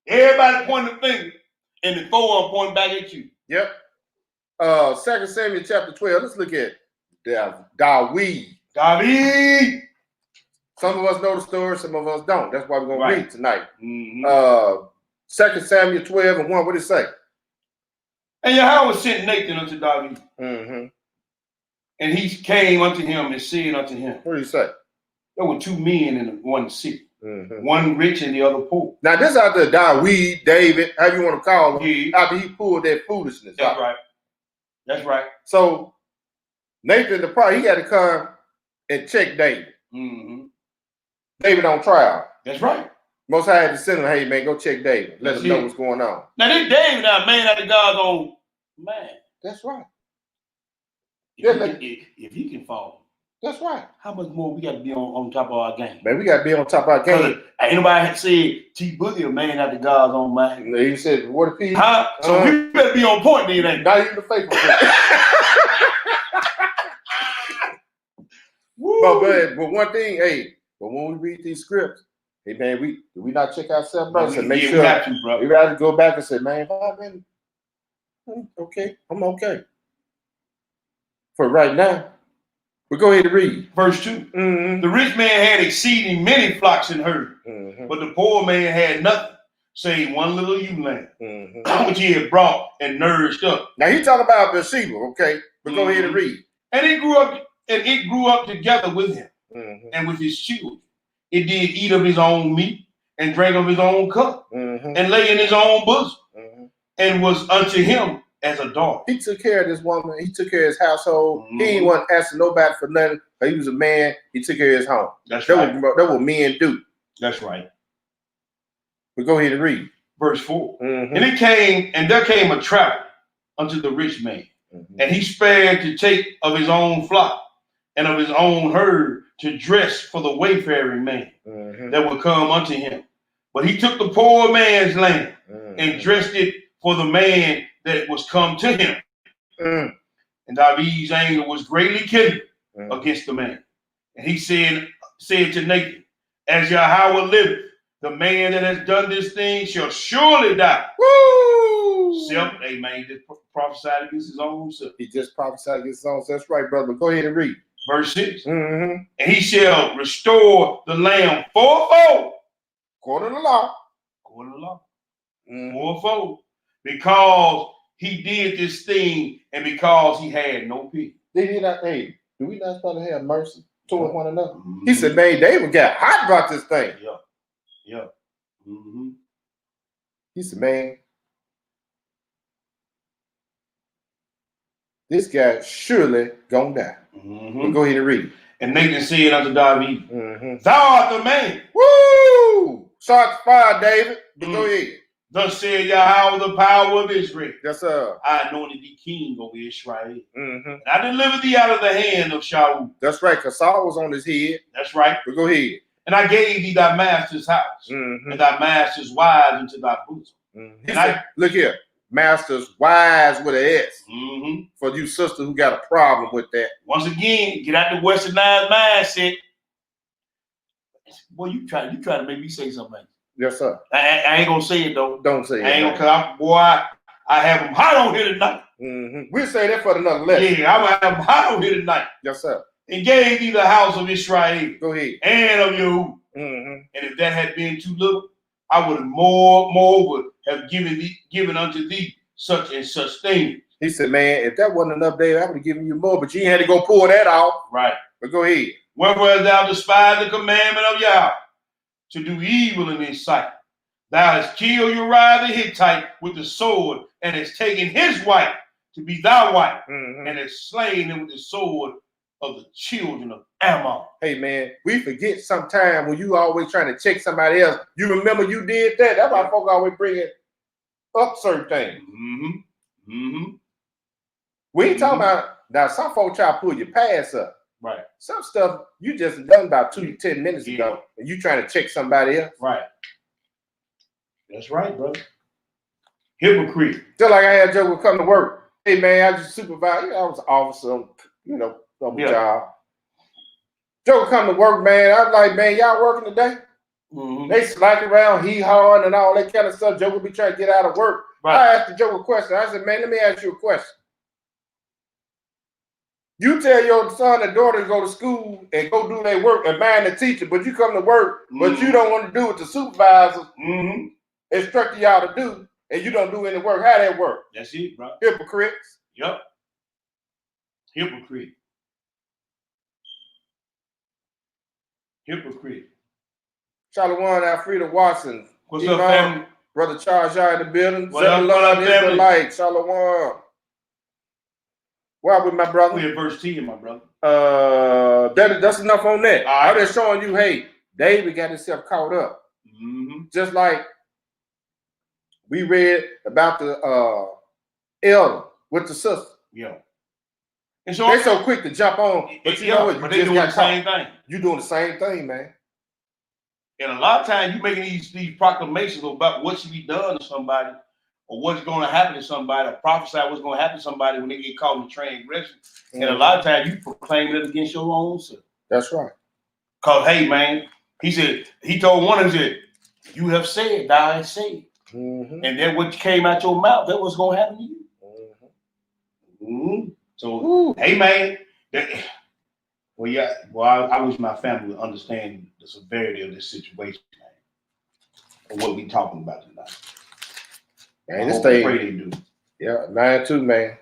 [SPEAKER 5] Everybody pointing the finger, and the four of them pointing back at you.
[SPEAKER 4] Yep. 2 Samuel chapter 12. Let's look at David.
[SPEAKER 5] David.
[SPEAKER 4] Some of us know the story, some of us don't. That's why we're gonna read tonight.
[SPEAKER 5] Mm-hmm.
[SPEAKER 4] 2 Samuel 12 and 1. What did it say?
[SPEAKER 5] And Yahweh sent Nathan unto David.
[SPEAKER 4] Mm-hmm.
[SPEAKER 5] And he came unto him and said unto him.
[SPEAKER 4] What did he say?
[SPEAKER 5] There were two men in one city.
[SPEAKER 4] Mm-hmm.
[SPEAKER 5] One rich and the other poor.
[SPEAKER 4] Now this after David, however you want to call him, after he pulled that foolishness
[SPEAKER 5] That's
[SPEAKER 4] out.
[SPEAKER 5] right. That's right.
[SPEAKER 4] So Nathan the prophet, he had to come and check David.
[SPEAKER 5] Mm-hmm.
[SPEAKER 4] David on trial.
[SPEAKER 5] That's right.
[SPEAKER 4] Most High had to send him, hey man, go check David. Let us know what's going on.
[SPEAKER 5] Now this David, now man after God on man.
[SPEAKER 4] That's right.
[SPEAKER 5] If he can fall.
[SPEAKER 4] That's right.
[SPEAKER 5] How much more we got to be on top of our game?
[SPEAKER 4] Man, we got to be on top of our game.
[SPEAKER 5] Ain't nobody said T Boogie a man after God's own mind.
[SPEAKER 4] He said, what if he?
[SPEAKER 5] Huh? So we better be on point then, ain't
[SPEAKER 4] not even the faithful. but one thing, but when we read these scripts, hey man, do we not check ourselves, bro? So make sure
[SPEAKER 5] we have to, bro.
[SPEAKER 4] We got to go back and say, man, okay, I'm okay. For right now, we go ahead and read.
[SPEAKER 5] Verse 2. Mm-hmm. The rich man had exceeding many flocks and herds, but the poor man had nothing, save one little ewe lamb, which he had brought and nourished up.
[SPEAKER 4] Now he talking about Bathsheba, okay? But go ahead and read.
[SPEAKER 5] And it grew up together with him and with his children. It did eat of his own meat and drank of his own cup and lay in his own bosom and was unto him as a daughter.
[SPEAKER 4] He took care of this woman. He took care of his household. He ain't wasn't asking nobody for nothing. He was a man. He took care of his home.
[SPEAKER 5] That's right.
[SPEAKER 4] That's what men do.
[SPEAKER 5] That's right.
[SPEAKER 4] But go ahead and read.
[SPEAKER 5] verse 4.
[SPEAKER 4] Mm-hmm.
[SPEAKER 5] And there came a traveler unto the rich man, and he spared to take of his own flock and of his own herd to dress for the wayfaring man that would come unto him. But he took the poor man's land and dressed it for the man that was come to him. And David's anger was greatly kindled against the man. And he said to Nathan, as Yahweh liveth, the man that has done this thing shall surely die.
[SPEAKER 4] Woo!
[SPEAKER 5] Amen. He just prophesied against his own self.
[SPEAKER 4] He just prophesied against his own self. That's right, brother. Go ahead and read.
[SPEAKER 5] Verse 6. And he shall restore the lamb fourfold.
[SPEAKER 4] According to the law.
[SPEAKER 5] According to the law. Fourfold. Because he did this thing and because he had no pity.
[SPEAKER 4] Did he not? Hey, do we not supposed to have mercy toward one another? He said, man, David got hot about this thing.
[SPEAKER 5] Yeah.
[SPEAKER 4] He said, man, this guy surely gonna die. But go ahead and read.
[SPEAKER 5] And Nathan said unto David, thou art the man.
[SPEAKER 4] Woo! Shots fired, David. But go ahead.
[SPEAKER 5] Thus said Yahweh, the power of Israel.
[SPEAKER 4] Yes, sir.
[SPEAKER 5] I anointed thee king over Israel. And I delivered thee out of the hand of Shaul.
[SPEAKER 4] That's right, because Saul was on his head.
[SPEAKER 5] That's right.
[SPEAKER 4] But go ahead.
[SPEAKER 5] And I gave thee thy master's house and thy master's wives into thy bosom. And
[SPEAKER 4] look here, master's wives with an S. For you sister who got a problem with that.
[SPEAKER 5] Once again, get out the westernized mindset. Boy, you try to make me say something.
[SPEAKER 4] Yes, sir.
[SPEAKER 5] I ain't gonna say it though.
[SPEAKER 4] Don't say it.
[SPEAKER 5] I ain't gonna, cause I have them hot on here tonight.
[SPEAKER 4] We'll say that for another lesson.
[SPEAKER 5] Yeah, I'm gonna have them hot on here tonight.
[SPEAKER 4] Yes, sir.
[SPEAKER 5] And gave thee the house of Israel.
[SPEAKER 4] Go ahead.
[SPEAKER 5] And of Yehu. And if that had been too little, I would have moreover have given unto thee such and such things.
[SPEAKER 4] He said, man, if that wasn't enough, David, I would have given you more, but you had to go pull that off.
[SPEAKER 5] Right.
[SPEAKER 4] But go ahead.
[SPEAKER 5] Wherefore hast thou despised the commandment of Yahweh to do evil in his sight? Thou hast killed Uriah the Hittite with the sword, and hast taken his wife to be thy wife, and hast slain him with the sword of the children of Ammon.
[SPEAKER 4] Hey, man, we forget sometime when you always trying to check somebody else. You remember you did that. That's why folk always bring it up certain things. We ain't talking about, now some folk try to pull your past up.
[SPEAKER 5] Right.
[SPEAKER 4] Some stuff you just done about 2 to 10 minutes ago, and you trying to check somebody else.
[SPEAKER 5] Right. That's right, brother. Hypocrite.
[SPEAKER 4] Just like I had Joe would come to work. Hey, man, I just supervise. I was an officer, on my job. Joe would come to work, man. I was like, man, y'all working today? They slack around, hee-hawing and all that kind of stuff. Joe would be trying to get out of work. Right. I asked Joe a question. I said, man, let me ask you a question. You tell your son and daughter to go to school and go do their work and mind the teacher, but you come to work, but you don't want to do what the supervisors instructed y'all to do, and you don't do any work. How that work?
[SPEAKER 5] That's it, bro.
[SPEAKER 4] Hypocrites.
[SPEAKER 5] Yep. Hypocrite. Hypocrite.
[SPEAKER 4] Shalom, Alfreda Watson.
[SPEAKER 5] What's up, family?
[SPEAKER 4] Brother Charles, y'all in the building.
[SPEAKER 5] What up, family?
[SPEAKER 4] Shalom. Why with my brother?
[SPEAKER 5] We at verse 10, my brother.
[SPEAKER 4] That's enough on that.
[SPEAKER 5] Right.
[SPEAKER 4] I'm just showing you, hey, David got himself caught up. Just like we read about the elder with the sister.
[SPEAKER 5] Yeah.
[SPEAKER 4] And so they're so quick to jump on, but you know what? You
[SPEAKER 5] but
[SPEAKER 4] just
[SPEAKER 5] doing
[SPEAKER 4] got
[SPEAKER 5] the same thing.
[SPEAKER 4] You doing the same thing, man.
[SPEAKER 5] And a lot of times you making these proclamations about what should be done to somebody, or what's going to happen to somebody, or prophesy what's going to happen to somebody when they get caught in transgression. And a lot of times you proclaim it against your own self.
[SPEAKER 4] That's right.
[SPEAKER 5] Because, hey, man, he told one of them, you have said, thou hast said. And then what came out your mouth, that was going to happen to you. So, hey, man, I wish my family would understand the severity of this situation, man, and what we talking about tonight.
[SPEAKER 4] Man, this thing,
[SPEAKER 5] pray they do.
[SPEAKER 4] Yeah, mine too, man.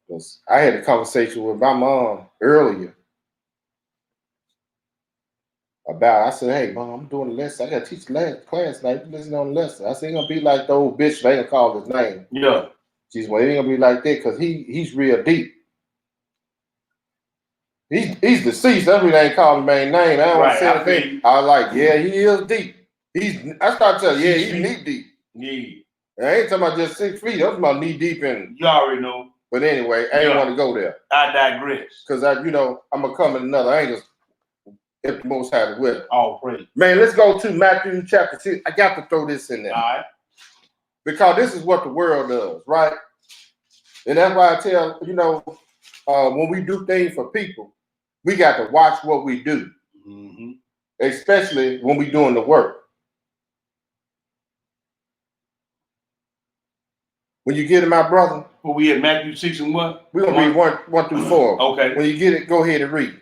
[SPEAKER 4] Because I had a conversation with my mom earlier about, I said, hey, mom, I'm doing a lesson. I got to teach the class tonight. Listen on the lesson. I said, ain't going to be like the old bitch. They ain't going to call his name.
[SPEAKER 5] Yeah.
[SPEAKER 4] She's, well, it ain't going to be like that because he's real deep. He's deceased. That's why they ain't called his main name. I don't want to say anything. I was like, yeah, he is deep. I started telling you, he's knee deep.
[SPEAKER 5] Yeah.
[SPEAKER 4] I ain't talking about just 6 feet. I'm talking about knee deep in.
[SPEAKER 5] You already know.
[SPEAKER 4] But anyway, I didn't want to go there.
[SPEAKER 5] I digress.
[SPEAKER 4] Because I'm gonna come in another angle if the Most High will.
[SPEAKER 5] All praise.
[SPEAKER 4] Man, let's go to Matthew chapter 6. I got to throw this in there.
[SPEAKER 5] All right.
[SPEAKER 4] Because this is what the world does, right? And that's why I tell, when we do things for people, we got to watch what we do.
[SPEAKER 5] Mm-hmm.
[SPEAKER 4] Especially when we doing the work. When you get it, my brother.
[SPEAKER 5] Well, we at Matthew 6 and what?
[SPEAKER 4] We're going to read 1 through 4.
[SPEAKER 5] Okay.
[SPEAKER 4] When you get it, go ahead and read.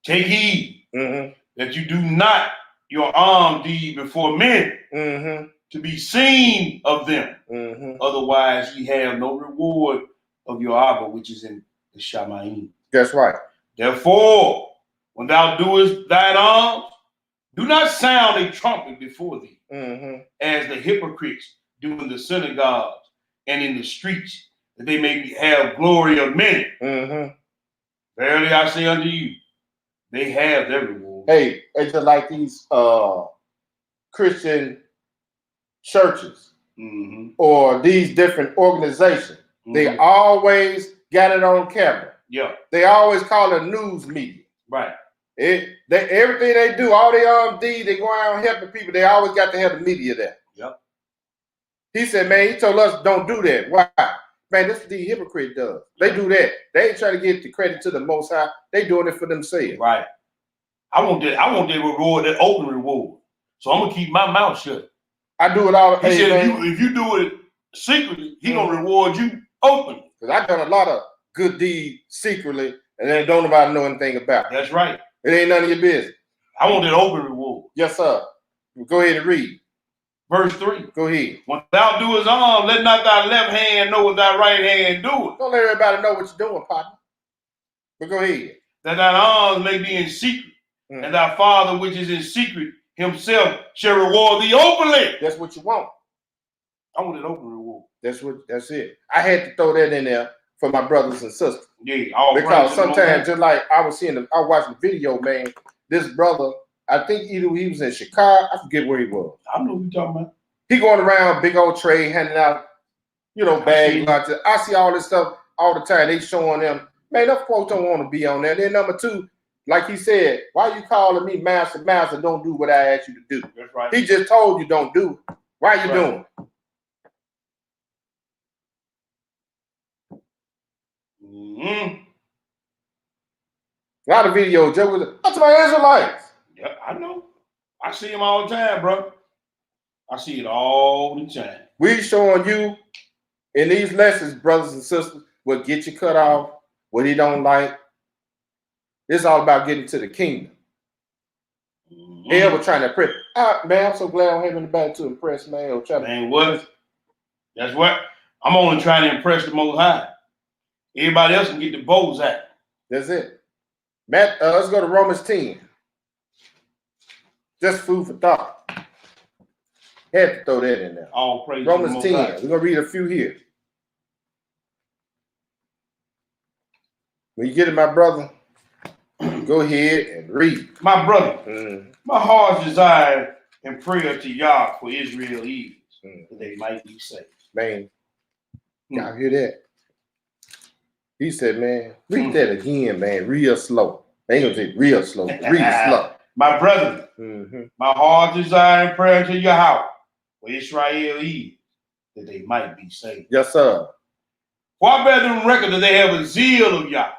[SPEAKER 5] Take heed that you do not your alms deed before men to be seen of them. Otherwise, ye have no reward of your Abba, which is in the Shamayim.
[SPEAKER 4] That's right.
[SPEAKER 5] Therefore, when thou doest thine alms, do not sound a trumpet before thee, as the hypocrites do in the synagogues and in the streets, that they may have glory of men. Verily I say unto you, they have their reward.
[SPEAKER 4] Hey, it's just like these Christian churches or these different organizations. They always got it on camera.
[SPEAKER 5] Yeah.
[SPEAKER 4] They always call it news media.
[SPEAKER 5] Right.
[SPEAKER 4] Everything they do, all they go around helping people, they always got to have the media there.
[SPEAKER 5] Yep.
[SPEAKER 4] He said, man, he told us don't do that. Why? Man, that's what the hypocrite does. They do that. They ain't trying to get the credit to the Most High. They doing it for themselves.
[SPEAKER 5] Right. I want that reward, that open reward. So I'm gonna keep my mouth shut.
[SPEAKER 4] I do it all.
[SPEAKER 5] He said, if you do it secretly, he gonna reward you openly.
[SPEAKER 4] Because I've done a lot of good deeds secretly, and then don't nobody know anything about it.
[SPEAKER 5] That's right.
[SPEAKER 4] It ain't none of your business.
[SPEAKER 5] I want that open reward.
[SPEAKER 4] Yes, sir. Go ahead and read.
[SPEAKER 5] Verse 3.
[SPEAKER 4] Go ahead.
[SPEAKER 5] When thou doest alms, let not thy left hand know what thy right hand doeth.
[SPEAKER 4] Don't let everybody know what you're doing, partner. But go ahead.
[SPEAKER 5] That thine alms may be in secret, and thy Father which is in secret himself shall reward thee openly.
[SPEAKER 4] That's what you want.
[SPEAKER 5] I want an open reward.
[SPEAKER 4] That's it. I had to throw that in there for my brothers and sisters.
[SPEAKER 5] Yeah,
[SPEAKER 4] because sometimes, just like I was watching the video, man. This brother, I think either he was in Chicago, I forget where he was.
[SPEAKER 5] I know what you're talking about.
[SPEAKER 4] He going around big old tray, handing out, bags. I see all this stuff all the time. They showing them, man, those folks don't want to be on there. Then number 2, like he said, why you calling me master, don't do what I asked you to do.
[SPEAKER 5] That's right.
[SPEAKER 4] He just told you don't do it. Why you doing it? A lot of videos, Joe was that's my Israelites.
[SPEAKER 5] Yeah, I know. I see them all the time, bro. I see it all the time.
[SPEAKER 4] We showing you in these lessons, brothers and sisters, what get you cut off, what he don't like. It's all about getting to the kingdom. Hell, we're trying to impress. Man, I'm so glad I don't have anybody to impress, man.
[SPEAKER 5] Man, what? That's what? I'm only trying to impress the Most High. Everybody else can get the bullseye.
[SPEAKER 4] That's it. Matt, let's go to Romans 10. Just food for thought. Had to throw that in there.
[SPEAKER 5] All praise
[SPEAKER 4] Romans 10. We're going to read a few here. When you get it, my brother, go ahead and read.
[SPEAKER 5] My brother, my heart's desire and prayer to Yah for Israel is that they might be saved.
[SPEAKER 4] Man, y'all hear that? He said, man, read that again, man, real slow. I ain't gonna say real slow, read slow.
[SPEAKER 5] My brother, my heart's desire and prayer to Yahweh for Israel is that they might be saved.
[SPEAKER 4] Yes, sir.
[SPEAKER 5] For I bear them record that they have a zeal of Yah,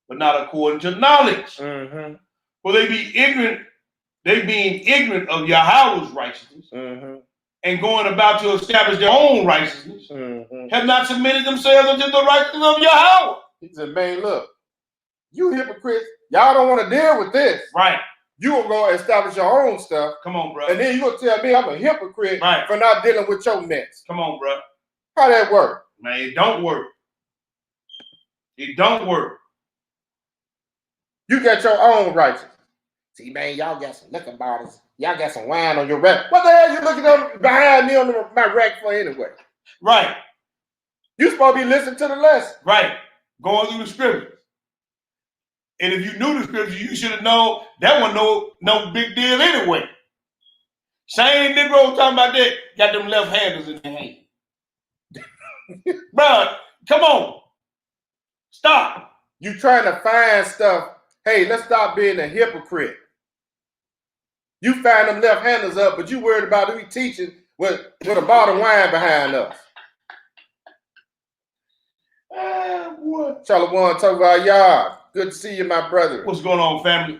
[SPEAKER 5] but not according to knowledge. For they being ignorant of Yahweh's righteousness, and going about to establish their own righteousness, have not submitted themselves unto the righteousness of Yahweh.
[SPEAKER 4] He said, man, look, you hypocrites, y'all don't want to deal with this.
[SPEAKER 5] Right.
[SPEAKER 4] You will go establish your own stuff.
[SPEAKER 5] Come on, bro.
[SPEAKER 4] And then you gonna tell me I'm a hypocrite for not dealing with your mess.
[SPEAKER 5] Come on, bro.
[SPEAKER 4] How that work?
[SPEAKER 5] Man, it don't work. It don't work.
[SPEAKER 4] You got your own righteousness. See, man, y'all got some liquor bottles. Y'all got some wine on your rack. What the hell you looking up behind me on my rack for anyway?
[SPEAKER 5] Right.
[SPEAKER 4] You supposed to be listening to the lesson.
[SPEAKER 5] Right. Going through the scriptures. And if you knew the scriptures, you should have known that one no big deal anyway. Same Negro talking about that. Got them left handers in their hand. Bruh, come on. Stop.
[SPEAKER 4] You trying to find stuff. Hey, let's stop being a hypocrite. You find them left handers up, but you worried about who teaching with a bottle of wine behind us.
[SPEAKER 5] What?
[SPEAKER 4] Charlie talk about y'all. Good to see you, my brother.
[SPEAKER 5] What's going on, family?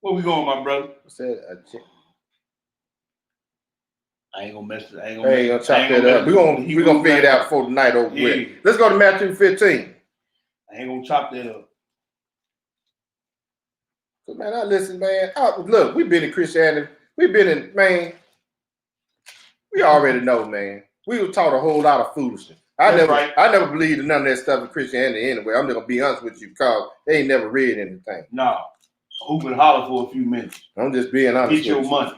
[SPEAKER 5] Where we going, my brother?
[SPEAKER 4] What's that?
[SPEAKER 5] I ain't gonna mess it.
[SPEAKER 4] I ain't gonna chop that up. We're gonna figure it out before the night over with. Let's go to Matthew 15.
[SPEAKER 5] I ain't gonna chop that up.
[SPEAKER 4] So, man, listen, man. Look, we've been in Christianity. We've been in, man. We already know, man. We were taught a whole lot of foolishness. I never believed in none of that stuff in Christianity anyway. I'm just gonna be honest with you because they ain't never read anything.
[SPEAKER 5] No. Hoop and holler for a few minutes.
[SPEAKER 4] I'm just being honest.
[SPEAKER 5] Get your money.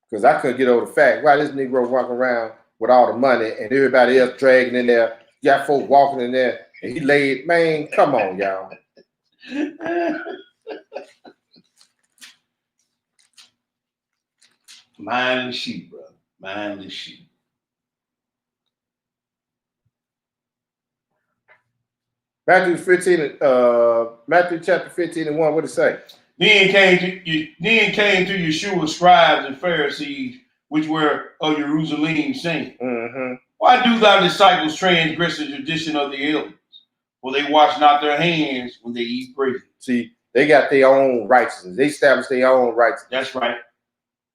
[SPEAKER 4] Because I couldn't get over the fact why this Negro walking around with all the money and everybody else dragging in there. You got folks walking in there and he laid, man, come on, y'all.
[SPEAKER 5] Mind the sheep, brother. Mind the sheep.
[SPEAKER 4] Matthew chapter 15 and 1, what did it say?
[SPEAKER 5] Then came to Yeshua scribes and Pharisees, which were of Jerusalem, saying, Why do thy disciples transgress the tradition of the elders? For they wash not their hands when they eat bread.
[SPEAKER 4] See, they got their own righteousness. They established their own righteousness.
[SPEAKER 5] That's right.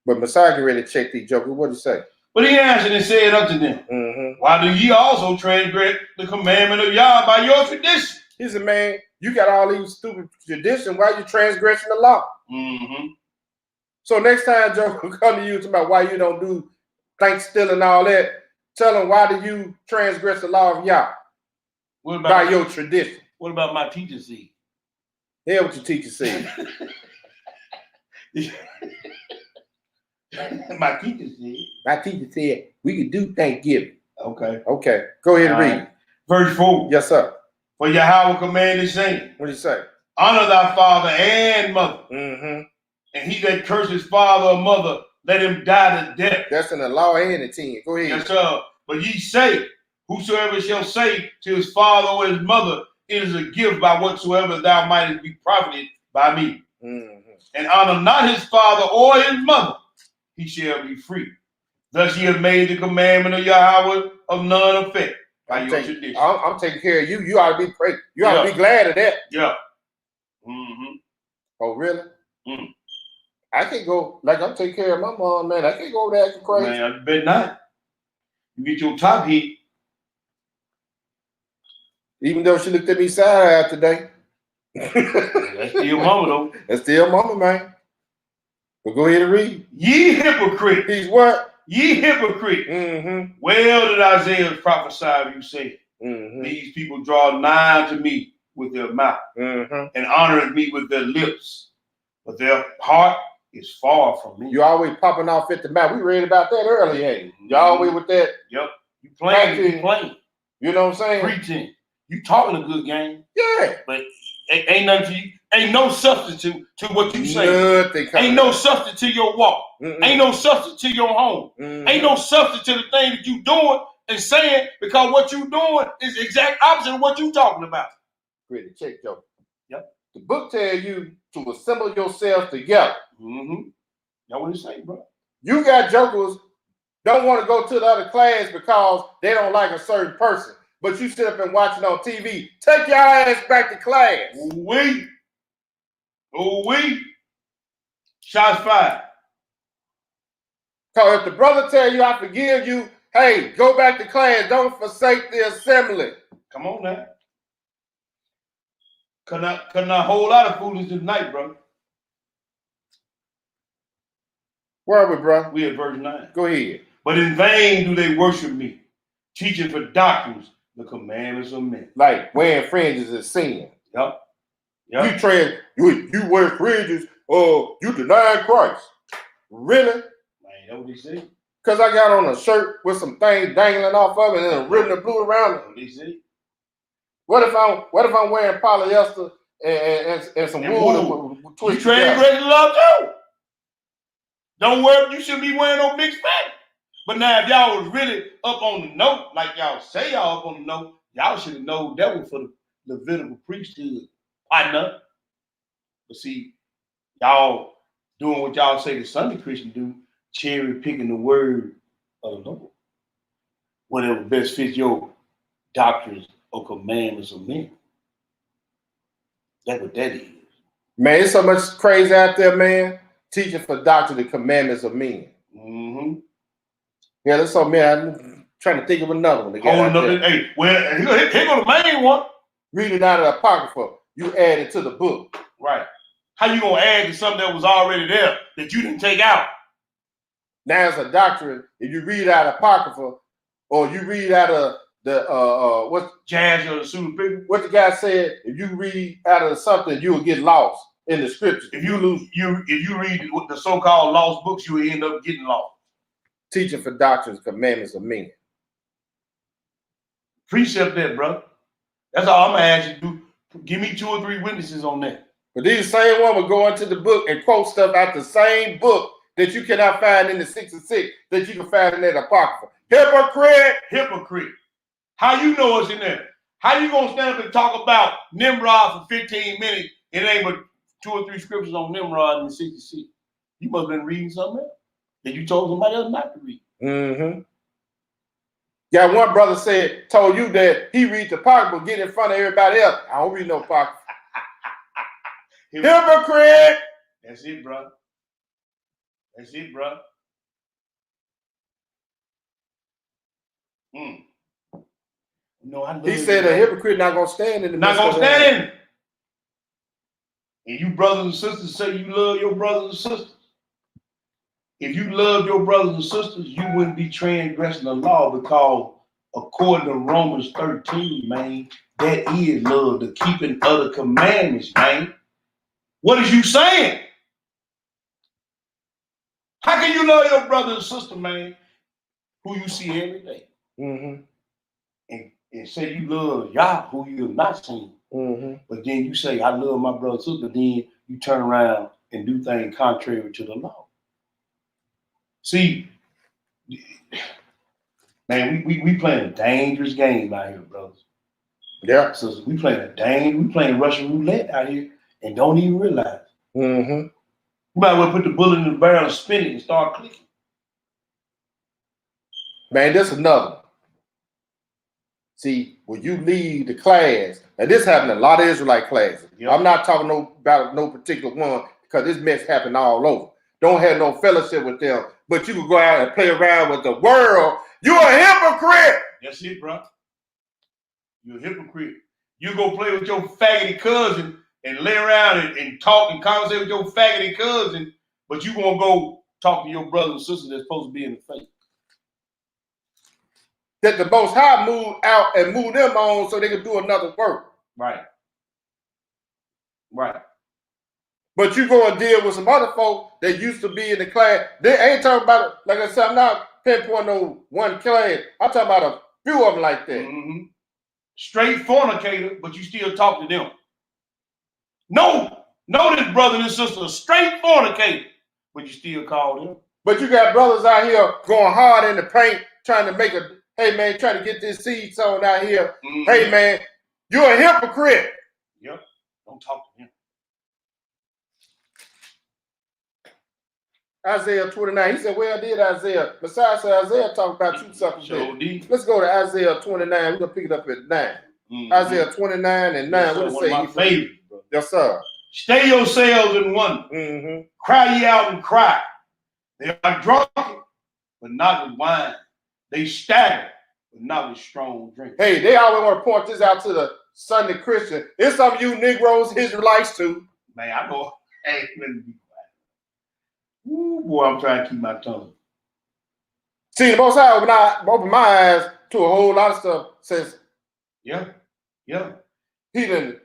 [SPEAKER 4] But Messiah get ready to check these jokers. What did he say?
[SPEAKER 5] But he answered and said unto them, Why do ye also transgress the commandment of Yah by your tradition?
[SPEAKER 4] He said, man, you got all these stupid traditions. Why you transgressing the law? So next time Joker come to you talking about why you don't do thank stealing and all that, tell them why do you transgress the law of Yah by your tradition?
[SPEAKER 5] What about my teacher said?
[SPEAKER 4] Hear what your teacher said.
[SPEAKER 5] My teacher said.
[SPEAKER 4] My teacher said we could do Thanksgiving.
[SPEAKER 5] Okay.
[SPEAKER 4] Okay. Go ahead and read.
[SPEAKER 5] Verse 4.
[SPEAKER 4] Yes, sir.
[SPEAKER 5] For Yahweh commanded, saying,
[SPEAKER 4] What did he say?
[SPEAKER 5] Honor thy father and mother. And he that curses father or mother, let him die to death.
[SPEAKER 4] That's in the law and the 10. Go ahead.
[SPEAKER 5] Yes, sir. But ye say, whosoever shall say to his father or his mother, it is a gift by whatsoever thou mightest be profited by me. And honor not his father or his mother, he shall be free. Thus ye have made the commandment of Yahweh of none effect by your tradition.
[SPEAKER 4] I'm taking care of you. You ought to be praised. You ought to be glad of that.
[SPEAKER 5] Yeah.
[SPEAKER 4] Oh, really? I can't go, like I'm taking care of my mom, man. I can't go over there acting crazy.
[SPEAKER 5] Man, I bet not. You get your top hit.
[SPEAKER 4] Even though she looked at me side eye today.
[SPEAKER 5] That's still mama, though.
[SPEAKER 4] That's still mama, man. But go ahead and read.
[SPEAKER 5] Ye hypocrite.
[SPEAKER 4] He's what?
[SPEAKER 5] Ye hypocrite. Well did Isaiah prophesy of you, saying, These people draw nigh to me with their mouth and honor me with their lips, but their heart is far from me.
[SPEAKER 4] You always popping off at the mouth. We read about that earlier, ain't you? You always with that.
[SPEAKER 5] Yep. You playing.
[SPEAKER 4] You know what I'm saying?
[SPEAKER 5] Preaching. You talking a good game.
[SPEAKER 4] Yeah.
[SPEAKER 5] But ain't nothing to you. Ain't no substitute to what you say. Ain't no substitute to your walk. Ain't no substitute to your home. Ain't no substitute to the thing that you doing and saying, because what you doing is the exact opposite of what you talking about.
[SPEAKER 4] Ready, check, Joe.
[SPEAKER 5] Yep.
[SPEAKER 4] The book tells you to assemble yourselves together.
[SPEAKER 5] That's what it say, bro.
[SPEAKER 4] You got jokers don't want to go to the other class because they don't like a certain person. But you sit up and watching on TV. Take your ass back to class.
[SPEAKER 5] We. Shots fired.
[SPEAKER 4] Because if the brother tell you, I forgive you, hey, go back to class. Don't forsake the assembly.
[SPEAKER 5] Come on now. Cause a whole lot of foolishness tonight, bro.
[SPEAKER 4] Where are we, bro?
[SPEAKER 5] We at verse 9.
[SPEAKER 4] Go ahead.
[SPEAKER 5] But in vain do they worship me, teaching for doctrines the commandments of men.
[SPEAKER 4] Like wearing fringes is sin.
[SPEAKER 5] Yep.
[SPEAKER 4] You wear fringes, you deny Christ. Really?
[SPEAKER 5] Man, that's what they say.
[SPEAKER 4] Because I got on a shirt with some things dangling off of it and a ribbon of blue around it.
[SPEAKER 5] That's what they say.
[SPEAKER 4] What if I'm wearing polyester and some
[SPEAKER 5] wool.
[SPEAKER 4] wood.
[SPEAKER 5] You transgressing the law too. Don't wear. You shouldn't be wearing no big spec. But now, if y'all was really up on the note, like y'all say y'all up on the note, y'all should have known that was for the Levitical priesthood. I know. But see, y'all doing what y'all say the Sunday Christians do, cherry picking the word of the Lord. Whatever best fits your doctrines or commandments of men. That's what that is.
[SPEAKER 4] Man, there's so much crazy out there, man. Teaching for doctrine and commandments of men.
[SPEAKER 5] Mm-hmm.
[SPEAKER 4] Yeah, that's so, man. I'm trying to think of another one.
[SPEAKER 5] Holding up this, hey, well, here go the main one.
[SPEAKER 4] Reading out of the Apocrypha, you add it to the book.
[SPEAKER 5] Right. How you gonna add to something that was already there that you didn't take out?
[SPEAKER 4] Now it's a doctrine. If you read out of Apocrypha, or you read out of the what
[SPEAKER 5] Jazz or the Super People.
[SPEAKER 4] What the guy said, if you read out of something, you will get lost in the scriptures.
[SPEAKER 5] If you read the so-called lost books, you will end up getting lost.
[SPEAKER 4] Teaching for doctrines, commandments of men.
[SPEAKER 5] Precept that, brother. That's all I'm gonna ask you to do. Give me 2 or 3 witnesses on that.
[SPEAKER 4] But these same one will go into the book and quote stuff out the same book that you cannot find in the 66 that you can find in that Apocrypha. Hypocrite!
[SPEAKER 5] Hypocrite. How you know it's in there? How you gonna stand up and talk about Nimrod for 15 minutes and ain't but 2 or 3 scriptures on Nimrod in the 66? You must have been reading something else that you told somebody else not to read.
[SPEAKER 4] Mm-hmm. Yeah, one brother told you that he reads the Apocrypha, get in front of everybody else. I don't read no Apocrypha. Hypocrite!
[SPEAKER 5] That's it, bro. That's it, bro.
[SPEAKER 4] He said a hypocrite not gonna stand in the
[SPEAKER 5] not gonna stand in it. And you brothers and sisters say you love your brothers and sisters. If you love your brothers and sisters, you wouldn't be transgressing the law, because according to Romans 13, man, that is love, the keeping of the commandments, man. What is you saying? How can you love your brother and sister, man, who you see every day?
[SPEAKER 4] Mm-hmm.
[SPEAKER 5] And say you love Yah, who you have not seen.
[SPEAKER 4] Mm-hmm.
[SPEAKER 5] But then you say, I love my brother and sister, but then you turn around and do things contrary to the law. See, man, we playing a dangerous game out here, brothers.
[SPEAKER 4] Yeah.
[SPEAKER 5] So we playing Russian roulette out here and don't even realize.
[SPEAKER 4] Mm-hmm.
[SPEAKER 5] You might as well put the bullet in the barrel and spin it and start clicking.
[SPEAKER 4] Man, this is another. See, when you leave the class, and this happened in a lot of Israelite classes. Yep. I'm not talking about no particular one, because this mess happened all over. Don't have no fellowship with them, but you can go out and play around with the world. You're a hypocrite.
[SPEAKER 5] That's it, bro. You're a hypocrite. You go play with your faggoty cousin and lay around and talk and conversate with your faggoty cousin, but you gonna go talk to your brothers and sisters that's supposed to be in the faith.
[SPEAKER 4] That the Most High moved out and moved them on so they could do another work.
[SPEAKER 5] Right. Right.
[SPEAKER 4] But you go and deal with some other folk that used to be in the class. They ain't talking about, like I said, I'm not pinpointing no one class. I'm talking about a few of them like that.
[SPEAKER 5] Mm-hmm. Straight fornicator, but you still talk to them. No, this brother and sister, straight fornicator, but you still call them.
[SPEAKER 4] But you got brothers out here going hard in the paint, trying to make hey man, trying to get this seed sown out here. Mm-hmm. Hey man, you're a hypocrite.
[SPEAKER 5] Yep, don't talk to him.
[SPEAKER 4] Isaiah 29. He said, well, did Isaiah? Besides, Isaiah talked about you something.
[SPEAKER 5] Sure.
[SPEAKER 4] Let's go to Isaiah 29. We're going to pick it up at 9. Mm-hmm. Isaiah 29 and 9.
[SPEAKER 5] Yes,
[SPEAKER 4] what does it say?
[SPEAKER 5] My favorite, bro.
[SPEAKER 4] Yes, sir.
[SPEAKER 5] Stay yourselves in wonder.
[SPEAKER 4] Mm-hmm.
[SPEAKER 5] Cry ye out and cry. They are drunken, but not with wine. They stagger, but not with strong drink. Hey,
[SPEAKER 4] they always want to point this out to the Sunday Christian. It's some of you Negroes, Israelites too.
[SPEAKER 5] Man, I know. Hey, let me be quiet. Ooh, boy, I'm trying to keep my tongue.
[SPEAKER 4] See, the Most High opened my eyes to a whole lot of stuff since.
[SPEAKER 5] Yeah.
[SPEAKER 4] He didn't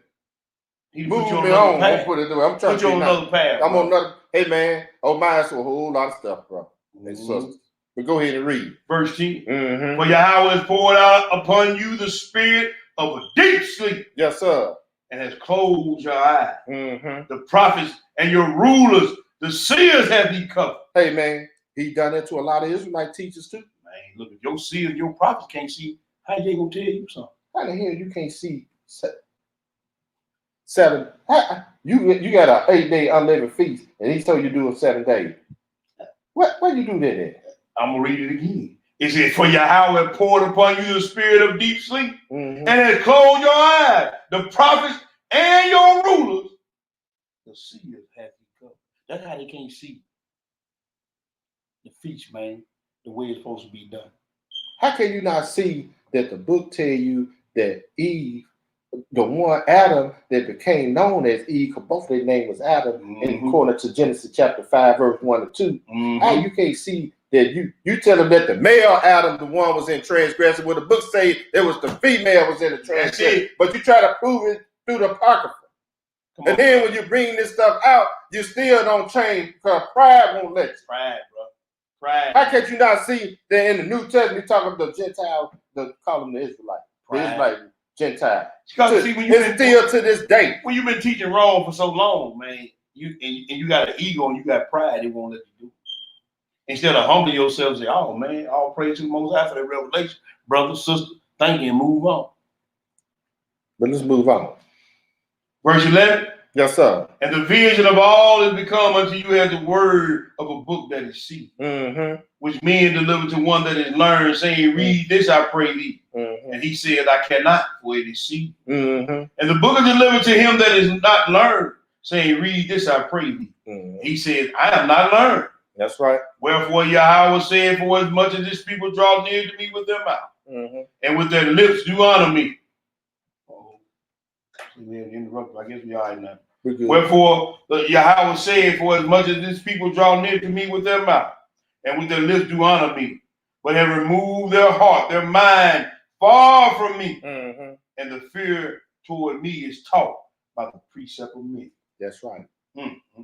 [SPEAKER 5] move me on.
[SPEAKER 4] I'm trying
[SPEAKER 5] to put you on another path.
[SPEAKER 4] I'm on another. Hey man, open my eyes to a whole lot of stuff, bro. And sisters. But go ahead and read.
[SPEAKER 5] Verse 10.
[SPEAKER 4] Mm-hmm.
[SPEAKER 5] For Yahweh has poured out upon you the spirit of a deep sleep.
[SPEAKER 4] Yes, sir.
[SPEAKER 5] and has closed your eyes.
[SPEAKER 4] Mm-hmm.
[SPEAKER 5] The prophets and your rulers, the seers have he covered.
[SPEAKER 4] Hey, man, he done that to a lot of Israelite teachers too.
[SPEAKER 5] Man, look, if your seers and your prophets can't see, how they gonna tell you something?
[SPEAKER 4] How the hell you can't see 7? You got an 8-day unleavened feast, and he told you to do it 7 days. Where you do that at?
[SPEAKER 5] I'm gonna read it again. It said, "For Yahweh poured upon you the spirit of deep sleep, and has closed your eyes. The prophets and your rulers, the seers have he covered." That's how they can't see the feast, man, the way it's supposed to be done.
[SPEAKER 4] How can you not see that the book tell you that Eve, the one Adam that became known as Eve, because both of their name was Adam, and according to Genesis chapter 5, verse 1 and 2, how you can't see that you tell them that the male Adam, the one was in transgression, where the book say it was the female was in the transgression, but you try to prove it through the Apocrypha. And then when you bring this stuff out, you still don't change because pride won't let you.
[SPEAKER 5] Pride, bro. Pride.
[SPEAKER 4] How can you not see that in the New Testament, talking about the Gentile, call them the Israelite, the Israelite Gentile?
[SPEAKER 5] Because see, when you've
[SPEAKER 4] still to this day,
[SPEAKER 5] when you've been teaching wrong for so long, man, you got an ego and you got pride, they won't let you do it. Instead of humbling yourself and say, "Oh man, all praise to the Most High for that revelation, brother, sister, thank you," and move on.
[SPEAKER 4] But let's move on.
[SPEAKER 5] Verse 11.
[SPEAKER 4] Yes, sir.
[SPEAKER 5] "And the vision of all is become unto you as the word of a book that is seen, which men deliver to one that is learned, saying, Read this, I pray thee. And he said, I cannot, for it is seen. And the book is delivered to him that is not learned, saying, Read this, I pray thee. He said, I am not learned.
[SPEAKER 4] That's right.
[SPEAKER 5] Wherefore Yahweh said, For as much as this people draw near to me with their mouth, and with their lips do honor me." We have interrupted. I guess we are now. "Wherefore Yahweh said, For as much as this people draw near to me with their mouth, and with their lips do honor me, but have removed their heart, their mind far from me, and the fear toward me is taught by the precept of men."
[SPEAKER 4] That's right.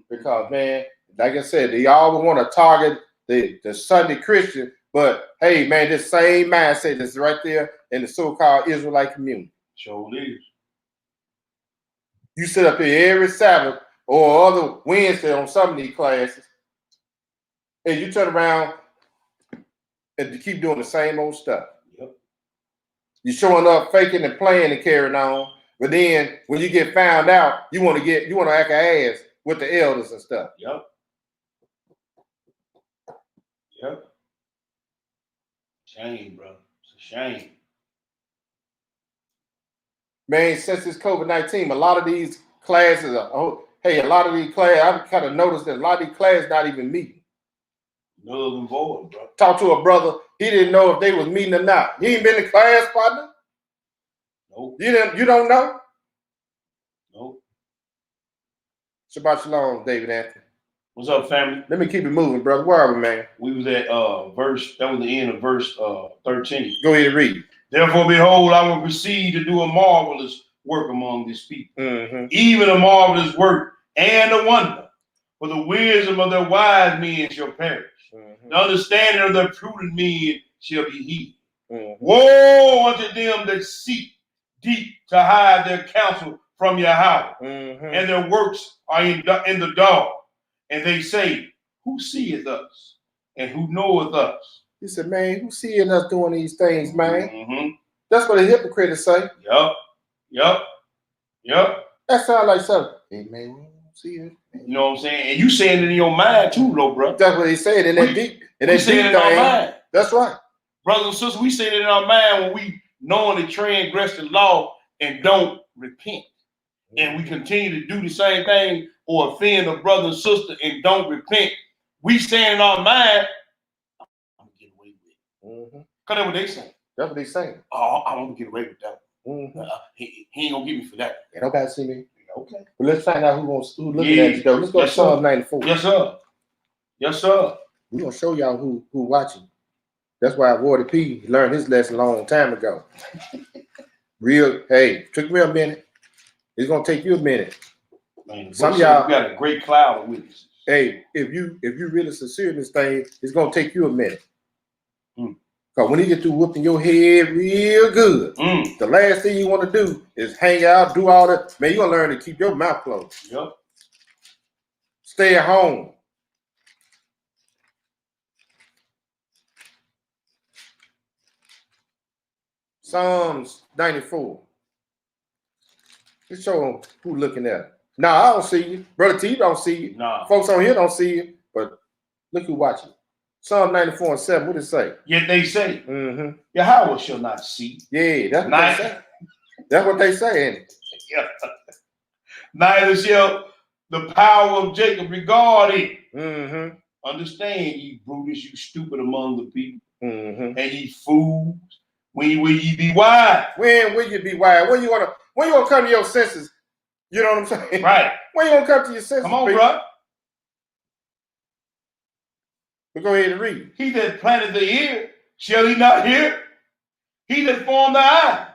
[SPEAKER 4] Because, man, like I said, they always want to target the Sunday Christian, but hey, man, this same mindset is right there in the so-called Israelite community.
[SPEAKER 5] Sure is.
[SPEAKER 4] You sit up here every Sabbath or other Wednesday on some of these classes, and you turn around and you keep doing the same old stuff.
[SPEAKER 5] Yep.
[SPEAKER 4] You're showing up, faking and playing and carrying on, but then when you get found out, you want to act an ass with the elders and stuff.
[SPEAKER 5] Yep. Shame, bro. It's a shame.
[SPEAKER 4] Man, since this COVID-19, a lot of these classes I've kind of noticed that a lot of these classes not even meeting.
[SPEAKER 5] Null and void, bro.
[SPEAKER 4] Talk to a brother, he didn't know if they was meeting or not. He ain't been in class, partner?
[SPEAKER 5] Nope.
[SPEAKER 4] You don't know?
[SPEAKER 5] Nope.
[SPEAKER 4] Shabbat shalom, David Anthony.
[SPEAKER 5] What's up, family?
[SPEAKER 4] Let me keep it moving, brother. Where are we, man?
[SPEAKER 5] We was at that was the end of verse 13.
[SPEAKER 4] Go ahead and read.
[SPEAKER 5] "Therefore, behold, I will proceed to do a marvelous work among this people, even a marvelous work and a wonder. For the wisdom of their wise men shall perish. The understanding of their prudent men shall be hid. Woe unto them that seek deep to hide their counsel from Yahweh, and their works are in the dark. And they say, Who seeth us, and who knoweth us?"
[SPEAKER 4] He said, man, who seeing us doing these things, man? That's what the hypocrites say.
[SPEAKER 5] Yup.
[SPEAKER 4] That sounds like something. Hey, man, we don't see it.
[SPEAKER 5] You know what I'm saying? And you saying it in your mind too, though, bro.
[SPEAKER 4] That's what he said in that deep.
[SPEAKER 5] We saying it in our mind.
[SPEAKER 4] That's right.
[SPEAKER 5] Brothers and sisters, we saying it in our mind when we knowingly transgress the law and don't repent. And we continue to do the same thing or offend a brother and sister and don't repent. We saying in our mind, I'm gonna get away with it. Because that's what they saying.
[SPEAKER 4] That's what they saying.
[SPEAKER 5] Oh, I'm gonna get away with that. He ain't gonna get me for that.
[SPEAKER 4] Ain't nobody see me.
[SPEAKER 5] Okay.
[SPEAKER 4] But let's find out who's looking at you though. Let's go to Psalm 94.
[SPEAKER 5] Yes, sir. Yes, sir.
[SPEAKER 4] We're gonna show y'all who watching. That's why Wardy P learned his lesson a long time ago. Took me a minute. It's gonna take you a minute.
[SPEAKER 5] Man, some of y'all got a great cloud of witnesses.
[SPEAKER 4] Hey, if you really sincere in this thing, it's gonna take you a minute. Because when he get through whooping your head real good, the last thing you want to do is hang out, do all that. Man, you're going to learn to keep your mouth closed.
[SPEAKER 5] Yep.
[SPEAKER 4] Stay at home. Psalms 94. Let's show them who looking at it. Nah, I don't see you. Brother T don't see you.
[SPEAKER 5] Nah.
[SPEAKER 4] Folks on here don't see you. But look who watching. Psalm 94 and 7. What does it say?
[SPEAKER 5] Yet they say, Yahweh shall not see.
[SPEAKER 4] Yeah, that's what they say. That's what they say, ain't it?
[SPEAKER 5] Yeah. Neither shall the power of Jacob regard it. Understand, ye brutish, you stupid among the people, and ye fools. When will ye be wise?
[SPEAKER 4] When will you be wise? When you wanna come to your senses? You know what I'm saying?
[SPEAKER 5] Right.
[SPEAKER 4] When you gonna come to your senses?
[SPEAKER 5] Come on, bro.
[SPEAKER 4] But go ahead and read.
[SPEAKER 5] He that planted the ear, shall he not hear? He that formed the eye,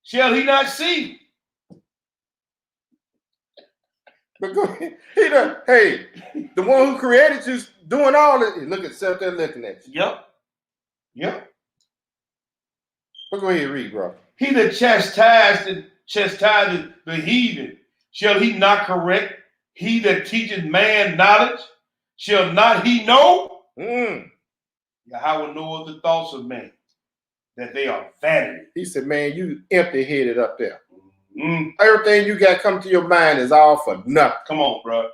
[SPEAKER 5] shall he not see?
[SPEAKER 4] But go ahead. Hey, the one who created you doing all this. Look at yourself there looking at you.
[SPEAKER 5] Yep.
[SPEAKER 4] But go ahead and read, bro.
[SPEAKER 5] He that chastised the heathen, shall he not correct? He that teaches man knowledge, shall not he know? Yahweh knoweth the thoughts of man, that they are vanity.
[SPEAKER 4] He said, man, you empty-headed up there. Everything you got come to your mind is all for nothing.
[SPEAKER 5] Come on, bro.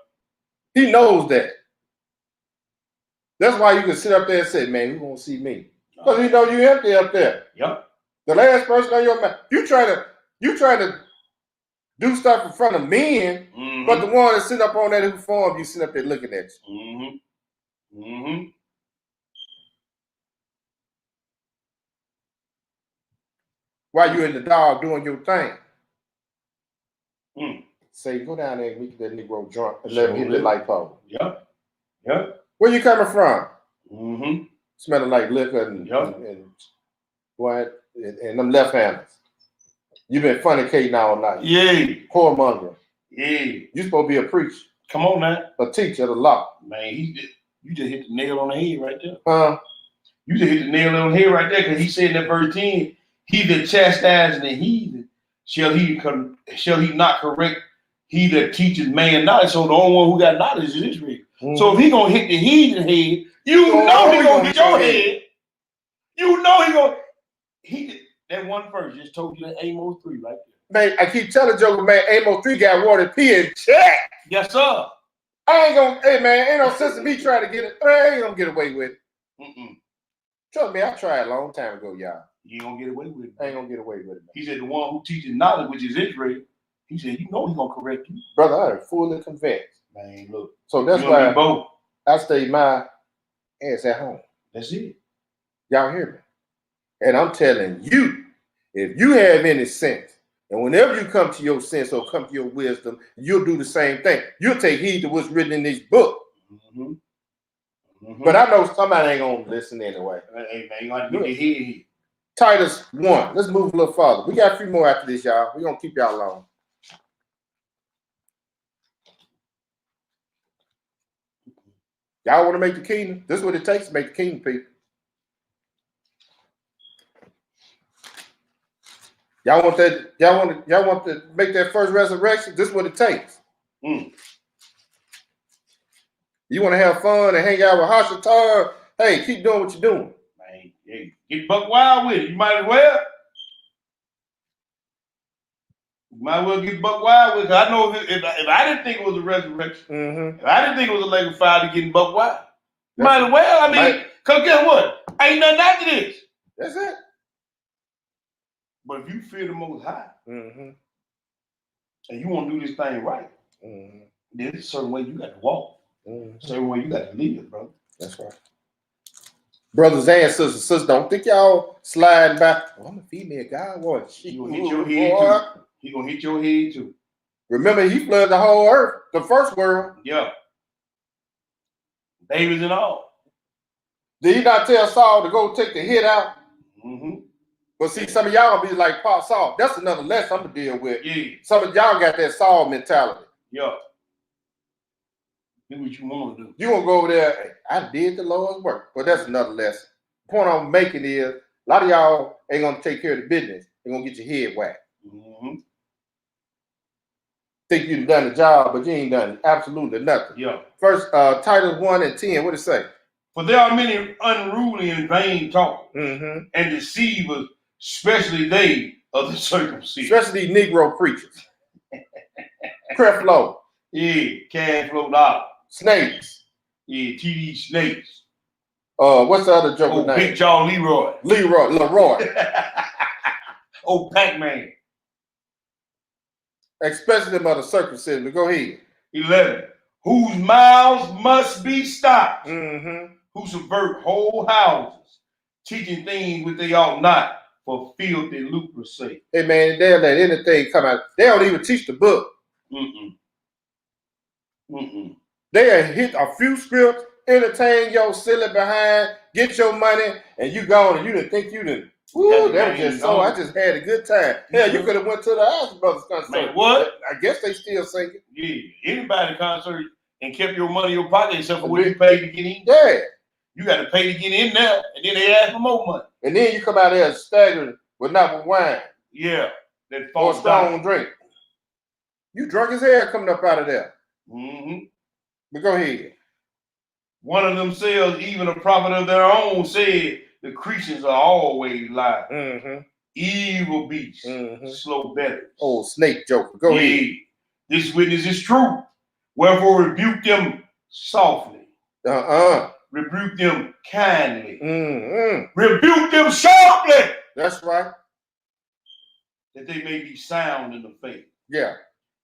[SPEAKER 4] He knows that. That's why you can sit up there and say, man, who gonna see me? Because he know you empty up there.
[SPEAKER 5] Yep.
[SPEAKER 4] The last person on your mind. You trying to do stuff in front of men, but the one that sit up on that who formed you, sit up there looking at you. While you in the dog doing your thing. Say, go down there and we get that Negro drunk and let him hit the light pole.
[SPEAKER 5] Yep.
[SPEAKER 4] Where you coming from? Smelling like liquor and what? And them left-handers. You been fornicating all night.
[SPEAKER 5] Yeah.
[SPEAKER 4] Whoremonger.
[SPEAKER 5] Yeah.
[SPEAKER 4] You supposed to be a preacher.
[SPEAKER 5] Come on, man.
[SPEAKER 4] A teacher of the law.
[SPEAKER 5] Man, you just hit the nail on the head right there.
[SPEAKER 4] You
[SPEAKER 5] just hit the nail on the head right there, because he said in that verse 10, he that chastises the heathen, shall he not correct? He that teaches man knowledge. So the only one who got knowledge is Israel. So if he gonna hit the heathen head, you know he gonna hit your head. You know he did that one verse just told you that Amos 3 right there.
[SPEAKER 4] Man, I keep telling Joker, man, Amos 3 got water P in check.
[SPEAKER 5] Yes, sir.
[SPEAKER 4] I ain't gonna, hey man, ain't no sense in me trying to get it. I ain't gonna get away with it. Trust me, I tried a long time ago, y'all.
[SPEAKER 5] You ain't gonna get away with it.
[SPEAKER 4] I ain't gonna get away with it, man.
[SPEAKER 5] He said the one who teaches knowledge, which is Israel, he said, you know he's gonna correct you.
[SPEAKER 4] Brother, I am fully convinced.
[SPEAKER 5] Man, look.
[SPEAKER 4] So that's why I stay my ass at home.
[SPEAKER 5] That's it.
[SPEAKER 4] Y'all hear me? And I'm telling you, if you have any sense, and whenever you come to your sense or come to your wisdom, you'll do the same thing. You'll take heed to what's written in this book. But I know somebody ain't gonna listen anyway.
[SPEAKER 5] Hey man, you gotta get your head here.
[SPEAKER 4] Titus 1. Let's move a little farther. We got a few more after this, y'all. We're gonna keep y'all long. Y'all want to make the kingdom? This is what it takes to make the kingdom, people. Y'all want that? Y'all want to make that first resurrection? This is what it takes. You want to have fun and hang out with Hashatar? Hey, keep doing what you're doing.
[SPEAKER 5] Man, hey, get buck wild with it. You might as well. Get buck wild with it. I know if I didn't think it was a resurrection, if I didn't think it was a lake of fire to getting buck wild, might as well. I mean, because guess what? Ain't nothing after this.
[SPEAKER 4] That's it.
[SPEAKER 5] But if you fear the Most High, and you want to do this thing right, then there's a certain way you got to walk. A certain way you got to live, bro.
[SPEAKER 4] That's right. Brothers and sisters, don't think y'all sliding back. Oh, I'm a female guy. What?
[SPEAKER 5] He gonna hit your head too. He gonna hit your head too.
[SPEAKER 4] Remember, he flooded the whole earth, the first world.
[SPEAKER 5] Yeah. Babies and all.
[SPEAKER 4] Did he not tell Saul to go take the hit out? But see, some of y'all gonna be like Pop Saul. That's another lesson I'm gonna deal with.
[SPEAKER 5] Yeah.
[SPEAKER 4] Some of y'all got that Saul mentality.
[SPEAKER 5] Yeah. Do what you want to do.
[SPEAKER 4] You gonna go over there, hey, I did the Lord's work. But that's another lesson. The point I'm making is A lot of y'all ain't gonna take care of the business. They're gonna get your head whacked. Think you've done the job, but you ain't done absolutely nothing.
[SPEAKER 5] Yeah.
[SPEAKER 4] First, Titus 1 and 10, what it say?
[SPEAKER 5] For there are many unruly and vain talkers and deceivers, especially they of the circumcision.
[SPEAKER 4] Especially Negro preachers. Creflo.
[SPEAKER 5] Yeah, cash flow dollar.
[SPEAKER 4] Snakes.
[SPEAKER 5] Yeah, TD Snakes.
[SPEAKER 4] What's the other joker name?
[SPEAKER 5] Big Jaw Leroy.
[SPEAKER 4] Leroy.
[SPEAKER 5] Pac-Man.
[SPEAKER 4] Especially them other circumcision. Go ahead.
[SPEAKER 5] 11. Whose mouths must be stopped. Who subvert whole houses, teaching things which they ought not, for filthy lucre's sake.
[SPEAKER 4] Hey man, they'll let anything come out. They don't even teach the book. They'll hit a few scripts, entertain your silly behind, get your money, and you gone, and you didn't think you didn't. Ooh, that was just so. I just had a good time. Hell, you could have went to the House Brothers concert.
[SPEAKER 5] Man, what?
[SPEAKER 4] I guess they still singing.
[SPEAKER 5] Yeah, anybody concert and kept your money in your pocket except for what you paid to get in.
[SPEAKER 4] Yeah.
[SPEAKER 5] You got to pay to get in there, and then they ask for more money.
[SPEAKER 4] And then you come out there staggering with not with wine.
[SPEAKER 5] Yeah. That
[SPEAKER 4] or strong drink. You drunk as hell coming up out of there. But go ahead.
[SPEAKER 5] One of themselves, even a prophet of their own, said the creatures are always lying. Evil beasts, slow bellies.
[SPEAKER 4] Oh, snake joker. Go ahead.
[SPEAKER 5] This witness is true. Wherefore rebuke them softly. Rebuke them kindly. Rebuke them sharply.
[SPEAKER 4] That's right.
[SPEAKER 5] That they may be sound in the faith.
[SPEAKER 4] Yeah.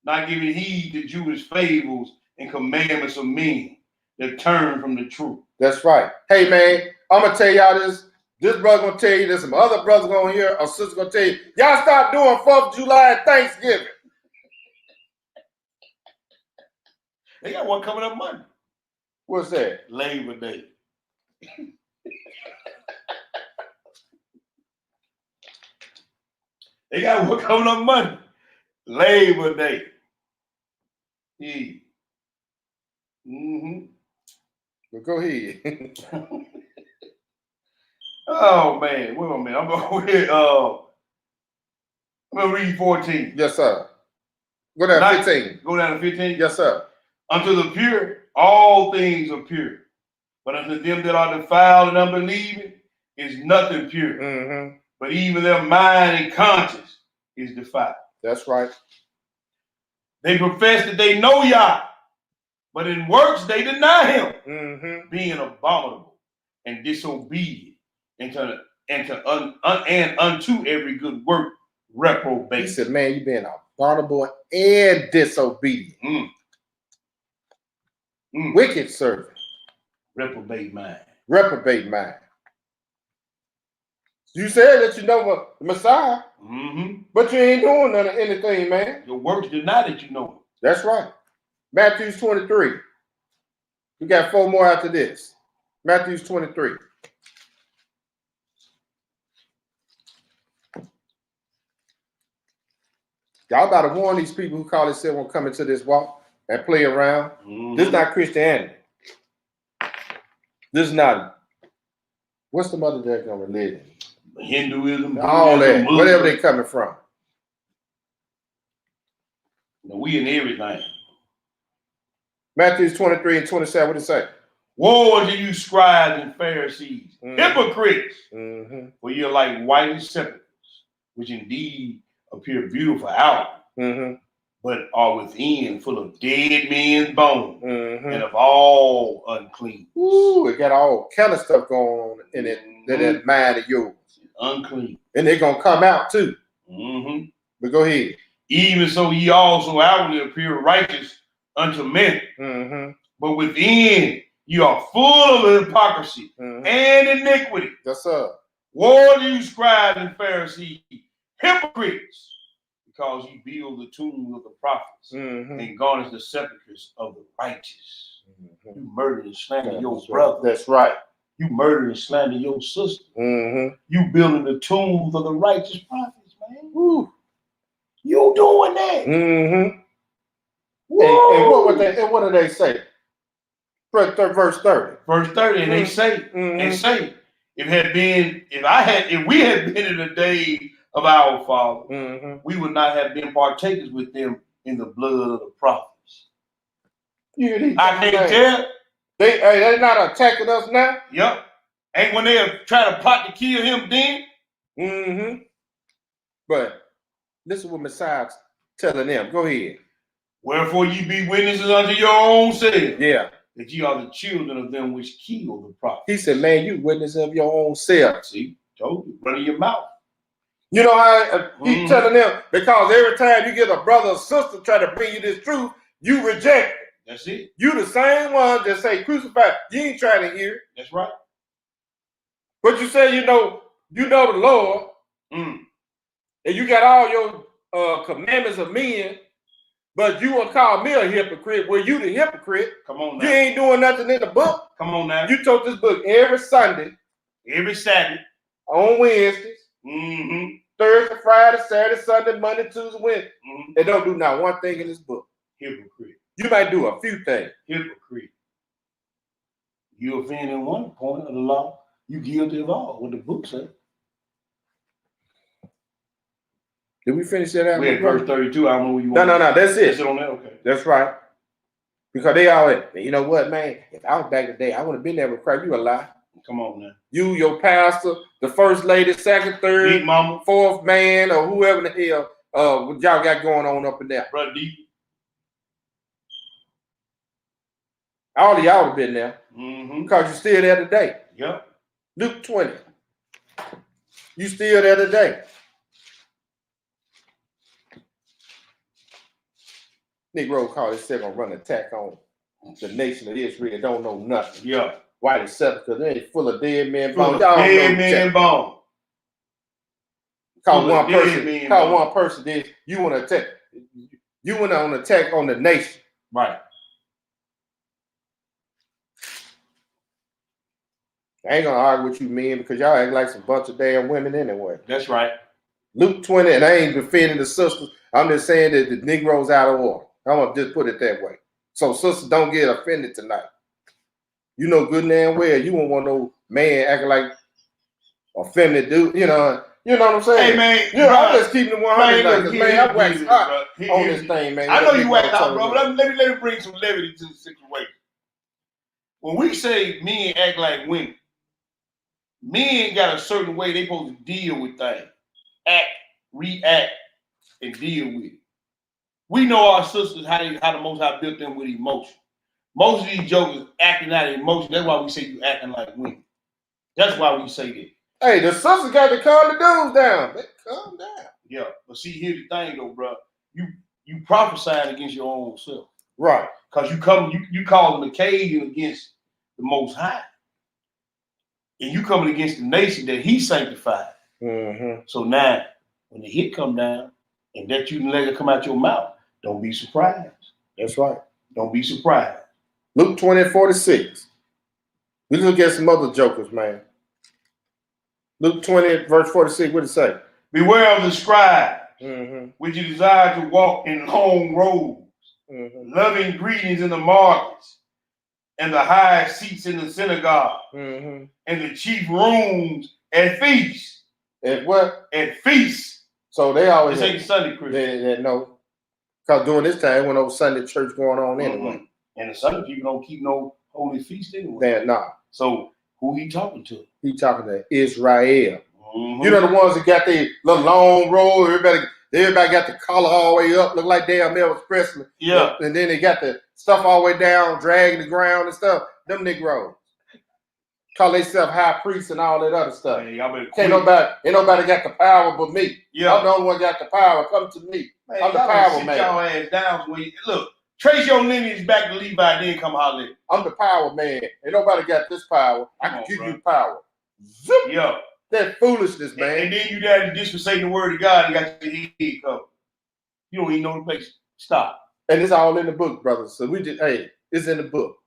[SPEAKER 5] Not giving heed to Jewish fables and commandments of men that turn from the truth.
[SPEAKER 4] That's right. Hey man, I'm gonna tell y'all this. This brother gonna tell you this. Some other brothers gonna hear, or sister gonna tell you, y'all stop doing 4th of July and Thanksgiving.
[SPEAKER 5] They got one coming up Monday.
[SPEAKER 4] What's that?
[SPEAKER 5] Labor Day. They got one coming up Monday. Labor Day. Yeah.
[SPEAKER 4] Well, go ahead.
[SPEAKER 5] Oh man, wait a minute. I'm gonna read 14.
[SPEAKER 4] Yes, sir. Go down to 15.
[SPEAKER 5] Go down to 15?
[SPEAKER 4] Yes, sir.
[SPEAKER 5] Unto the pure, all things are pure. But unto them that are defiled and unbelieving is nothing pure. But even their mind and conscience is defiled.
[SPEAKER 4] That's right.
[SPEAKER 5] They profess that they know Yah, but in works they deny him, being abominable and disobedient, and unto every good work reprobate.
[SPEAKER 4] He said, man, you being abominable and disobedient. Wicked servant.
[SPEAKER 5] Reprobate mind.
[SPEAKER 4] Reprobate mind. You said that you know the Messiah, but you ain't doing anything, man.
[SPEAKER 5] Your works deny that you know him.
[SPEAKER 4] That's right. Matthew 23. We got 4 more after this. Matthew 23. Y'all got to warn these people who call themselves won't come into this walk and play around. This is not Christianity. This is not. What's the mother daggone religion?
[SPEAKER 5] Hinduism.
[SPEAKER 4] All that. Muslim. Whatever they coming from.
[SPEAKER 5] We in everything.
[SPEAKER 4] Matthew 23 and 27. What did it say?
[SPEAKER 5] Woe unto you, scribes and Pharisees, hypocrites! For you're like whited sepulchres, which indeed appear beautiful outward, but are within full of dead men's bones and of all unclean.
[SPEAKER 4] Ooh, it got all kind of stuff going on in it. That mind of yours.
[SPEAKER 5] Unclean.
[SPEAKER 4] And they're going to come out too. But go ahead.
[SPEAKER 5] Even so, ye also outwardly appear righteous unto men, but within you are full of hypocrisy and iniquity.
[SPEAKER 4] Yes, sir.
[SPEAKER 5] Woe to you, scribes and Pharisees, hypocrites, because you build the tombs of the prophets and garnish the sepulchres of the righteous. You murder and slander your brother.
[SPEAKER 4] That's right.
[SPEAKER 5] You murder and slander your sister. You building the tombs of the righteous prophets, man. You doing that.
[SPEAKER 4] And what do they say? Verse 30.
[SPEAKER 5] Verse 30, and they say, if we had been in the day of our father, we would not have been partakers with them in the blood of the prophets. I can't tell.
[SPEAKER 4] They not attacking us now?
[SPEAKER 5] Yep. Ain't when they try to plot to kill him then?
[SPEAKER 4] But listen what Messiah's telling them. Go ahead.
[SPEAKER 5] Wherefore ye be witnesses unto your own self.
[SPEAKER 4] Yeah.
[SPEAKER 5] That ye are the children of them which kill the prophets.
[SPEAKER 4] He said, man, you witness of your own self.
[SPEAKER 5] See, told you, running your mouth.
[SPEAKER 4] You know how he's telling them, because every time you get a brother or sister try to bring you this truth, you reject it.
[SPEAKER 5] That's it.
[SPEAKER 4] You the same one that say crucify. You ain't trying to hear it.
[SPEAKER 5] That's right.
[SPEAKER 4] But you say you know the Lord, and you got all your commandments of men, but you want to call me a hypocrite. Well, you the hypocrite.
[SPEAKER 5] Come on now.
[SPEAKER 4] You ain't doing nothing in the book.
[SPEAKER 5] Come on now.
[SPEAKER 4] You told this book every Sunday.
[SPEAKER 5] Every Saturday.
[SPEAKER 4] On Wednesdays. Thursday, Friday, Saturday, Sunday, Monday, Tuesday, Wednesday. They don't do not one thing in this book.
[SPEAKER 5] Hypocrite.
[SPEAKER 4] You might do a few things.
[SPEAKER 5] Hypocrite. You offend in one point of the law, you guilty of all, what the book says.
[SPEAKER 4] Did we finish that out?
[SPEAKER 5] We had verse 32. I don't know where you want.
[SPEAKER 4] No. That's it.
[SPEAKER 5] That's it on that? Okay.
[SPEAKER 4] That's right. Because they always, you know what, man? If I was back in the day, I would have been there with Christ. You a lie.
[SPEAKER 5] Come on now.
[SPEAKER 4] You, your pastor, the first lady, second, third,
[SPEAKER 5] Big mama,
[SPEAKER 4] fourth man, or whoever the hell what y'all got going on up in there.
[SPEAKER 5] Brother D.
[SPEAKER 4] All of y'all have been there. Because you're still there today.
[SPEAKER 5] Yep.
[SPEAKER 4] Luke 20. You still there today. Negro called himself gonna run an attack on the nation of Israel. Don't know nothing.
[SPEAKER 5] Yeah.
[SPEAKER 4] Why they settle? Because they ain't full of dead men
[SPEAKER 5] bones. Dead man bones.
[SPEAKER 4] Call one person this. You want to attack. You went on an attack on the nation.
[SPEAKER 5] Right.
[SPEAKER 4] I ain't gonna argue with you men because y'all act like some bunch of damn women anyway.
[SPEAKER 5] That's right.
[SPEAKER 4] Luke 20, and I ain't defending the sisters. I'm just saying that the Negro's out of order. I'm gonna just put it that way. So sisters, don't get offended tonight. You know good and damn well you won't want no man acting like a feminine dude. You know what I'm saying?
[SPEAKER 5] Hey man,
[SPEAKER 4] I'm just keeping it 100. Man, I wax hot on this thing, man.
[SPEAKER 5] I know you wax hot, bro. But let me bring some levity to the situation. When we say men act like women, men got a certain way they supposed to deal with things, act, react, and deal with it. We know our sisters how the Most High built them with emotion. Most of these jokers acting out of emotion. That's why we say you acting like women. That's why we say that.
[SPEAKER 4] Hey, the sisters got to calm the dudes down. They calm down.
[SPEAKER 5] Yeah, but see, here's the thing though, bro. You prophesying against your own self,
[SPEAKER 4] right? Because
[SPEAKER 5] you calling the occasion against the Most High, and you coming against the nation that He sanctified. So now, when the hit come down and that you let it come out your mouth, don't be surprised.
[SPEAKER 4] That's right.
[SPEAKER 5] Don't be surprised.
[SPEAKER 4] Luke 20:46. We look at some other jokers, man. Luke 20, verse 46, what did it say?
[SPEAKER 5] Beware of the scribes, which you desire to walk in long robes, loving greetings in the markets, and the high seats in the synagogue, and the chief rooms at feasts.
[SPEAKER 4] At what?
[SPEAKER 5] At feasts.
[SPEAKER 4] So they always
[SPEAKER 5] say Sunday Christian.
[SPEAKER 4] They know. Because during this time, when no Sunday church going on anyway.
[SPEAKER 5] And the Sunday people don't keep no holy feast anyway.
[SPEAKER 4] They're not.
[SPEAKER 5] So who he talking to?
[SPEAKER 4] He talking to Israel. You know the ones that got their little long robe. Everybody got the collar all the way up, look like damn Elvis Presley.
[SPEAKER 5] Yeah.
[SPEAKER 4] And then they got the stuff all the way down, dragging the ground and stuff. Them Negroes. Call themselves high priests and all that other stuff.
[SPEAKER 5] Hey,
[SPEAKER 4] ain't nobody got the power but me.
[SPEAKER 5] Yeah.
[SPEAKER 4] I'm the only one got the power. Come to me.
[SPEAKER 5] Man,
[SPEAKER 4] I'm the power man.
[SPEAKER 5] Y'all ass down when you, look, trace your lineage back to Levi, then come holler.
[SPEAKER 4] I'm the power man. Ain't nobody got this power. I can give you power. Zip.
[SPEAKER 5] Yeah.
[SPEAKER 4] That foolishness, man.
[SPEAKER 5] And then you got to disrespect the word of God and got your head covered. You don't even know the place. Stop.
[SPEAKER 4] And it's all in the book, brothers. So it's in the book.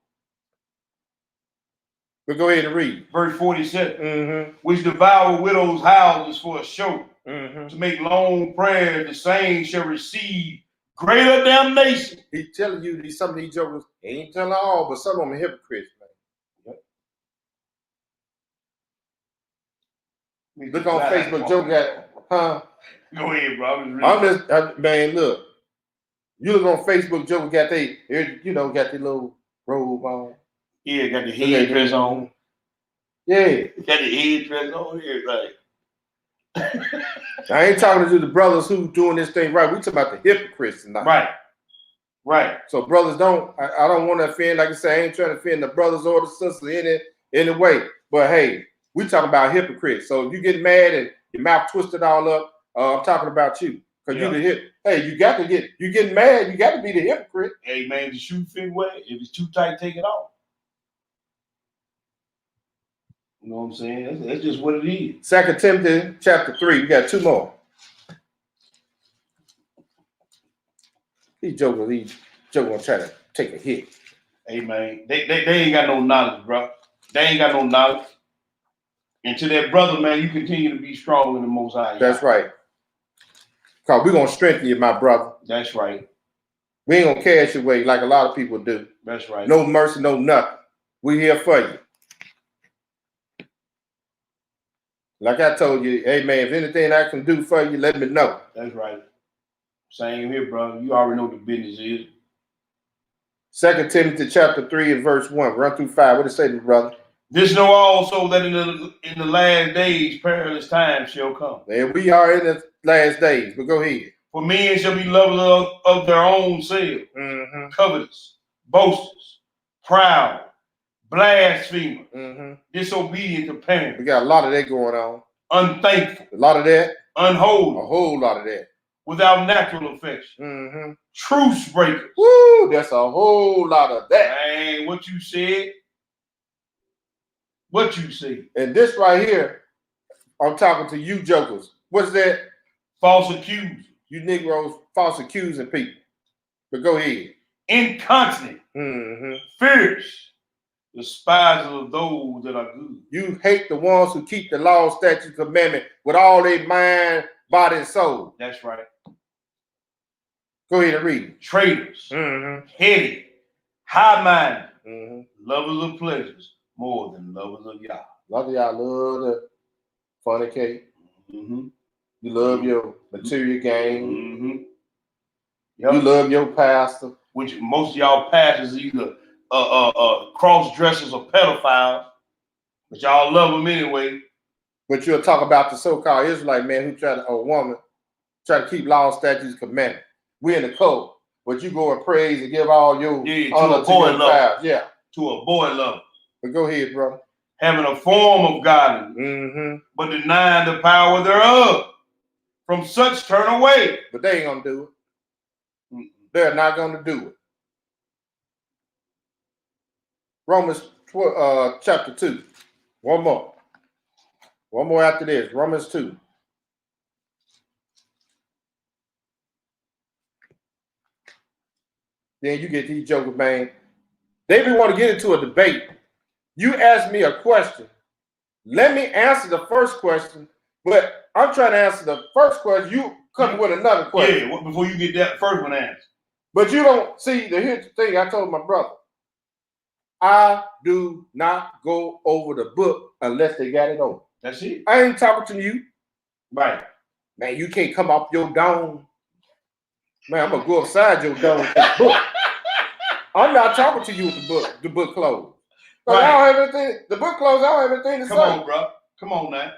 [SPEAKER 4] But go ahead and read.
[SPEAKER 5] Verse 47. Which devour widows' houses for a show. To make long prayers, the same shall receive greater damnation.
[SPEAKER 4] He's telling you some of these jokers, he ain't telling all, but some of them are hypocrites, man. Yep. Look on Facebook, Joe got, huh?
[SPEAKER 5] Go ahead, bro.
[SPEAKER 4] Man, look. You look on Facebook, Joe got they, got the little robe on.
[SPEAKER 5] Yeah, got the headdress on.
[SPEAKER 4] Yeah.
[SPEAKER 5] Got the headdress on here, right.
[SPEAKER 4] I ain't talking to the brothers who doing this thing right. We talking about the hypocrites tonight.
[SPEAKER 5] Right.
[SPEAKER 4] So brothers I don't want to offend, like I said, I ain't trying to offend the brothers or the sisters in a way. But hey, we talking about hypocrites. So if you get mad and your mouth twisted all up, I'm talking about you. Because you getting mad, you got to be the hypocrite.
[SPEAKER 5] Hey man, the shoe fit wet. If it's too tight, take it off. You know what I'm saying? That's just what it is.
[SPEAKER 4] 2 Timothy chapter 3. We got 2 more. These jokers gonna try to take a hit.
[SPEAKER 5] Hey man, they ain't got no knowledge, bro. They ain't got no knowledge. And to that brother, man, you continue to be strong in the Most High.
[SPEAKER 4] That's right. Because we're gonna strengthen you, my brother.
[SPEAKER 5] That's right.
[SPEAKER 4] We ain't gonna cash your way like a lot of people do.
[SPEAKER 5] That's right.
[SPEAKER 4] No mercy, no nothing. We here for you. Like I told you, hey man, if anything I can do for you, let me know.
[SPEAKER 5] That's right. Same here, bro. You already know what the business is.
[SPEAKER 4] 2 Timothy chapter 3 and verse 1. Run through 5. What it say, my brother?
[SPEAKER 5] This know also that in the last days perilous times shall come.
[SPEAKER 4] And we are in the last days, but go ahead.
[SPEAKER 5] For men shall be lovers of their own self, covetous, boasters, proud, blasphemer, disobedient to parents.
[SPEAKER 4] We got a lot of that going on.
[SPEAKER 5] Unthankful.
[SPEAKER 4] A lot of that.
[SPEAKER 5] Unholy.
[SPEAKER 4] A whole lot of that.
[SPEAKER 5] Without natural affection. Truce breakers.
[SPEAKER 4] Woo, that's a whole lot of that.
[SPEAKER 5] Man, what you said. What you said.
[SPEAKER 4] And this right here, I'm talking to you jokers. What's that?
[SPEAKER 5] False accusers.
[SPEAKER 4] You Negroes false accusing people. But go ahead.
[SPEAKER 5] Incontinent. Fierce. Despisers of those that are good.
[SPEAKER 4] You hate the ones who keep the law, statutes, commandment with all their mind, body, and soul.
[SPEAKER 5] That's right.
[SPEAKER 4] Go ahead and read.
[SPEAKER 5] Traitors. Heady. High-minded. Lovers of pleasures more than lovers of Yah.
[SPEAKER 4] A lot of y'all love the funny cake. You love your material gain. You love your pastor.
[SPEAKER 5] Which most of y'all pastors either cross-dressers or pedophiles. But y'all love them anyway.
[SPEAKER 4] But you'll talk about the so-called Israelite man who woman try to keep law, statutes, commandments. We're in the cult, but you go and praise and give all your honor to your child. Yeah.
[SPEAKER 5] To a boy love.
[SPEAKER 4] But go ahead, brother.
[SPEAKER 5] Having a form of godliness, but denying the power thereof. From such turn away.
[SPEAKER 4] But they ain't gonna do it. They're not gonna do it. Romans chapter 2. One more after this. Romans 2. Then you get these jokers, man. They even want to get into a debate. You ask me a question. Let me answer the first question, but I'm trying to answer the first question. You come with another question.
[SPEAKER 5] Yeah, before you get that first one answered.
[SPEAKER 4] But you don't see, here's the thing I told my brother. I do not go over the book unless they got it over.
[SPEAKER 5] That's it.
[SPEAKER 4] I ain't talking to you.
[SPEAKER 5] Right.
[SPEAKER 4] Man, you can't come off your dome. Man, I'm going to go upside your dome with the book. I'm not talking to you with the book closed. Right. I don't have anything, the book closed, I don't have anything to say.
[SPEAKER 5] Come on, bro. Come on now.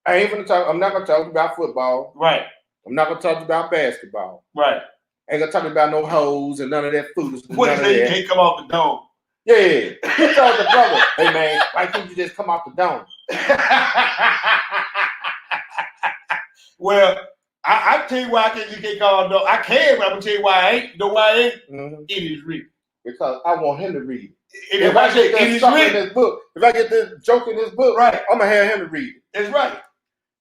[SPEAKER 4] I'm not going to talk about football.
[SPEAKER 5] Right.
[SPEAKER 4] I'm not going to talk about basketball.
[SPEAKER 5] Right.
[SPEAKER 4] I ain't going to talk about no hoes and none of that foolishness.
[SPEAKER 5] What is you can't come off the dome?
[SPEAKER 4] Yeah. He told the brother, hey man, why can't you just come off the dome?
[SPEAKER 5] Well, I tell you why you can't come off the dome. I can, but I'm going to tell you why I ain't. Know why I ain't? It is written.
[SPEAKER 4] Because I want him to read it.
[SPEAKER 5] If I say it is written
[SPEAKER 4] in this book, if I get this joke in this book,
[SPEAKER 5] right,
[SPEAKER 4] I'm going to have him to read it.
[SPEAKER 5] That's right.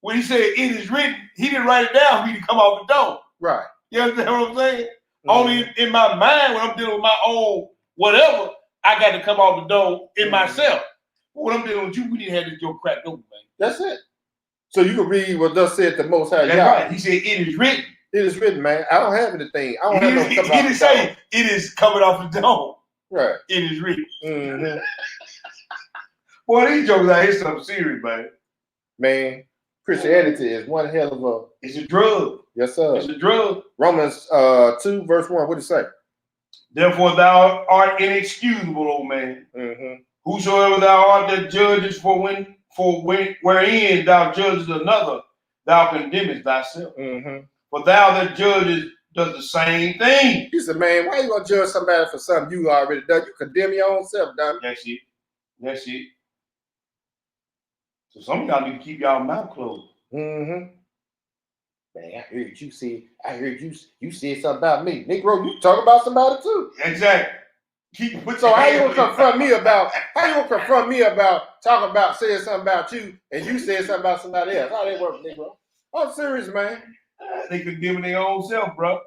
[SPEAKER 5] When he said it is written, he didn't write it down for me to come off the dome.
[SPEAKER 4] Right.
[SPEAKER 5] You understand what I'm saying? Only in my mind, when I'm dealing with my own whatever, I got to come off the dome in myself. But when I'm dealing with you, we didn't have this joke cracked open, man.
[SPEAKER 4] That's it. So you can read what thus said the Most High.
[SPEAKER 5] That's right. He said it is written.
[SPEAKER 4] It is written, man. I don't have anything. I don't have no. He
[SPEAKER 5] didn't say it is coming off the dome.
[SPEAKER 4] Right.
[SPEAKER 5] It is written. Boy, these jokes out here something serious, man.
[SPEAKER 4] Man, Christianity is one hell of a.
[SPEAKER 5] It's a drug.
[SPEAKER 4] Yes, sir.
[SPEAKER 5] It's a drug.
[SPEAKER 4] Romans 2 verse 1. What did it say?
[SPEAKER 5] Therefore thou art inexcusable, old man.
[SPEAKER 4] Mm-hmm.
[SPEAKER 5] Whosoever thou art that judges wherein thou judgest another, thou condemnest thyself.
[SPEAKER 4] Mm-hmm.
[SPEAKER 5] For thou that judges does the same thing.
[SPEAKER 4] He said, man, why you gonna judge somebody for something you already done? You condemn your own self, done.
[SPEAKER 5] That's it. That's it. So some of y'all need to keep y'all mouth closed.
[SPEAKER 4] Mm-hmm. Man, I heard you said something about me. Negro, you talk about somebody too.
[SPEAKER 5] Exactly.
[SPEAKER 4] So how you gonna confront me about talking about saying something about you and you said something about somebody else? How that work, Negro? I'm serious, man.
[SPEAKER 5] They condemning their own self, bro.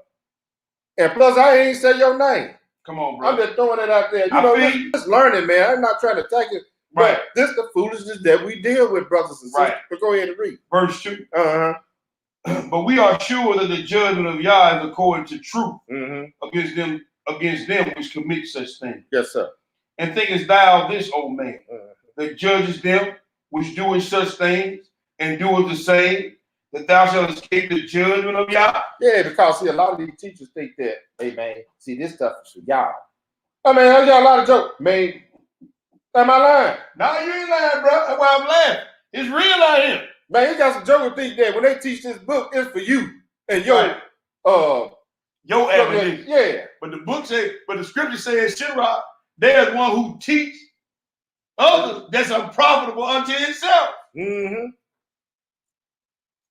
[SPEAKER 4] And plus, I ain't say your name.
[SPEAKER 5] Come on, bro.
[SPEAKER 4] I'm just throwing it out there. You know, just learning, man. I'm not trying to take it.
[SPEAKER 5] Right.
[SPEAKER 4] But this the foolishness that we deal with, brothers and sisters.
[SPEAKER 5] Right.
[SPEAKER 4] But go ahead and read.
[SPEAKER 5] Verse 2.
[SPEAKER 4] Uh-huh.
[SPEAKER 5] But we are sure that the judgment of Yah is according to truth
[SPEAKER 4] Mm-hmm.
[SPEAKER 5] against them which commit such things.
[SPEAKER 4] Yes, sir.
[SPEAKER 5] And thinkest thou this, old man, that judges them which doeth such things and doeth the same, that thou shalt escape the judgment of Yah?
[SPEAKER 4] Yeah, because see, a lot of these teachers think that, hey man, see, this stuff is for y'all. I mean, I got a lot of jokes. Man, am I lying?
[SPEAKER 5] No, you ain't lying, bro. That's why I'm laughing. It's real out here.
[SPEAKER 4] Man, you got some jokers think that when they teach this book, it's for you and your
[SPEAKER 5] admonition.
[SPEAKER 4] Yeah.
[SPEAKER 5] But the scripture says, Shirah, there's one who teach others that's unprofitable unto himself.
[SPEAKER 4] Mm-hmm.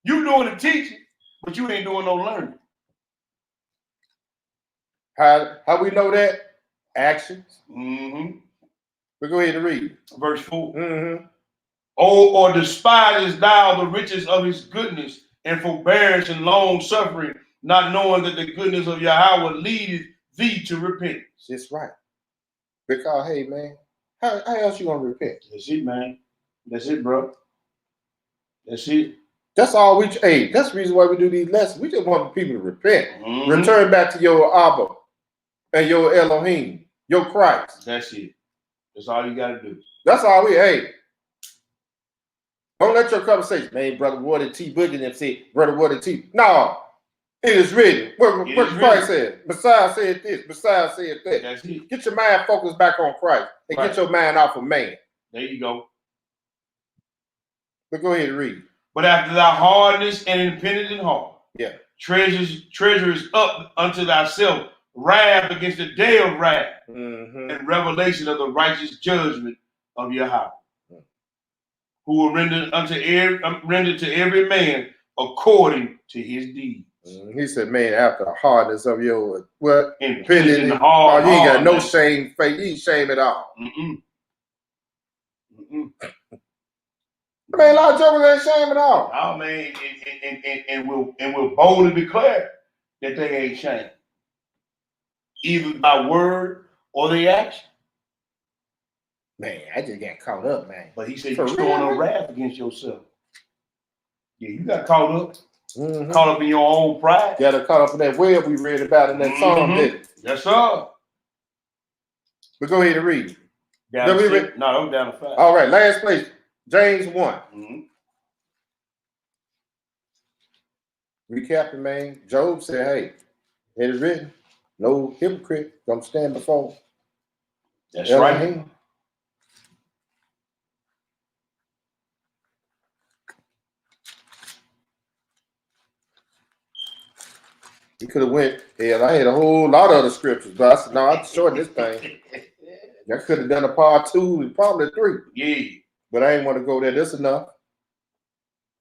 [SPEAKER 5] You doing the teaching, but you ain't doing no learning.
[SPEAKER 4] How we know that? Actions.
[SPEAKER 5] Mm-hmm.
[SPEAKER 4] But go ahead and read.
[SPEAKER 5] Verse 4.
[SPEAKER 4] Mm-hmm.
[SPEAKER 5] Oh, or despisest thou the riches of his goodness and forbearance and long suffering, not knowing that the goodness of Yahweh leadeth thee to repentance.
[SPEAKER 4] That's right. Because, hey, man, how else you gonna repent?
[SPEAKER 5] That's it, man. That's it, bro. That's it.
[SPEAKER 4] That's all that's the reason why we do these lessons. We just want people to repent.
[SPEAKER 5] Mm-hmm.
[SPEAKER 4] Return back to your Abba and your Elohim, your Christ.
[SPEAKER 5] That's it. That's all you gotta do.
[SPEAKER 4] That's all don't let your conversation, man, Brother Water T. Boogie and them say, Brother Water T. No, it is written. What Christ said. Messiah said this. Messiah said that.
[SPEAKER 5] That's it.
[SPEAKER 4] Get your mind focused back on Christ and get your mind off of man.
[SPEAKER 5] There you go.
[SPEAKER 4] But go ahead and read.
[SPEAKER 5] But after thy hardness and impenitent heart, treasures up unto thyself wrath against the day of wrath and revelation of the righteous judgment of Yahweh, who will render to every man according to his deeds.
[SPEAKER 4] He said, man, after the hardness of your what?
[SPEAKER 5] Impenitent
[SPEAKER 4] heart. You ain't got no shame, faith. You ain't shame at all. I mean, a lot of jokers ain't shame at all.
[SPEAKER 5] Oh man, and will boldly declare that they ain't shame, either by word or their action.
[SPEAKER 4] Man, I just got caught up, man.
[SPEAKER 5] But he said you're showing a wrath against yourself. Yeah, you got caught up. Caught up in your own pride.
[SPEAKER 4] Got caught up in that web we read about in that song, didn't it?
[SPEAKER 5] Yes, sir.
[SPEAKER 4] But go ahead and read.
[SPEAKER 5] Down to 6. No, I'm down to 5.
[SPEAKER 4] All right, last place. James 1. Recapping, man. Job said, hey, it is written, no hypocrite gonna stand before.
[SPEAKER 5] That's right.
[SPEAKER 4] He could have went, hell, I had a whole lot of other scriptures, but I said, no, I'm shorting this thing. I could have done a part 2 and probably 3.
[SPEAKER 5] Yeah.
[SPEAKER 4] But I ain't want to go there. That's enough.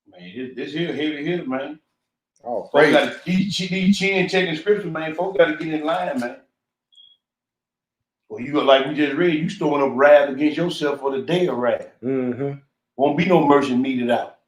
[SPEAKER 5] Man, this here heavy hitter, man.
[SPEAKER 4] Oh, crazy.
[SPEAKER 5] These chin checking scriptures, man. Folks got to get in line, man. Well, you like we just read, you storing up wrath against yourself for the day of wrath. Won't be no mercy meted out.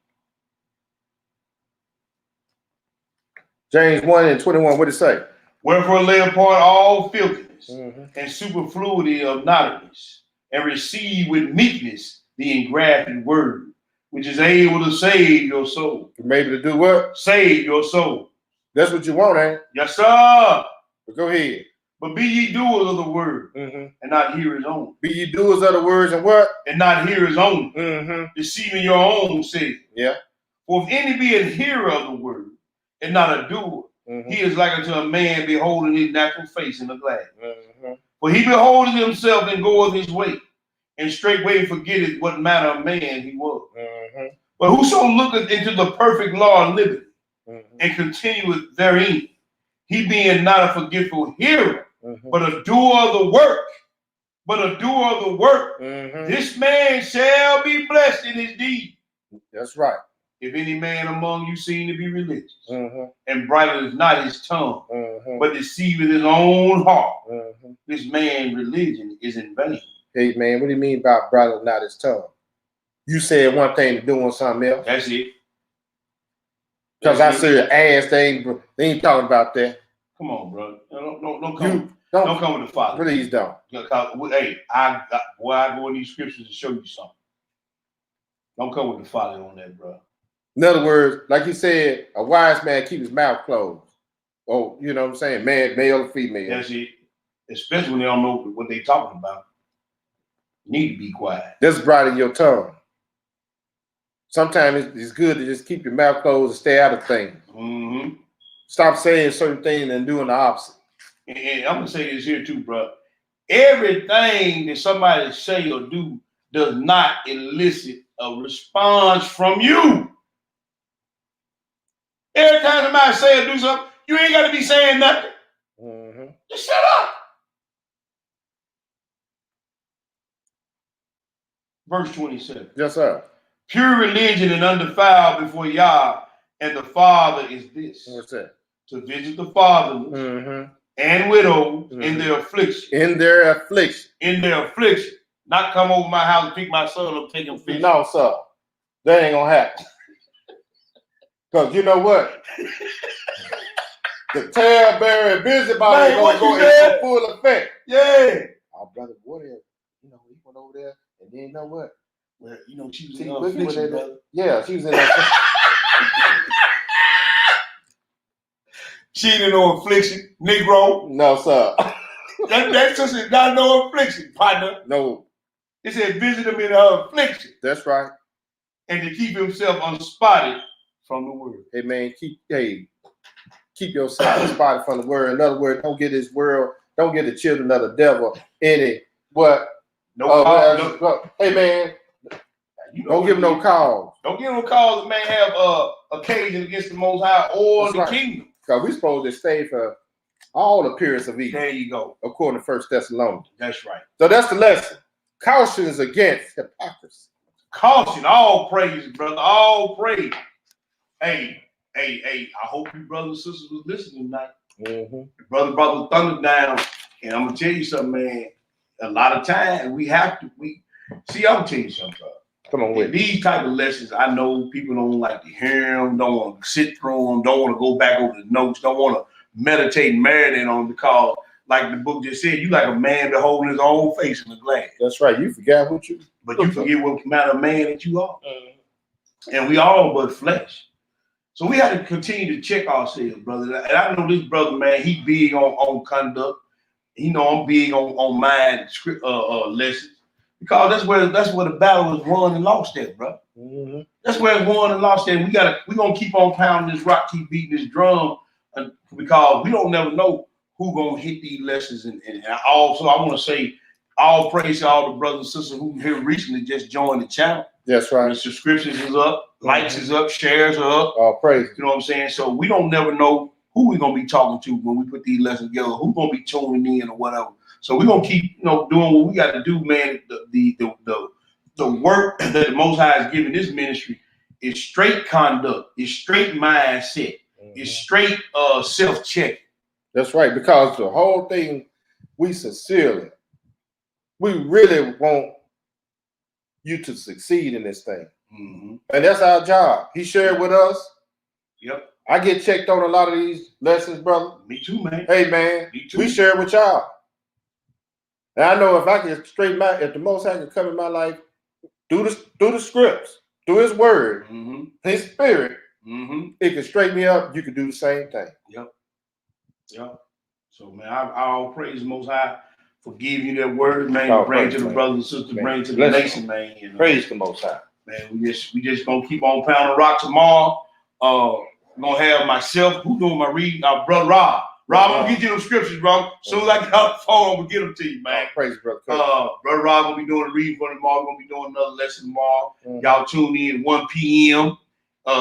[SPEAKER 4] James 1:21, what did it say?
[SPEAKER 5] Wherefore lay apart all filthiness and superfluity of naughtiness, and receive with meekness the engrafted word, which is able to save your soul.
[SPEAKER 4] Maybe to do what?
[SPEAKER 5] Save your soul.
[SPEAKER 4] That's what you want, ain't it?
[SPEAKER 5] Yes, sir.
[SPEAKER 4] But go ahead.
[SPEAKER 5] But be ye doers of the word, and not hearers only.
[SPEAKER 4] Be ye doers of the words and what?
[SPEAKER 5] And not hearers only. Deceiving your own self.
[SPEAKER 4] Yeah.
[SPEAKER 5] For if any be a hearer of the word and not a doer, he is like unto a man beholding his natural face in a glass. For he beholdeth himself and goeth his way, and straightway forgetteth what manner of man he was. But whoso looketh into the perfect law of liberty and continueth therein, he being not a forgetful hearer, but a doer of the work. This man shall be blessed in his deed.
[SPEAKER 4] That's right.
[SPEAKER 5] If any man among you seem to be religious, and bridleth not his tongue, but deceiveth his own heart, this man's religion is in vain.
[SPEAKER 4] Hey man, what do you mean by bridling not his tongue? You said one thing to doing something else.
[SPEAKER 5] That's it.
[SPEAKER 4] Because I said ass, they ain't talking about that.
[SPEAKER 5] Come on, bro. Don't come with the Father.
[SPEAKER 4] Please don't.
[SPEAKER 5] Hey, I go in these scriptures to show you something. Don't come with the Father on that, bro.
[SPEAKER 4] In other words, like you said, a wise man keep his mouth closed. Oh, you know what I'm saying? Man, male or female.
[SPEAKER 5] That's it. Especially when they don't know what they talking about. Need to be quiet.
[SPEAKER 4] That's bridling your tongue. Sometimes it's good to just keep your mouth closed and stay out of things. Stop saying certain things and doing the opposite.
[SPEAKER 5] And I'm gonna say this here too, bro. Everything that somebody say or do does not elicit a response from you. Every time somebody say or do something, you ain't got to be saying nothing. Just shut up. Verse 27.
[SPEAKER 4] Yes, sir.
[SPEAKER 5] Pure religion and undefiled before Yah and the Father is this.
[SPEAKER 4] What's that?
[SPEAKER 5] To visit the fatherless and widows in their affliction.
[SPEAKER 4] In their affliction.
[SPEAKER 5] In their affliction. Not come over my house and pick my son up, take him fishing.
[SPEAKER 4] No, sir. That ain't gonna happen. Because you know what? The talebearer busybody is gonna go in full effect.
[SPEAKER 5] Yeah.
[SPEAKER 4] Our brother, what if, he went over there, and then you know what?
[SPEAKER 5] Well, she was in affliction, brother.
[SPEAKER 4] Yeah, she was in that.
[SPEAKER 5] She ain't in no affliction, Negro.
[SPEAKER 4] No, sir.
[SPEAKER 5] That's just not no affliction, partner.
[SPEAKER 4] No.
[SPEAKER 5] It said visit him in her affliction.
[SPEAKER 4] That's right.
[SPEAKER 5] And to keep himself unspotted from the word.
[SPEAKER 4] Hey man, keep yourself unspotted from the word. In other words, don't get this world, don't get the children of the devil in it. But hey man, don't give them no calls.
[SPEAKER 5] Don't give them no calls that may have occasion against the Most High or the kingdom.
[SPEAKER 4] Because we're supposed to stay for all appearance of evil.
[SPEAKER 5] There you go.
[SPEAKER 4] According to 1 Thessalonians.
[SPEAKER 5] That's right.
[SPEAKER 4] So that's the lesson. Caution is against hypocrisy.
[SPEAKER 5] Caution, all praise, brother, all praise. Hey, I hope you brothers and sisters was listening tonight. Brother brought the thunder down, and I'm gonna tell you something, man. A lot of times I'm gonna tell you something, brother.
[SPEAKER 4] Come on with
[SPEAKER 5] these type of lessons. I know people don't like to hear them, don't want to sit through them, don't want to go back over the notes, don't want to meditate and marinate on them because, like the book just said, you like a man beholding his own face in the glass.
[SPEAKER 4] That's right. You forgot you
[SPEAKER 5] forget what kind of man that you are. And we all but flesh. So we have to continue to check ourselves, brother. And I know this brother, man, he big on conduct. I'm big on mind lessons. Because that's where the battle is won and lost at, bro. That's where it's won and lost at. We're gonna keep on pounding this rock, keep beating this drum, because we don't never know who gonna hit these lessons. And also I want to say all praise to all the brothers and sisters who here recently just joined the channel.
[SPEAKER 4] That's right.
[SPEAKER 5] The subscriptions is up, likes is up, shares are up.
[SPEAKER 4] All praise.
[SPEAKER 5] You know what I'm saying? So we don't never know who we're gonna be talking to when we put these lessons together, who's gonna be tuning in or whatever. So we're gonna keep, doing what we got to do, man. The work that the Most High is giving this ministry is straight conduct, is straight mindset, is straight self-check.
[SPEAKER 4] That's right, because the whole thing, we really want you to succeed in this thing. And that's our job. He shared with us.
[SPEAKER 5] Yep.
[SPEAKER 4] I get checked on a lot of these lessons, brother.
[SPEAKER 5] Me too, man.
[SPEAKER 4] Hey, man.
[SPEAKER 5] Me too.
[SPEAKER 4] We share with y'all. And I know if I can straighten out, if the Most High can come in my life, through the scripts, through His Word, His Spirit, it can straighten me up. You can do the same thing.
[SPEAKER 5] Yep. So, man, I all praise the Most High for giving you that word, man. Bring to the brothers and sisters, bring to the nation, man.
[SPEAKER 4] Praise the Most High.
[SPEAKER 5] Man, we just gonna keep on pounding rock tomorrow. We're gonna have myself, who doing my reading? Brother Rob. Rob, I'm gonna get you them scriptures, bro. As soon as I get off the phone, I'm gonna get them to you, man.
[SPEAKER 4] Praise brother.
[SPEAKER 5] Brother Rob gonna be doing a reading for tomorrow. We're gonna be doing another lesson tomorrow. Y'all tune in 1 p.m.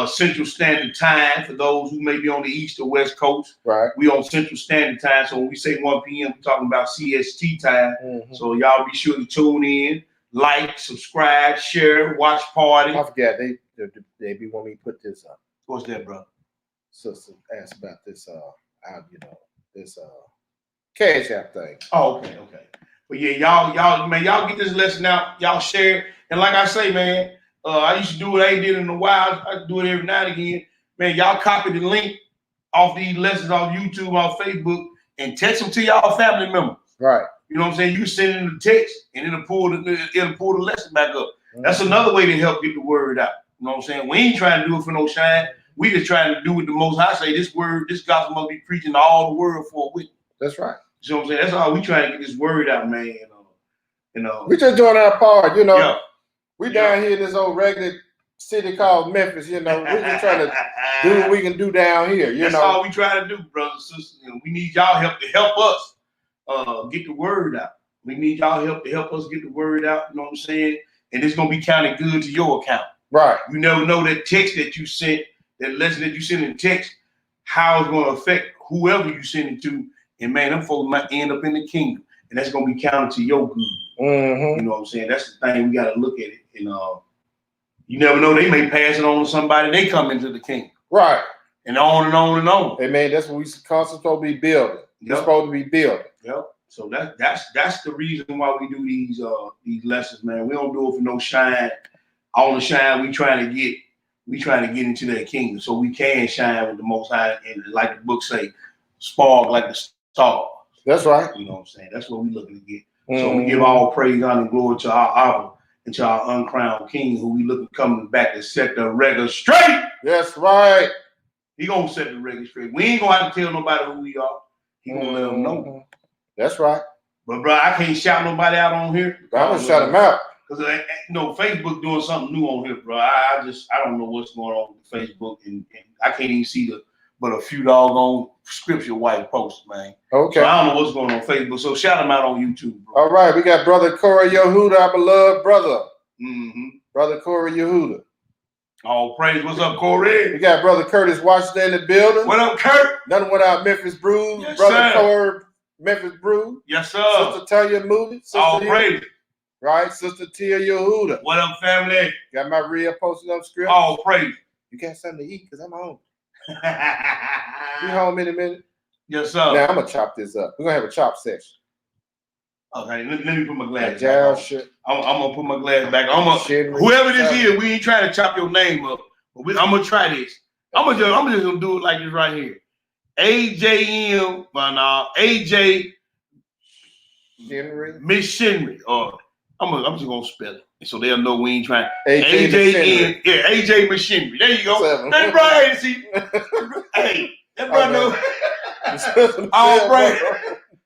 [SPEAKER 5] Central Standard Time for those who may be on the East or West Coast.
[SPEAKER 4] Right.
[SPEAKER 5] We on Central Standard Time, so when we say 1 p.m., we're talking about CST time. So y'all be sure to tune in, like, subscribe, share, watch party.
[SPEAKER 4] I forgot they be wanting me to put this up.
[SPEAKER 5] What's that, bro?
[SPEAKER 4] Sister asked about this this Cash App thing.
[SPEAKER 5] Oh, okay. But yeah, y'all get this lesson out, y'all share it. And like I say, man, I used to do it, I ain't did it in a while. I do it every now and again. Man, y'all copy the link off these lessons off YouTube, off Facebook, and text them to y'all family members.
[SPEAKER 4] Right.
[SPEAKER 5] You know what I'm saying? You send in the text, and it'll pull the lesson back up. That's another way to help get the word out. You know what I'm saying? We ain't trying to do it for no shine. We just trying to do it the most high say. This gospel must be preaching to all the world for a witness.
[SPEAKER 4] That's right.
[SPEAKER 5] You know what I'm saying? That's all we trying to get this word out, man.
[SPEAKER 4] We just doing our part, you know.
[SPEAKER 5] Yeah.
[SPEAKER 4] We down here in this old regular city called Memphis, you know. We just trying to do what we can do down here, you
[SPEAKER 5] That's
[SPEAKER 4] know.
[SPEAKER 5] all we trying to do, brothers and sisters. We need y'all help to help us get the word out. We need y'all help to help us get the word out, you know what I'm saying? And it's going to be counted good to your account.
[SPEAKER 4] Right.
[SPEAKER 5] You never know that text that you sent, that lesson that you sent in text, how it's going to affect whoever you send it to. And man, them folks might end up in the kingdom. And that's going to be counted to your good. You know what I'm saying? That's the thing. We got to look at it. And you never know. They may pass it on to somebody. They come into the kingdom. Right. And on and on and on.
[SPEAKER 4] Hey, man, that's what we constantly supposed to be building. We're supposed to be building.
[SPEAKER 5] Yep. So that's the reason why we do these lessons, man. We don't do it for no shine. All the shine we trying to get into that kingdom so we can shine with the Most High, and like the book say, spark like the star.
[SPEAKER 4] That's right.
[SPEAKER 5] You know what I'm saying? That's what we looking to get. So we give all praise, honor, and glory to our Abba and to our uncrowned King, who we looking coming back to set the record straight.
[SPEAKER 4] That's right.
[SPEAKER 5] He gonna set the record straight. We ain't gonna have to tell nobody who we are. He gonna let them know.
[SPEAKER 4] That's right.
[SPEAKER 5] But bro, I can't shout nobody out on here.
[SPEAKER 4] I'm gonna shout them out.
[SPEAKER 5] Because Facebook doing something new on here, bro. I don't know what's going on with Facebook, and I can't even see but a few doggone scripture white posts, man. Okay. So I don't know what's going on Facebook. So shout them out on YouTube, bro.
[SPEAKER 4] All right, we got Brother Corey Yehuda, our beloved brother. Brother Corey Yehuda.
[SPEAKER 5] All praise. What's up, Corey?
[SPEAKER 4] We got Brother Curtis Washington in the building.
[SPEAKER 5] What up, Kurt?
[SPEAKER 4] Nothing without Memphis Brews.
[SPEAKER 5] Yes,
[SPEAKER 4] Brother
[SPEAKER 5] sir.
[SPEAKER 4] Corey, Memphis Brew.
[SPEAKER 5] Yes, sir.
[SPEAKER 4] Sister Tanya Moody.
[SPEAKER 5] All praise.
[SPEAKER 4] Right, Sister Tia Yehuda.
[SPEAKER 5] What up, family?
[SPEAKER 4] Got my Rhea posted up script.
[SPEAKER 5] All praise.
[SPEAKER 4] You got something to eat because I'm home. You home in a minute?
[SPEAKER 5] Yes, sir.
[SPEAKER 4] Now I'm gonna chop this up. We're gonna have a chop session.
[SPEAKER 5] Okay, let me put my glass
[SPEAKER 4] back on.
[SPEAKER 5] I'm gonna put my glass back on. Whoever this is, we ain't trying to chop your name up, but I'm gonna try this. I'm just gonna do it like this right here. AJM, AJ
[SPEAKER 4] Henry.
[SPEAKER 5] Miss Henry, or I'm just gonna spell it so they'll know we ain't trying.
[SPEAKER 4] AJ,
[SPEAKER 5] yeah, AJ Machinery. There you go. That brother, see, hey, that brother. All right.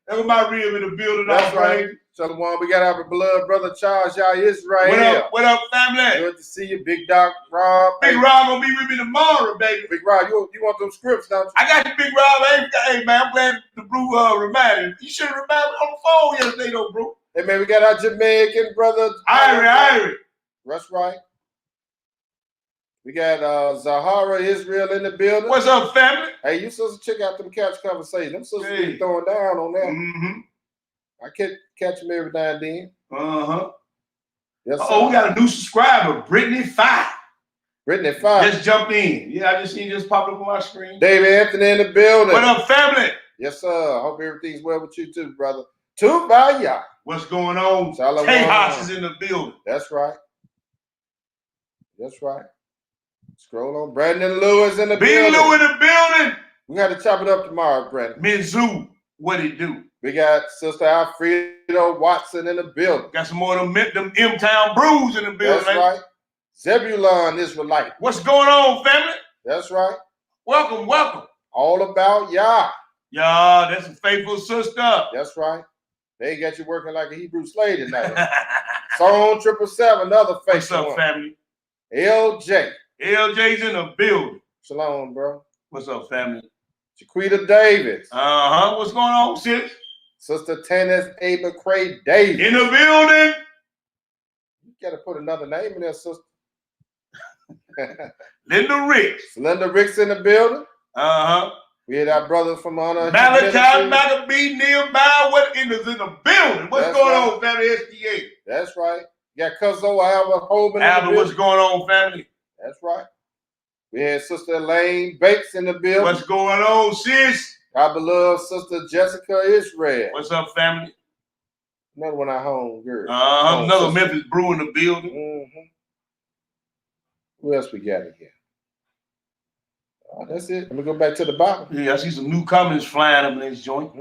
[SPEAKER 5] That was my rib in the building.
[SPEAKER 4] That's right. So the one we got our beloved brother Charles Yah Israel.
[SPEAKER 5] What up, family?
[SPEAKER 4] Good to see you, Big Doc Rob.
[SPEAKER 5] Big Rob gonna be with me tomorrow, baby.
[SPEAKER 4] Big Rob, you want them scripts, don't you?
[SPEAKER 5] I got you, Big Rob. Hey man, I'm glad the Brew reminded me. You should have reminded me on the phone yesterday, though, bro.
[SPEAKER 4] Hey man, we got our Jamaican brother.
[SPEAKER 5] Irie.
[SPEAKER 4] That's right. We got Zahara Israel in the building.
[SPEAKER 5] What's up, family?
[SPEAKER 4] Hey, you supposed to check out them couch conversations. Them sisters be throwing down on them. I catch them every now and then. Yes, sir.
[SPEAKER 5] We got a new subscriber, Brittany 5.
[SPEAKER 4] Brittany 5.
[SPEAKER 5] Just jumped in. Yeah, I just seen just popped up on my screen.
[SPEAKER 4] David Anthony in the building.
[SPEAKER 5] What up, family?
[SPEAKER 4] Yes, sir. Hope everything's well with you too, brother. Tubaya.
[SPEAKER 5] What's going on? Tejas is in the building.
[SPEAKER 4] That's right. That's right. Scroll on. Brandon Lewis in the building.
[SPEAKER 5] Big Lou in the building.
[SPEAKER 4] We got to chop it up tomorrow, Brandon.
[SPEAKER 5] Mizzou, what it do?
[SPEAKER 4] We got Sister Alfredo Watson in the building.
[SPEAKER 5] Got some more of them M-Town Brews in the building.
[SPEAKER 4] That's right. Zebulon Israelite.
[SPEAKER 5] What's going on, family?
[SPEAKER 4] That's right.
[SPEAKER 5] Welcome.
[SPEAKER 4] All about Yah.
[SPEAKER 5] Yah, that's a faithful sister.
[SPEAKER 4] That's right. They got you working like a Hebrew slave tonight. Song 777, another faithful
[SPEAKER 5] What's up, family?
[SPEAKER 4] LJ.
[SPEAKER 5] LJ's in the building.
[SPEAKER 4] Shalom, bro.
[SPEAKER 5] What's up, family?
[SPEAKER 4] Jaquita Davis.
[SPEAKER 5] What's going on, sis?
[SPEAKER 4] Sister Tennis Ava Cray Davis.
[SPEAKER 5] In the building.
[SPEAKER 4] You gotta put another name in there, sister.
[SPEAKER 5] Linda Ricks.
[SPEAKER 4] Linda Ricks in the building. We had our brothers from Honor.
[SPEAKER 5] Malachi Maccabee nearby. What is in the building? What's going on, family? SDA.
[SPEAKER 4] That's right. You got Cuzzo Albert Holman.
[SPEAKER 5] Albert, what's going on, family?
[SPEAKER 4] That's right. We had Sister Elaine Bates in the building.
[SPEAKER 5] What's going on, sis?
[SPEAKER 4] Our beloved Sister Jessica Israel.
[SPEAKER 5] What's up, family?
[SPEAKER 4] Another one at home, girl.
[SPEAKER 5] Another sister. Memphis Brew in the building.
[SPEAKER 4] Who else we got in here? Oh, that's it. Let me go back to the bottom.
[SPEAKER 5] Yeah, I see some new comments flying up in this joint.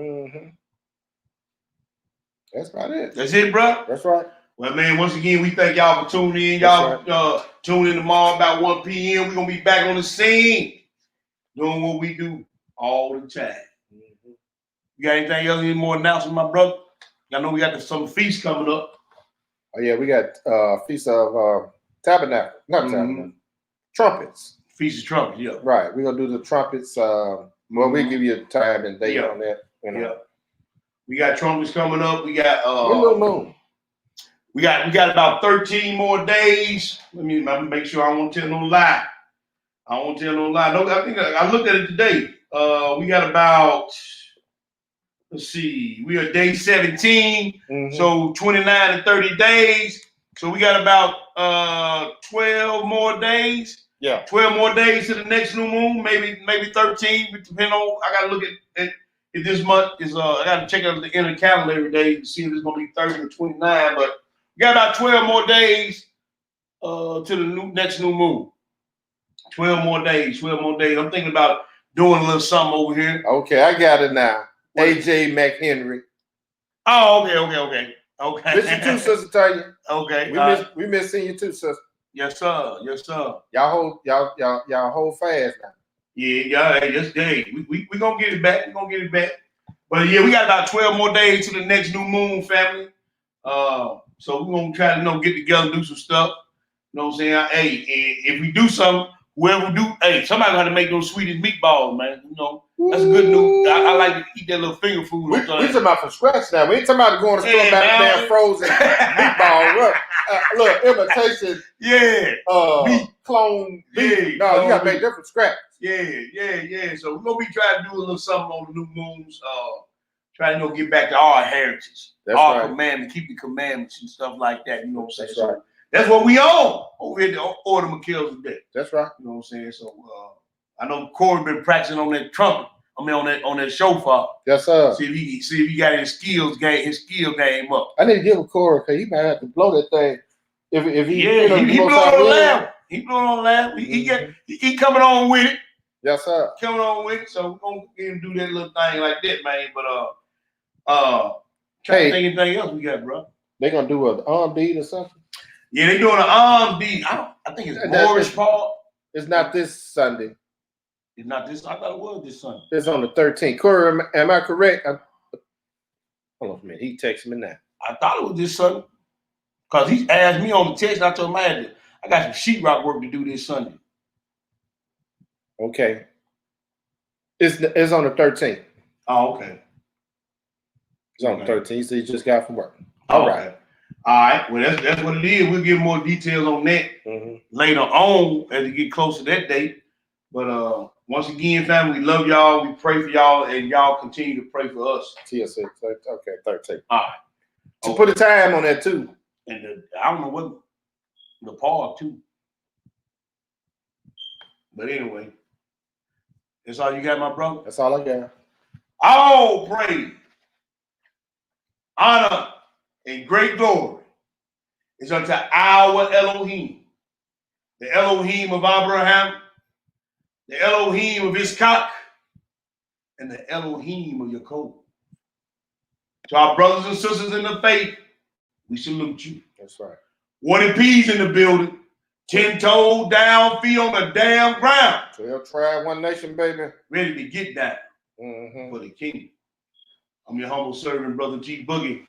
[SPEAKER 4] That's about it.
[SPEAKER 5] That's it, bro?
[SPEAKER 4] That's right.
[SPEAKER 5] Well, man, once again, we thank y'all for tuning in. Y'all tune in tomorrow about 1 p.m. We're going to be back on the scene doing what we do all the time. You got anything else? Any more announcements, my brother? I know we got some feasts coming up.
[SPEAKER 4] Oh, yeah, we got Feast of Tabernacle. Not Tabernacle. Trumpets.
[SPEAKER 5] Feast of Trumpets, yeah.
[SPEAKER 4] Right. We're going to do the trumpets. Well, we'll give you a time and date on that. You know.
[SPEAKER 5] Yeah. We got trumpets coming up. We got
[SPEAKER 4] Little Moon.
[SPEAKER 5] We got about 13 more days. Let me make sure I won't tell no lie. No, I think I looked at it today. We got about, let's see, we are day 17. So 29 to 30 days. So we got about 12 more days.
[SPEAKER 4] Yeah.
[SPEAKER 5] 12 more days to the next new moon, maybe 13, depending on, I gotta look at if this month is I gotta check out the inner calendar every day to see if it's gonna be 30 or 29, but we got about 12 more days to the next new moon. 12 more days. I'm thinking about doing a little something over here.
[SPEAKER 4] Okay, I got it now. AJ McHenry.
[SPEAKER 5] Oh, okay.
[SPEAKER 4] Miss you too, Sister Tanya.
[SPEAKER 5] Okay.
[SPEAKER 4] We miss seeing you too, sister.
[SPEAKER 5] Yes, sir.
[SPEAKER 4] Y'all hold fast now.
[SPEAKER 5] Yeah, we gonna get it back. But yeah, we got about 12 more days to the next new moon, family. So we're gonna try to get together, do some stuff. You know what I'm saying? Hey, if we do something, whoever do, hey, somebody got to make those sweetest meatballs, man. You know, that's a good news. I like to eat that little finger food.
[SPEAKER 4] We talking about from scratch now. We ain't talking about going to the store about damn frozen meatball. Look, imitation.
[SPEAKER 5] Beef.
[SPEAKER 4] Clone beef. No, you got to make them from scratch.
[SPEAKER 5] Yeah. So we're gonna be trying to do a little something on the new moons. Try to get back to our heritage, our commandments, keep the commandments and stuff like that. You know what I'm saying?
[SPEAKER 4] That's right.
[SPEAKER 5] That's what we own over here to order McKill's today.
[SPEAKER 4] That's right.
[SPEAKER 5] You know what I'm saying? So I know Corey been practicing on that trumpet. On that shofar.
[SPEAKER 4] Yes, sir.
[SPEAKER 5] See if he got his skill game up.
[SPEAKER 4] I need to give a Corey because he might have to blow that thing. If he
[SPEAKER 5] he blowing on the lamp. He blowing on the lamp. He coming on with it.
[SPEAKER 4] Yes, sir.
[SPEAKER 5] Coming on with it. So we're gonna get him do that little thing like that, man. But trying to think anything else we got, bro.
[SPEAKER 4] They gonna do an arm deed or something?
[SPEAKER 5] Yeah, they doing an arm deed. I think it's Morris Paul.
[SPEAKER 4] It's not this Sunday.
[SPEAKER 5] It's not this. I thought it was this Sunday.
[SPEAKER 4] It's on the 13th. Corey, am I correct? Hold on a minute. He texted me now.
[SPEAKER 5] I thought it was this Sunday. Because he asked me on the text, and I told him I got some sheetrock work to do this Sunday.
[SPEAKER 4] Okay. It's on the 13th.
[SPEAKER 5] Oh, okay.
[SPEAKER 4] It's on the 13th, so you just got from work.
[SPEAKER 5] All right. Well, that's what it is. We'll give more details on that later on as we get closer to that date. But once again, family, we love y'all. We pray for y'all, and y'all continue to pray for us.
[SPEAKER 4] TSA, okay, 13th.
[SPEAKER 5] All right.
[SPEAKER 4] So put a time on that too.
[SPEAKER 5] And I don't know what the part too. But anyway, that's all you got, my brother?
[SPEAKER 4] That's all I got.
[SPEAKER 5] All praise, honor, and great glory is unto our Elohim, the Elohim of Abraham, the Elohim of Ishak, and the Elohim of Jacob. To our brothers and sisters in the faith, we salute you.
[SPEAKER 4] That's right.
[SPEAKER 5] 1 P's in the building. 10 toes down, feet on the damn ground.
[SPEAKER 4] 12 tribe, 1 nation, baby.
[SPEAKER 5] Ready to get down for the kingdom. I'm your humble servant, Brother G Boogie.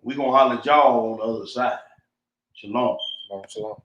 [SPEAKER 5] We're going to holler at y'all on the other side. Shalom.
[SPEAKER 4] Shalom.